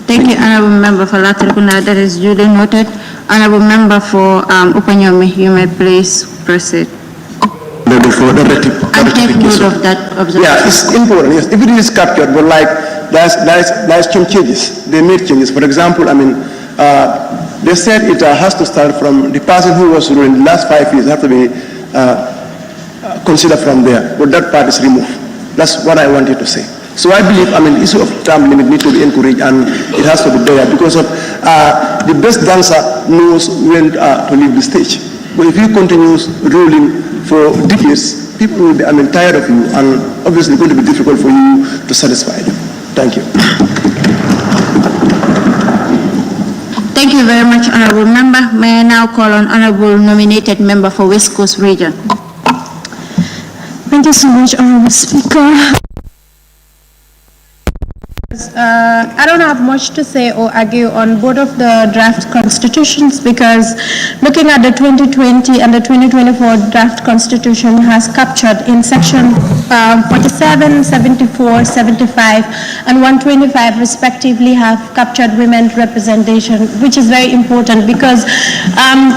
Thank you, Honorable Member for Latrikuna. That is duly noted. Honorable Member for Upanyome, you may please proceed. I take note of that observation. Yeah, it's important. Yes, if it is captured, but like there's changes. They made changes. For example, they said it has to start from the person who was ruling the last 5 years. Have to be considered from there, but that part is removed. That's what I wanted to say. So I believe, issue of term limit need to be encouraged, and it has to be there because of the best dancer knows when to leave the stage. But if you continue ruling for decades, people will be tired of you, and obviously it's going to be difficult for you to satisfy them. Thank you. Thank you very much, Honorable Member. May I now call on Honorable Nominated Member for West Coast Region. Thank you so much, Honorable Speaker. I don't have much to say or argue on both of the draft constitutions, because looking at the 2020 and the 2024 draft constitution has captured in section 47, 74, 75 and 125 respectively have captured women's representation, which is very important because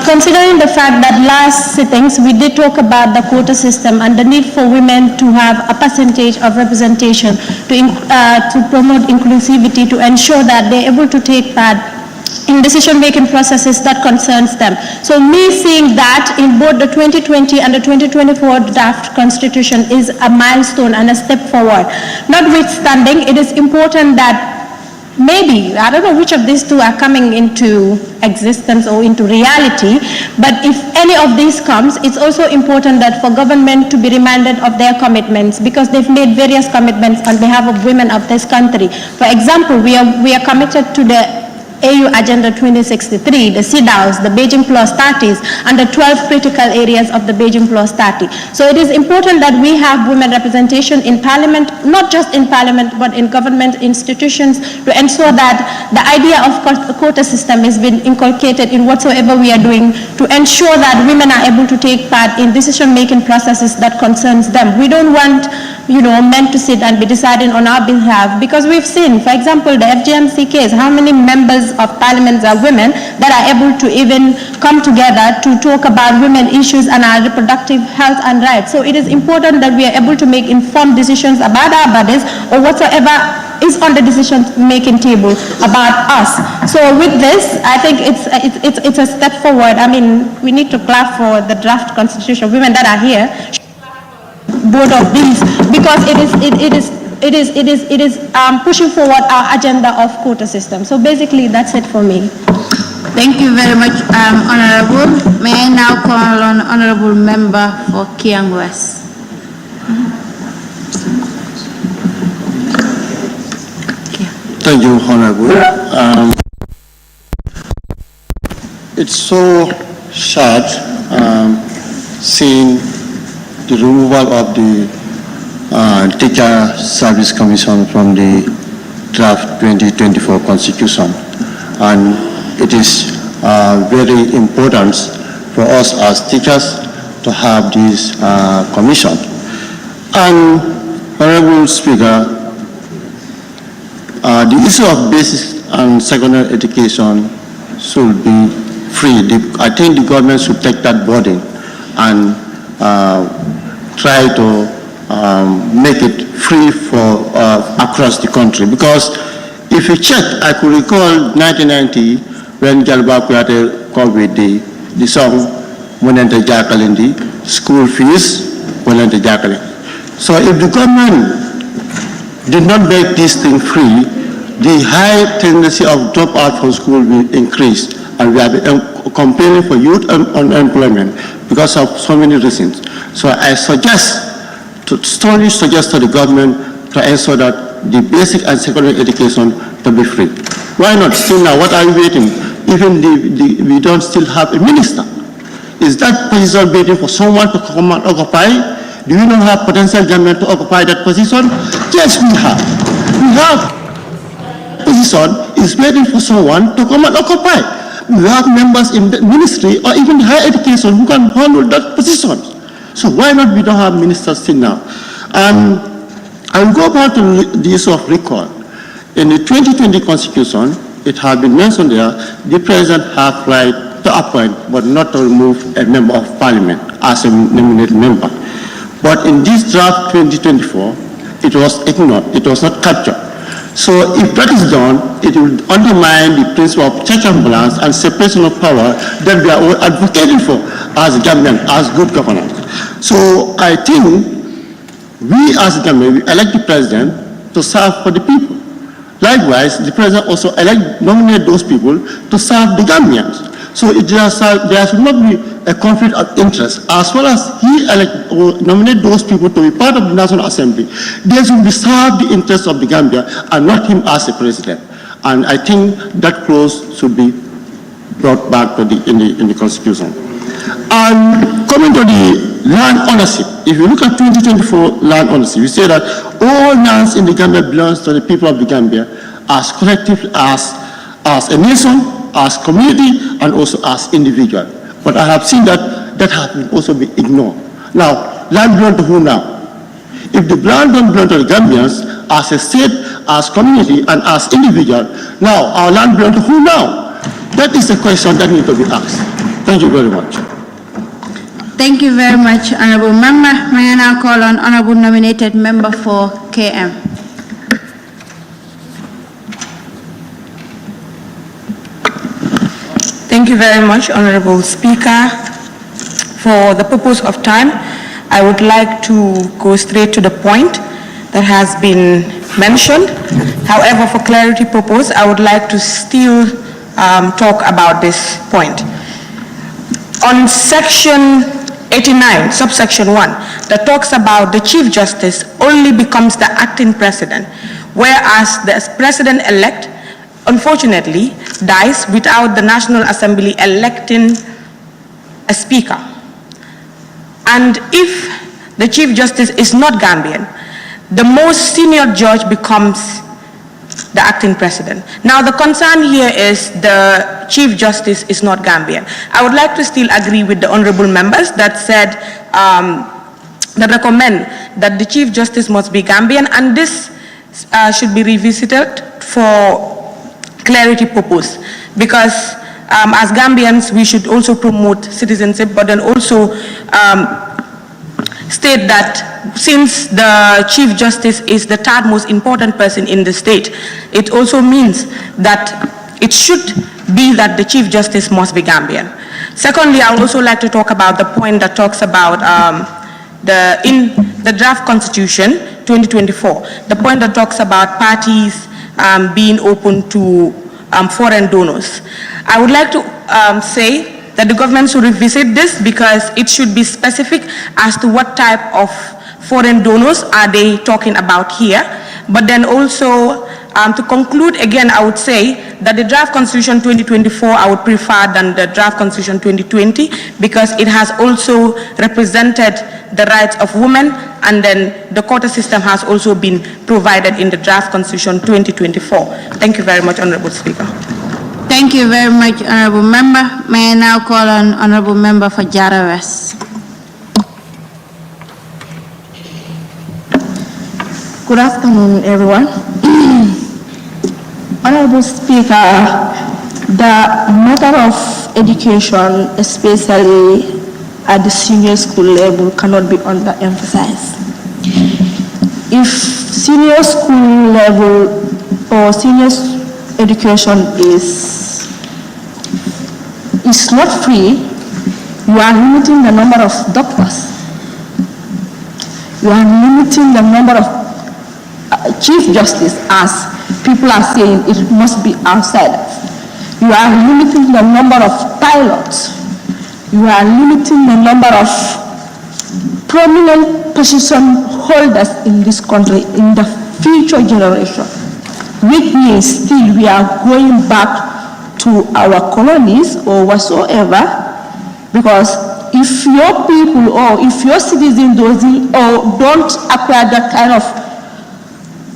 considering the fact that last sittings we did talk about the quota system and the need for women to have a percentage of representation to promote inclusivity, to ensure that they're able to take part in decision-making processes that concerns them. So me seeing that in both the 2020 and the 2024 draft constitution is a milestone and a step forward. Notwithstanding, it is important that maybe, I don't know which of these two are coming into existence or into reality, but if any of these comes, it's also important that for government to be reminded of their commitments, because they've made various commitments on behalf of women of this country. For example, we are committed to the AU Agenda 2063, the CEDAWs, the Beijing Plus 30s, and the 12 critical areas of the Beijing Plus 30. So it is important that we have women representation in Parliament, not just in Parliament, but in government institutions, to ensure that the idea of quota system has been inculcated in whatsoever we are doing, to ensure that women are able to take part in decision-making processes that concerns them. We don't want, men to sit and be deciding on our behalf, because we've seen, for example, the FGMC case, how many members of Parliament are women that are able to even come together to talk about women issues and our reproductive health and rights. So it is important that we are able to make informed decisions about our bodies or whatsoever is on the decision-making table about us. So with this, I think it's a step forward. I mean, we need to clap for the draft constitution. Women that are here, both of these, because it is pushing forward our agenda of quota system. So basically, that's it for me. Thank you very much, Honorable. May I now call on Honorable Member for Kiang West. Thank you, Honorable. It's so sad seeing the removal of the Teacher Service Commission from the draft 2024 Constitution, and it is very important for us as teachers to have this commission. And Honorable Speaker, the issue of basic and secondary education should be free. I think the government should take that burden and try to make it free for across the country. Because if you check, I could recall 1990 when Jalba Kuyate called with the song Monente Jakalindi, school fees Monente Jakali. So if the government did not make this thing free, the high tendency of dropout from school will increase, and we have been complaining for youth unemployment because of so many reasons. So I strongly suggest to the government to ensure that the basic and secondary education to be free. Why not? Still now, what are we waiting? Even we don't still have a minister. Is that position waiting for someone to come and occupy? Do we not have potential government to occupy that position? Yes, we have. We have. Position is waiting for someone to come and occupy. We have members in the ministry or even higher education who can handle that position. So why not we don't have ministers still now? I will go back to the issue of recall. In the 2020 Constitution, it has been mentioned there, the President has right to appoint but not to remove a member of Parliament as a nominated member. But in this draft 2024, it was ignored, it was not captured. So if that is done, it will undermine the principle of check and balance and separation of power that we are all advocating for as government, as good governance. So I think we as government, we elect the President to serve for the people. Likewise, the President also nominate those people to serve the Gambians. So there should not be a conflict of interest. As well as he nominate those people to be part of the National Assembly, they should be serve the interests of the Gambia and not him as a president. And I think that clause should be brought back to in the Constitution. And coming to the land ownership, if you look at 2024 land ownership, we say that all lands in the Gambia belongs to the people of the Gambia as collective, as a nation, as community, and also as individual. But I have seen that has been also been ignored. Now, land belongs to who now? If the land don't belong to the Gambians, as a state, as community, and as individual, now our land belongs to who now? That is the question that needs to be asked. Thank you very much. Thank you very much, Honorable Member. May I now call on Honorable Nominated Member for KM. Thank you very much, Honorable Speaker. For the purpose of time, I would like to go straight to the point that has been mentioned. However, for clarity purpose, I would like to still talk about this point. On section 89, subsection 1, that talks about the Chief Justice only becomes the acting president, whereas the president-elect unfortunately dies without the National Assembly electing a speaker. And if the Chief Justice is not Gambian, the most senior judge becomes the acting president. Now the concern here is the Chief Justice is not Gambian. I would like to still agree with the honorable members that said, that recommend that the Chief Justice must be Gambian, and this should be revisited for clarity purpose, because as Gambians we should also promote citizenship, but then also state that since the Chief Justice is the third most important person in the state, it also means that it should be that the Chief Justice must be Gambian. Secondly, I would also like to talk about the point that talks about in the draft constitution 2024, the point that talks about parties being open to foreign donors. I would like to say that the government should revisit this, because it should be specific as to what type of foreign donors are they talking about here. But then also, to conclude again, I would say that the draft constitution 2024 I would prefer than the draft constitution 2020, because it has also represented the rights of women, and then the quota system has also been provided in the draft constitution 2024. Thank you very much, Honorable Speaker. Thank you very much, Honorable Member. May I now call on Honorable Member for Jara West. Good afternoon, everyone. Honorable Speaker, the matter of education, especially at the senior school level, cannot be underemphasized. If senior school level or senior education is not free, you are limiting the number of doctors. You are limiting the number of Chief Justice, as people are saying it must be outside. You are limiting the number of pilots. You are limiting the number of prominent position holders in this country in the future generation, which means still we are going back to our colonies or whatsoever, because if your people or if your citizens don't acquire that kind of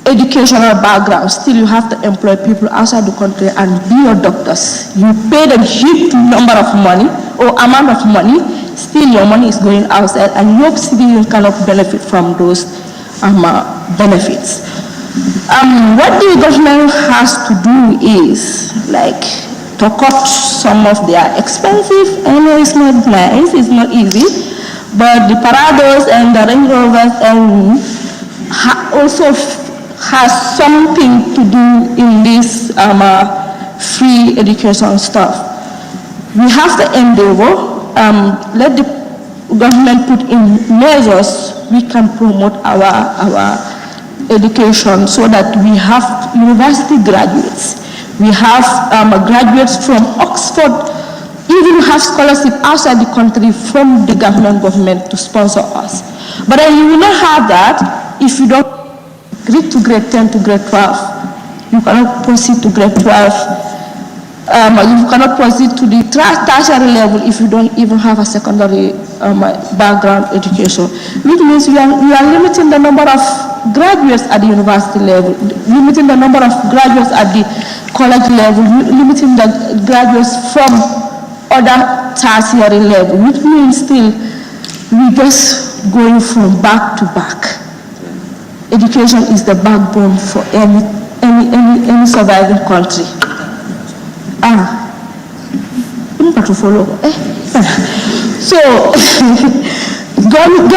educational background, still you have to employ people outside the country and be your doctors. You pay them huge number of money or amount of money, still your money is going outside, and your citizens cannot benefit from those benefits. What the government has to do is like to cut some of their expensive. I know it's not nice, it's not easy, but the Parados and the Range Rovers also has something to do in this free education stuff. We have to endeavor, let the government put in measures we can promote our education, so that we have university graduates, we have graduates from Oxford, even have scholarship outside the country from the government to sponsor us. But then you will not have that if you don't grade to grade 10 to grade 12. You cannot proceed to grade 12. You cannot proceed to the tertiary level if you don't even have a secondary background education, which means we are limiting the number of graduates at the university level, limiting the number of graduates at the college level, limiting the graduates from other tertiary level, which means still we just going from back to back. Education is the backbone for any surviving country. To follow. So, government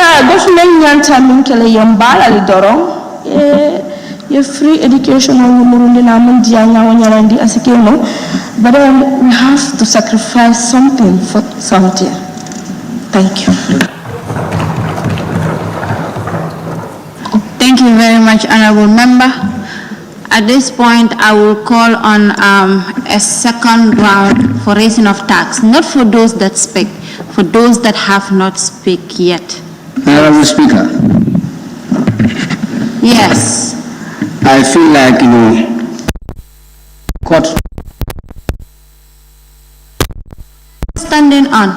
nyanta minkele yambala lidoro. Ye free education murundi na mundia nyawanyarandi asikemo. But then we have to sacrifice something for something. Thank you. Thank you very much, Honorable Member. At this point, I will call on a second round for raising of tax, not for those that speak, for those that have not speak yet. Honorable Speaker. Yes. I feel like, Court. Standing on.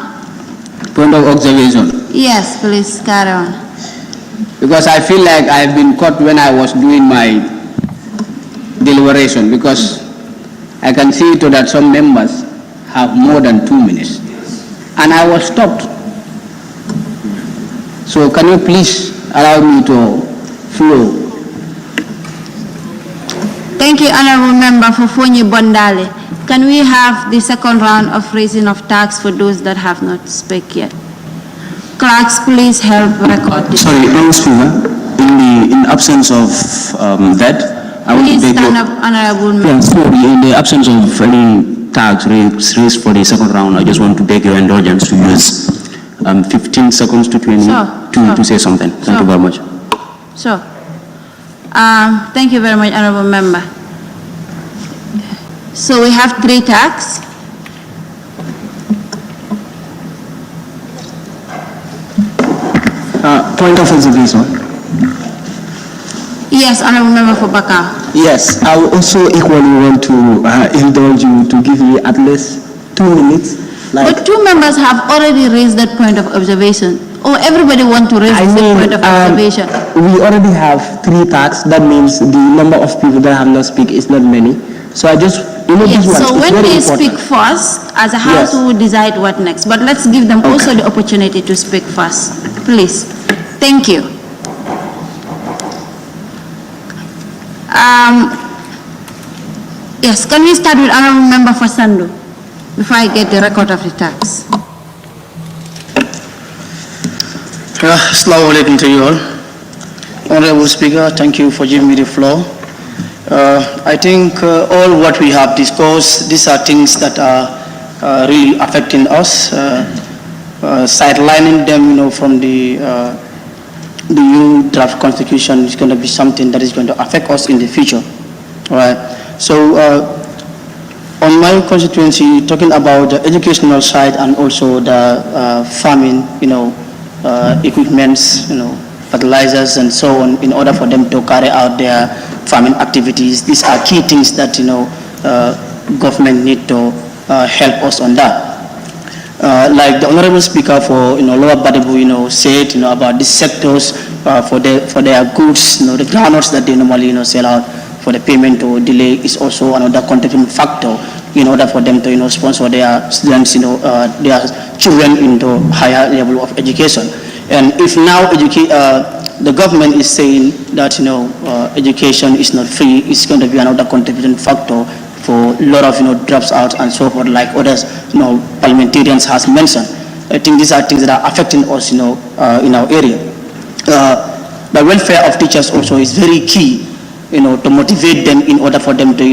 Point of observation. Yes, please carry on. Because I feel like I've been caught when I was doing my deliberation, because I can see to that some members have more than 2 minutes. And I was stopped. So can you please allow me to flow? Thank you, Honorable Member for Fonyi Bondale. Can we have the second round of raising of tax for those that have not spoken yet? Clerks, please help record this. Sorry, Honorable Speaker, in absence of that, I want to Please beg stand your... up, Honorable Member. Yeah, sorry, in the absence of any tax raised for the second round, I just want to beg your indulgence to use 15 seconds to 20 to say something. Thank you very much. Sure. Thank you very much, Honorable Member. So we have 3 tags. Point of observation. Yes, Honorable Member for Bakau. Yes, I would also equally want to indulge you to give me at least 2 minutes. But 2 members have already raised that point of observation. Or everybody want to raise the same point of observation. We already have 3 tags. That means the number of people that have not speak is not many. So I just, Yes, this one, so it's when very they important. speak first, as a house, we will decide what next. But let's give them also the opportunity to speak first. Please. Thank you. Yes, can we start with Honorable Member for Sandu before I get the record of the tax? Assalamu alaikum to you all. Honorable Speaker, thank you for giving me the floor. I think all what we have discussed, these are things that are really affecting us. Sidelining them, from the new draft constitution is going to be something that is going to affect us in the future. All right. So on my constituency, talking about the educational side and also the farming, equipments, fertilizers and so on, in order for them to carry out their farming activities. These are key things that government need to help us on that. Like the Honorable Speaker for Lower Badibu said about these sectors for their goods, the groundnuts that they normally sell out, for the payment or delay is also another contributing factor in order for them to sponsor their students, their children into higher level of education. And if now the government is saying that education is not free, it's going to be another contributing factor for a lot of drops out and so forth, like others parliamentarians has mentioned. I think these are things that are affecting us in our area. The welfare of teachers also is very key, to motivate them in order for them to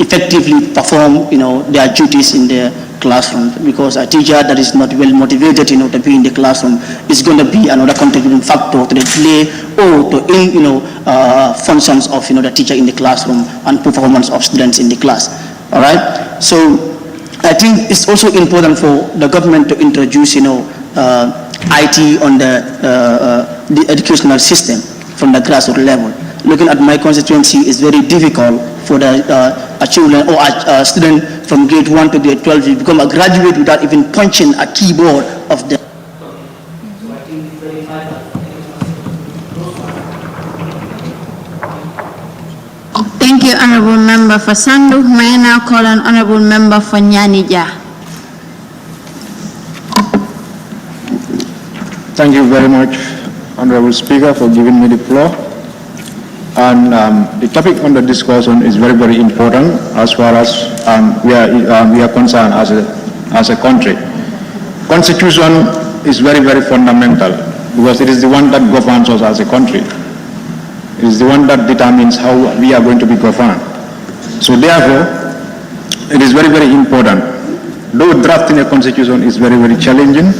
effectively perform their duties in their classroom, because a teacher that is not well motivated to be in the classroom is going to be another contributing factor to the delay or to functions of the teacher in the classroom and performance of students in the class. All right, so I think it's also important for the government to introduce IT on the educational system from the grassroots level. Looking at my constituency, is very difficult for the children or a student from grade 1 to grade 12 to become a graduate without even punching a keyboard of the. Thank you, Honorable Member for Sandu. May I now call on Honorable Member for Nyanija. Thank you very much, Honorable Speaker, for giving me the floor. And the topic under discussion is very, very important as far as we are concerned as a country. Constitution is very, very fundamental because it is the one that governs us as a country. It is the one that determines how we are going to be governed. So therefore, it is very, very important. Though drafting a constitution is very, very challenging,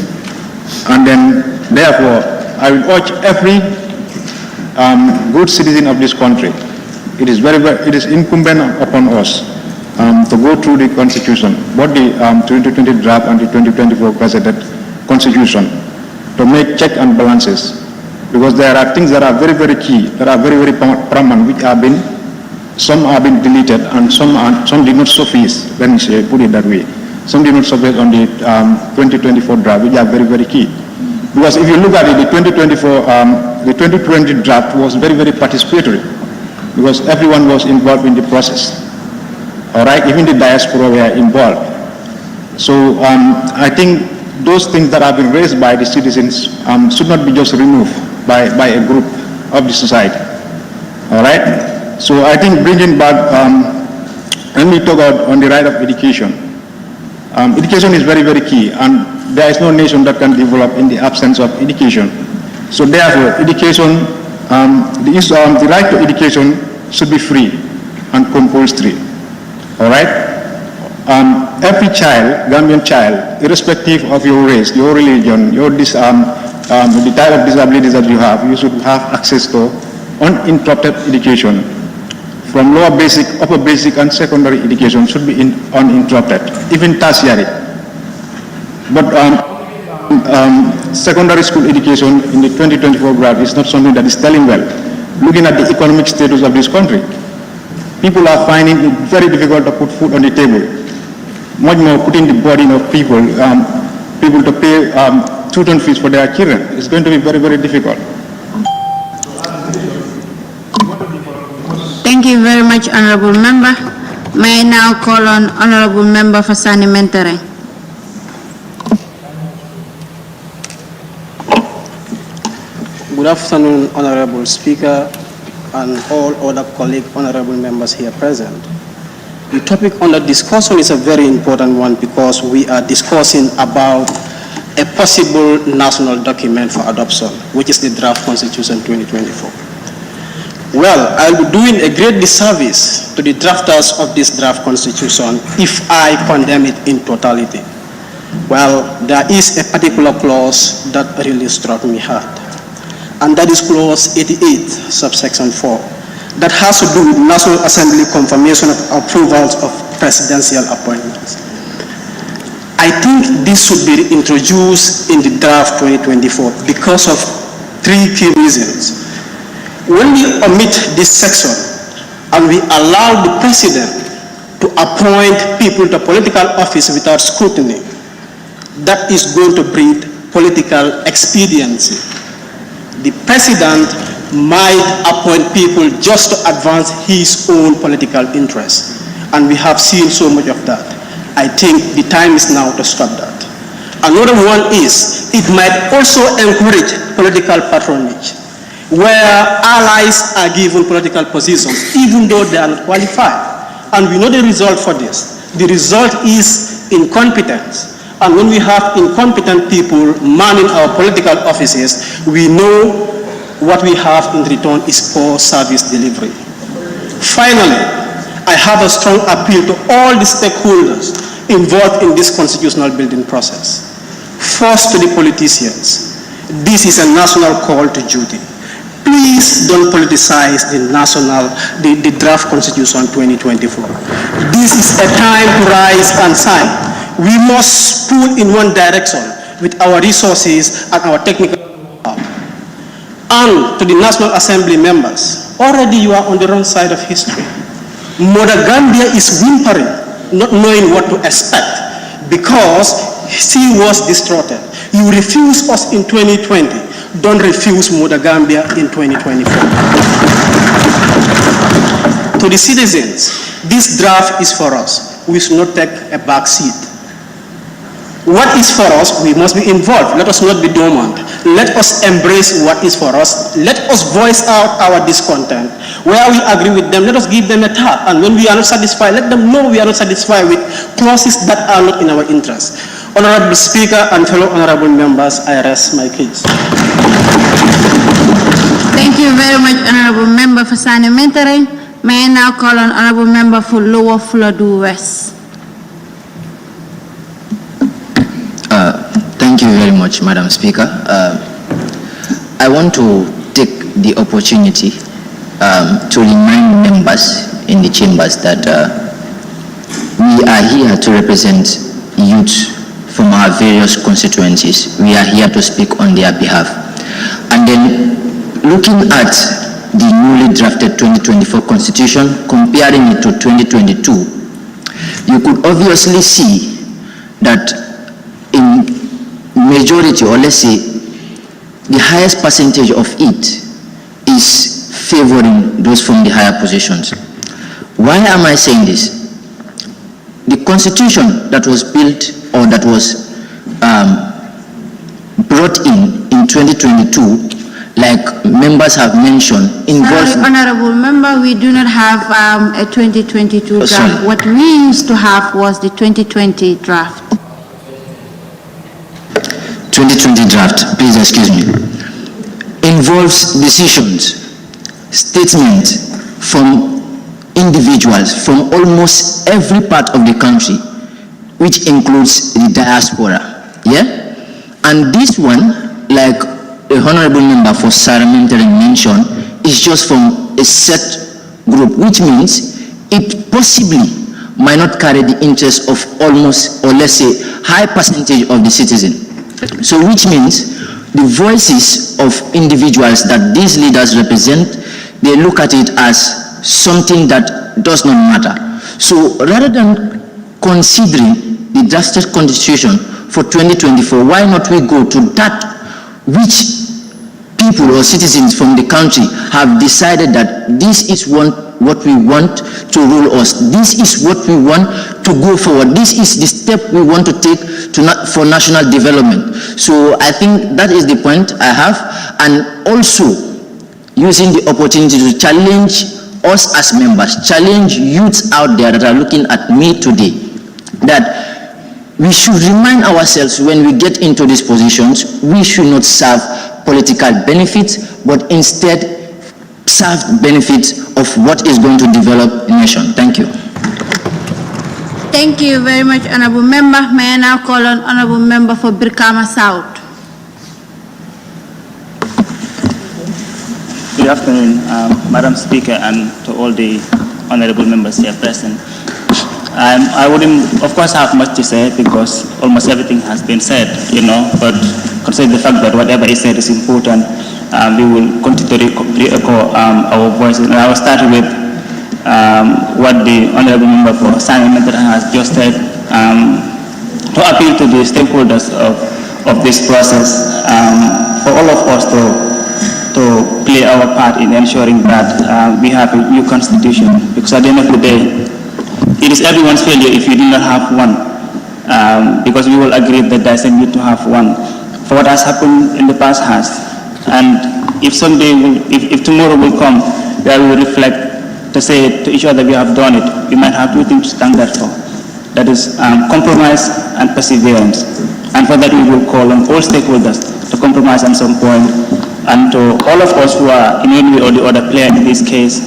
and then therefore, I will urge every good citizen of this country. It is incumbent upon us to go through the constitution, both the 2020 draft and the 2024 presented constitution, to make check and balances, because there are things that are very, very key, that are very, very paramount, which have been Some have been deleted and some did not surface, let me say, put it that way. Some did not surface on the 2024 draft, which are very, very key. Because if you look at it, the 2020 draft was very, very participatory because everyone was involved in the process. All right, even the diaspora were involved. So I think those things that have been raised by the citizens should not be just removed by a group of the society. All right. So I think bringing back, when we talk about on the right of education, education is very, very key, and there is no nation that can develop in the absence of education. So therefore, education, the right to education should be free and compulsory. All right? Every child, Gambian child, irrespective of your race, your religion, the type of disabilities that you have, you should have access to uninterrupted education. From lower basic, upper basic, and secondary education should be uninterrupted, even tertiary. But secondary school education in the 2024 draft is not something that is telling well. Looking at the economic status of this country, people are finding it very difficult to put food on the table. Much more putting the burden of people to pay tuition fees for their children. It's going to be very, very difficult. Thank you very much, Honorable Member. May I now call on Honorable Member Fasani Mentere. Good afternoon, Honorable Speaker, and all other colleagues, honorable members here present. The topic under discussion is a very important one because we are discussing about a possible national document for adoption, which is the draft Constitution 2024. Well, I'll be doing a great disservice to the drafters of this draft Constitution if I condemn it in totality. Well, there is a particular clause that really struck me hard, and that is clause 88, subsection 4, that has to do with National Assembly confirmation of approvals of presidential appointments. I think this should be introduced in the draft 2024 because of three key reasons. When we omit this section and we allow the president to appoint people to political office without scrutiny, that is going to breed political expediency. The president might appoint people just to advance his own political interests, and we have seen so much of that. I think the time is now to stop that. Another one is, it might also encourage political patronage, where allies are given political positions, even though they are not qualified. And we know the result for this. The result is incompetence. And when we have incompetent people manning our political offices, we know what we have in return is poor service delivery. Finally, I have a strong appeal to all the stakeholders involved in this constitutional building process. First, to the politicians. This is a national call to duty. Please don't politicize the draft Constitution 2024. This is a time to rise and shine. We must pull in one direction with our resources and our technical know-how. And to the National Assembly members, already you are on the wrong side of history. Mother Gambia is whimpering, not knowing what to expect because she was distorted. You refuse us in 2020. Don't refuse Mother Gambia in 2024. To the citizens, this draft is for us. We should not take a back seat. What is for us, we must be involved. Let us not be dormant. Let us embrace what is for us. Let us voice out our discontent. Where we agree with them, let us give them a tap. And when we are not satisfied, let them know we are not satisfied with clauses that are not in our interest. Honorable Speaker and fellow honorable members, I rest my case. Thank you very much, Honorable Member Fasani Mentere. May I now call on Honorable Member for Lower Fladu West. Thank you very much, Madam Speaker. I want to take the opportunity to remind members in the chambers that we are here to represent youth from our various constituencies. We are here to speak on their behalf. And then looking at the newly drafted 2024 Constitution, comparing it to 2022, you could obviously see that in majority, or let's say the highest percentage of it is favoring those from the higher positions. Why am I saying this? The constitution that was built or that was brought in 2022, like members have mentioned, involves... Sorry, Honorable Member, we do not have a 2022 draft. Sorry. What we used to have was the 2020 draft. 2020 draft, please excuse me, involves decisions, statements from individuals from almost every part of the country, which includes the diaspora, yeah? And this one, like the Honorable Member for Sarmentary mentioned, is just from a set group, which means it possibly might not carry the interest of almost, or let's say, high percentage of the citizen. So which means the voices of individuals that these leaders represent, they look at it as something that does not matter. So rather than considering the drafted constitution for 2024, why not we go to that which people or citizens from the country have decided that this is what we want to rule us. This is what we want to go forward. This is the step we want to take for national development. So I think that is the point I have, and also using the opportunity to challenge us as members, challenge youths out there that are looking at me today, that we should remind ourselves when we get into these positions, we should not serve political benefits, but instead serve benefits of what is going to develop a nation. Thank you. Thank you very much, Honorable Member. May I now call on Honorable Member for Brikama South. Good afternoon, Madam Speaker, and to all the honorable members here present. I wouldn't, of course, have much to say because almost everything has been said, but considering the fact that whatever is said is important, we will continue to re-echo our voices. And I will start with what the honorable member for Simon has just said, to appeal to the stakeholders of this process, for all of us to play our part in ensuring that we have a new constitution, because at the end of the day, it is everyone's failure if you do not have one, because we will agree that there is a need to have one. For what has happened in the past has, and if someday, if tomorrow will come, where we will reflect to say to each other we have done it, we might have two things to stand there for. That is compromise and perseverance. And for that we will call on all stakeholders to compromise at some point, and to all of us who are in any way or the other player in this case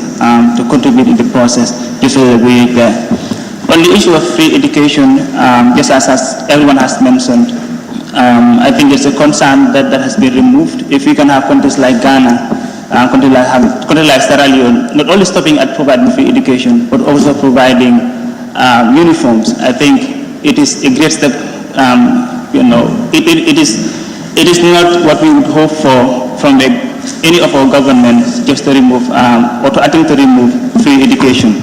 to contribute in the process, just so that we are there. On the issue of free education, just as everyone has mentioned, I think it's a concern that has been removed. If we can have countries like Ghana, countries like Sierra Leone, not only stopping at providing free education, but also providing uniforms, I think it is a great step. It is not what we would hope for from any of our governments, just to remove or to attempt to remove free education.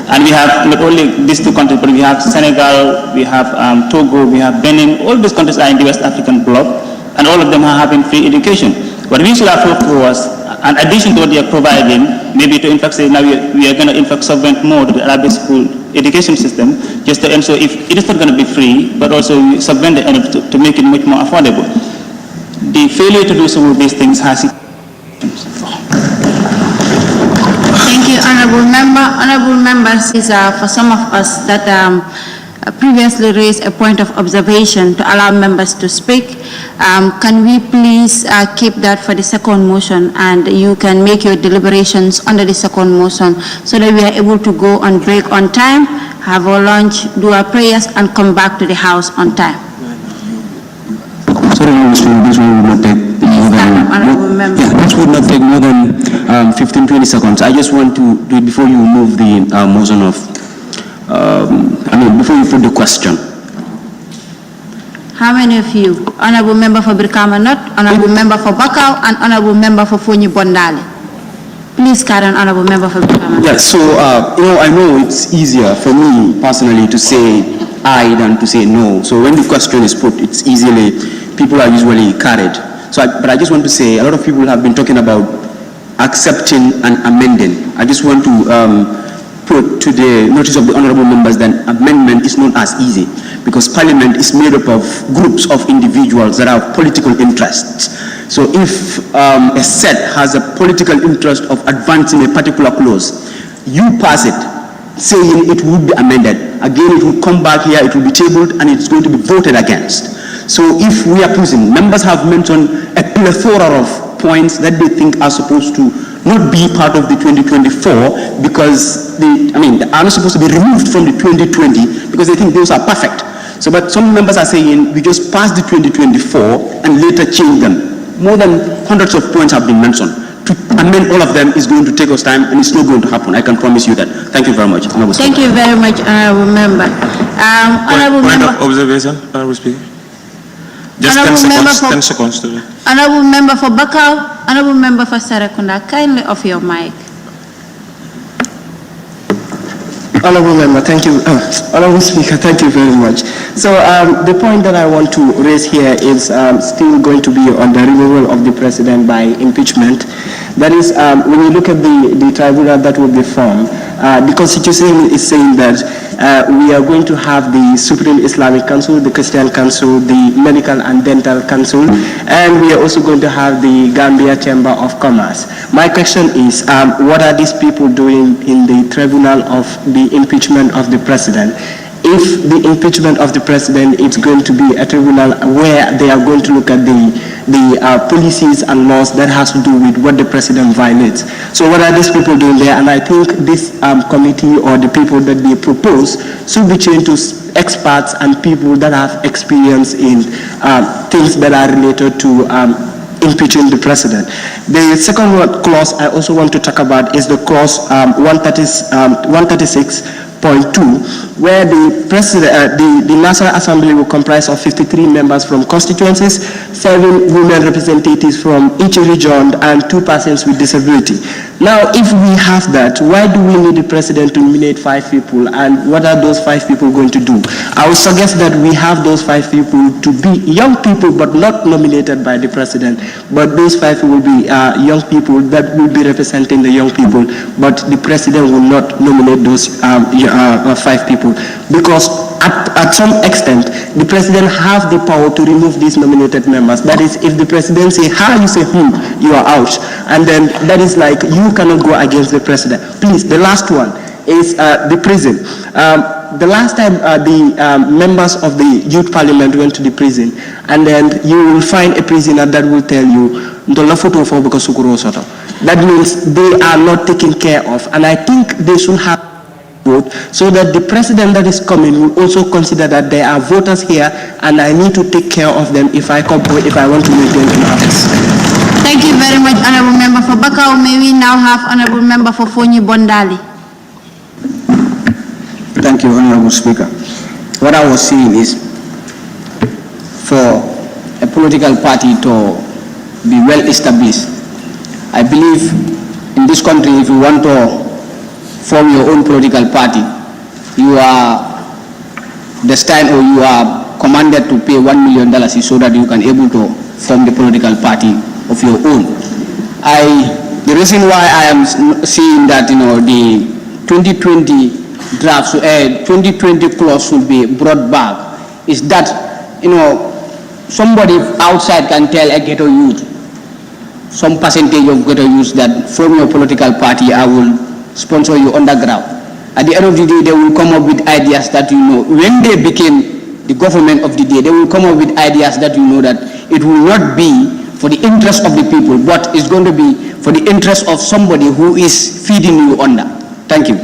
And we have not only these two countries, but we have Senegal, we have Togo, we have Benin. All these countries are in the West African bloc, and all of them are having free education. What we should have hoped for was, in addition to what they are providing, maybe to in fact say now we are going to in fact subvent more to the Arabic school education system, just to ensure if it is not going to be free, but also we subvent the end to make it much more affordable. The failure to do some of these things has... Thank you, Honorable Member. Honorable Members, is for some of us that previously raised a point of observation to allow members to speak. Can we please keep that for the second motion, and you can make your deliberations under the second motion so that we are able to go on break on time, have our lunch, do our prayers, and come back to the House on time. Sorry, this one will not take more than... this would not take more than 15-20 seconds. I just want to do it before you move the motion of... before you put the question. How many of you? Honorable Member for Brikama North, Honorable Member for Bakau, and Honorable Member for Fonyi Bondale. Please carry on, Honorable Member for Buchanan. Yeah, so, I know it's easier for me personally to say aye than to say no. So when the question is put, it's easily, people are usually carried. But I just want to say, a lot of people have been talking about accepting and amending. I just want to put to the notice of the honorable members that amendment is not as easy, because Parliament is made up of groups of individuals that have political interests. So if a set has a political interest of advancing a particular clause, you pass it, saying it would be amended. Again, it will come back here, it will be tabled, and it's going to be voted against. So if we are pushing, members have mentioned a plethora of points that they think are supposed to not be part of the 2024 because they are not supposed to be removed from the 2020 because they think those are perfect. So, but some members are saying we just pass the 2024 and later change them. More than hundreds of points have been mentioned. To amend all of them is going to take us time, and it's not going to happen. I can promise you that. Thank you very much. Thank you very much, Honorable Member. Point of observation, Honorable Speaker. Just 10 seconds to that. Honorable Member for Bakau, Honorable Member for Sarakunda, kindly off your mic. Honorable Member, thank you. Honorable Speaker, thank you very much. So the point that I want to raise here is still going to be on the removal of the president by impeachment. That is, when you look at the tribunal that will be formed, the Constitution is saying that we are going to have the Supreme Islamic Council, the Christian Council, the Medical and Dental Council, and we are also going to have the Gambia Chamber of Commerce. My question is, what are these people doing in the tribunal of the impeachment of the president? If the impeachment of the president is going to be a tribunal where they are going to look at the policies and laws that has to do with what the president violates. So what are these people doing there? And I think this committee or the people that they propose should be changed to experts and people that have experience in things that are related to impeaching the president. The second clause I also want to talk about is the clause 136.2, where the president, the National Assembly will comprise of 53 members from constituencies, 7 women representatives from each region, and 2 persons with disability. Now, if we have that, why do we need the president to nominate 5 people, and what are those 5 people going to do? I would suggest that we have those 5 people to be young people, but not nominated by the president, but those 5 will be young people that will be representing the young people, but the president will not nominate those 5 people, because at some extent, the president has the power to remove these nominated members. That is, if the president say hi, you say you are out. And then that is like, you cannot go against the president. Please, the last one is the prison. The last time the members of the youth parliament went to the prison, and then you will find a prisoner that will tell you, that means they are not taken care of. And I think they should have vote, so that the president that is coming will also consider that there are voters here and I need to take care of them if I want to maintain an office. Thank you very much, Honorable Member for Bakau. May we now have Honorable Member for Fonyi Bondali. Thank you, Honorable Speaker. What I was saying is, for a political party to be well established, I believe in this country, if you want to form your own political party, you are destined, or you are commanded to pay $1 million so that you can able to form the political party of your own. The reason why I am saying that, the 2020 draft, 2020 clause should be brought back, is that, somebody outside can tell a ghetto youth, some percentage of ghetto youth, that form your political party, I will sponsor you underground. At the end of the day, they will come up with ideas that when they became the government of the day, they will come up with ideas that that it will not be for the interest of the people, but it's going to be for the interest of somebody who is feeding you under. Thank you.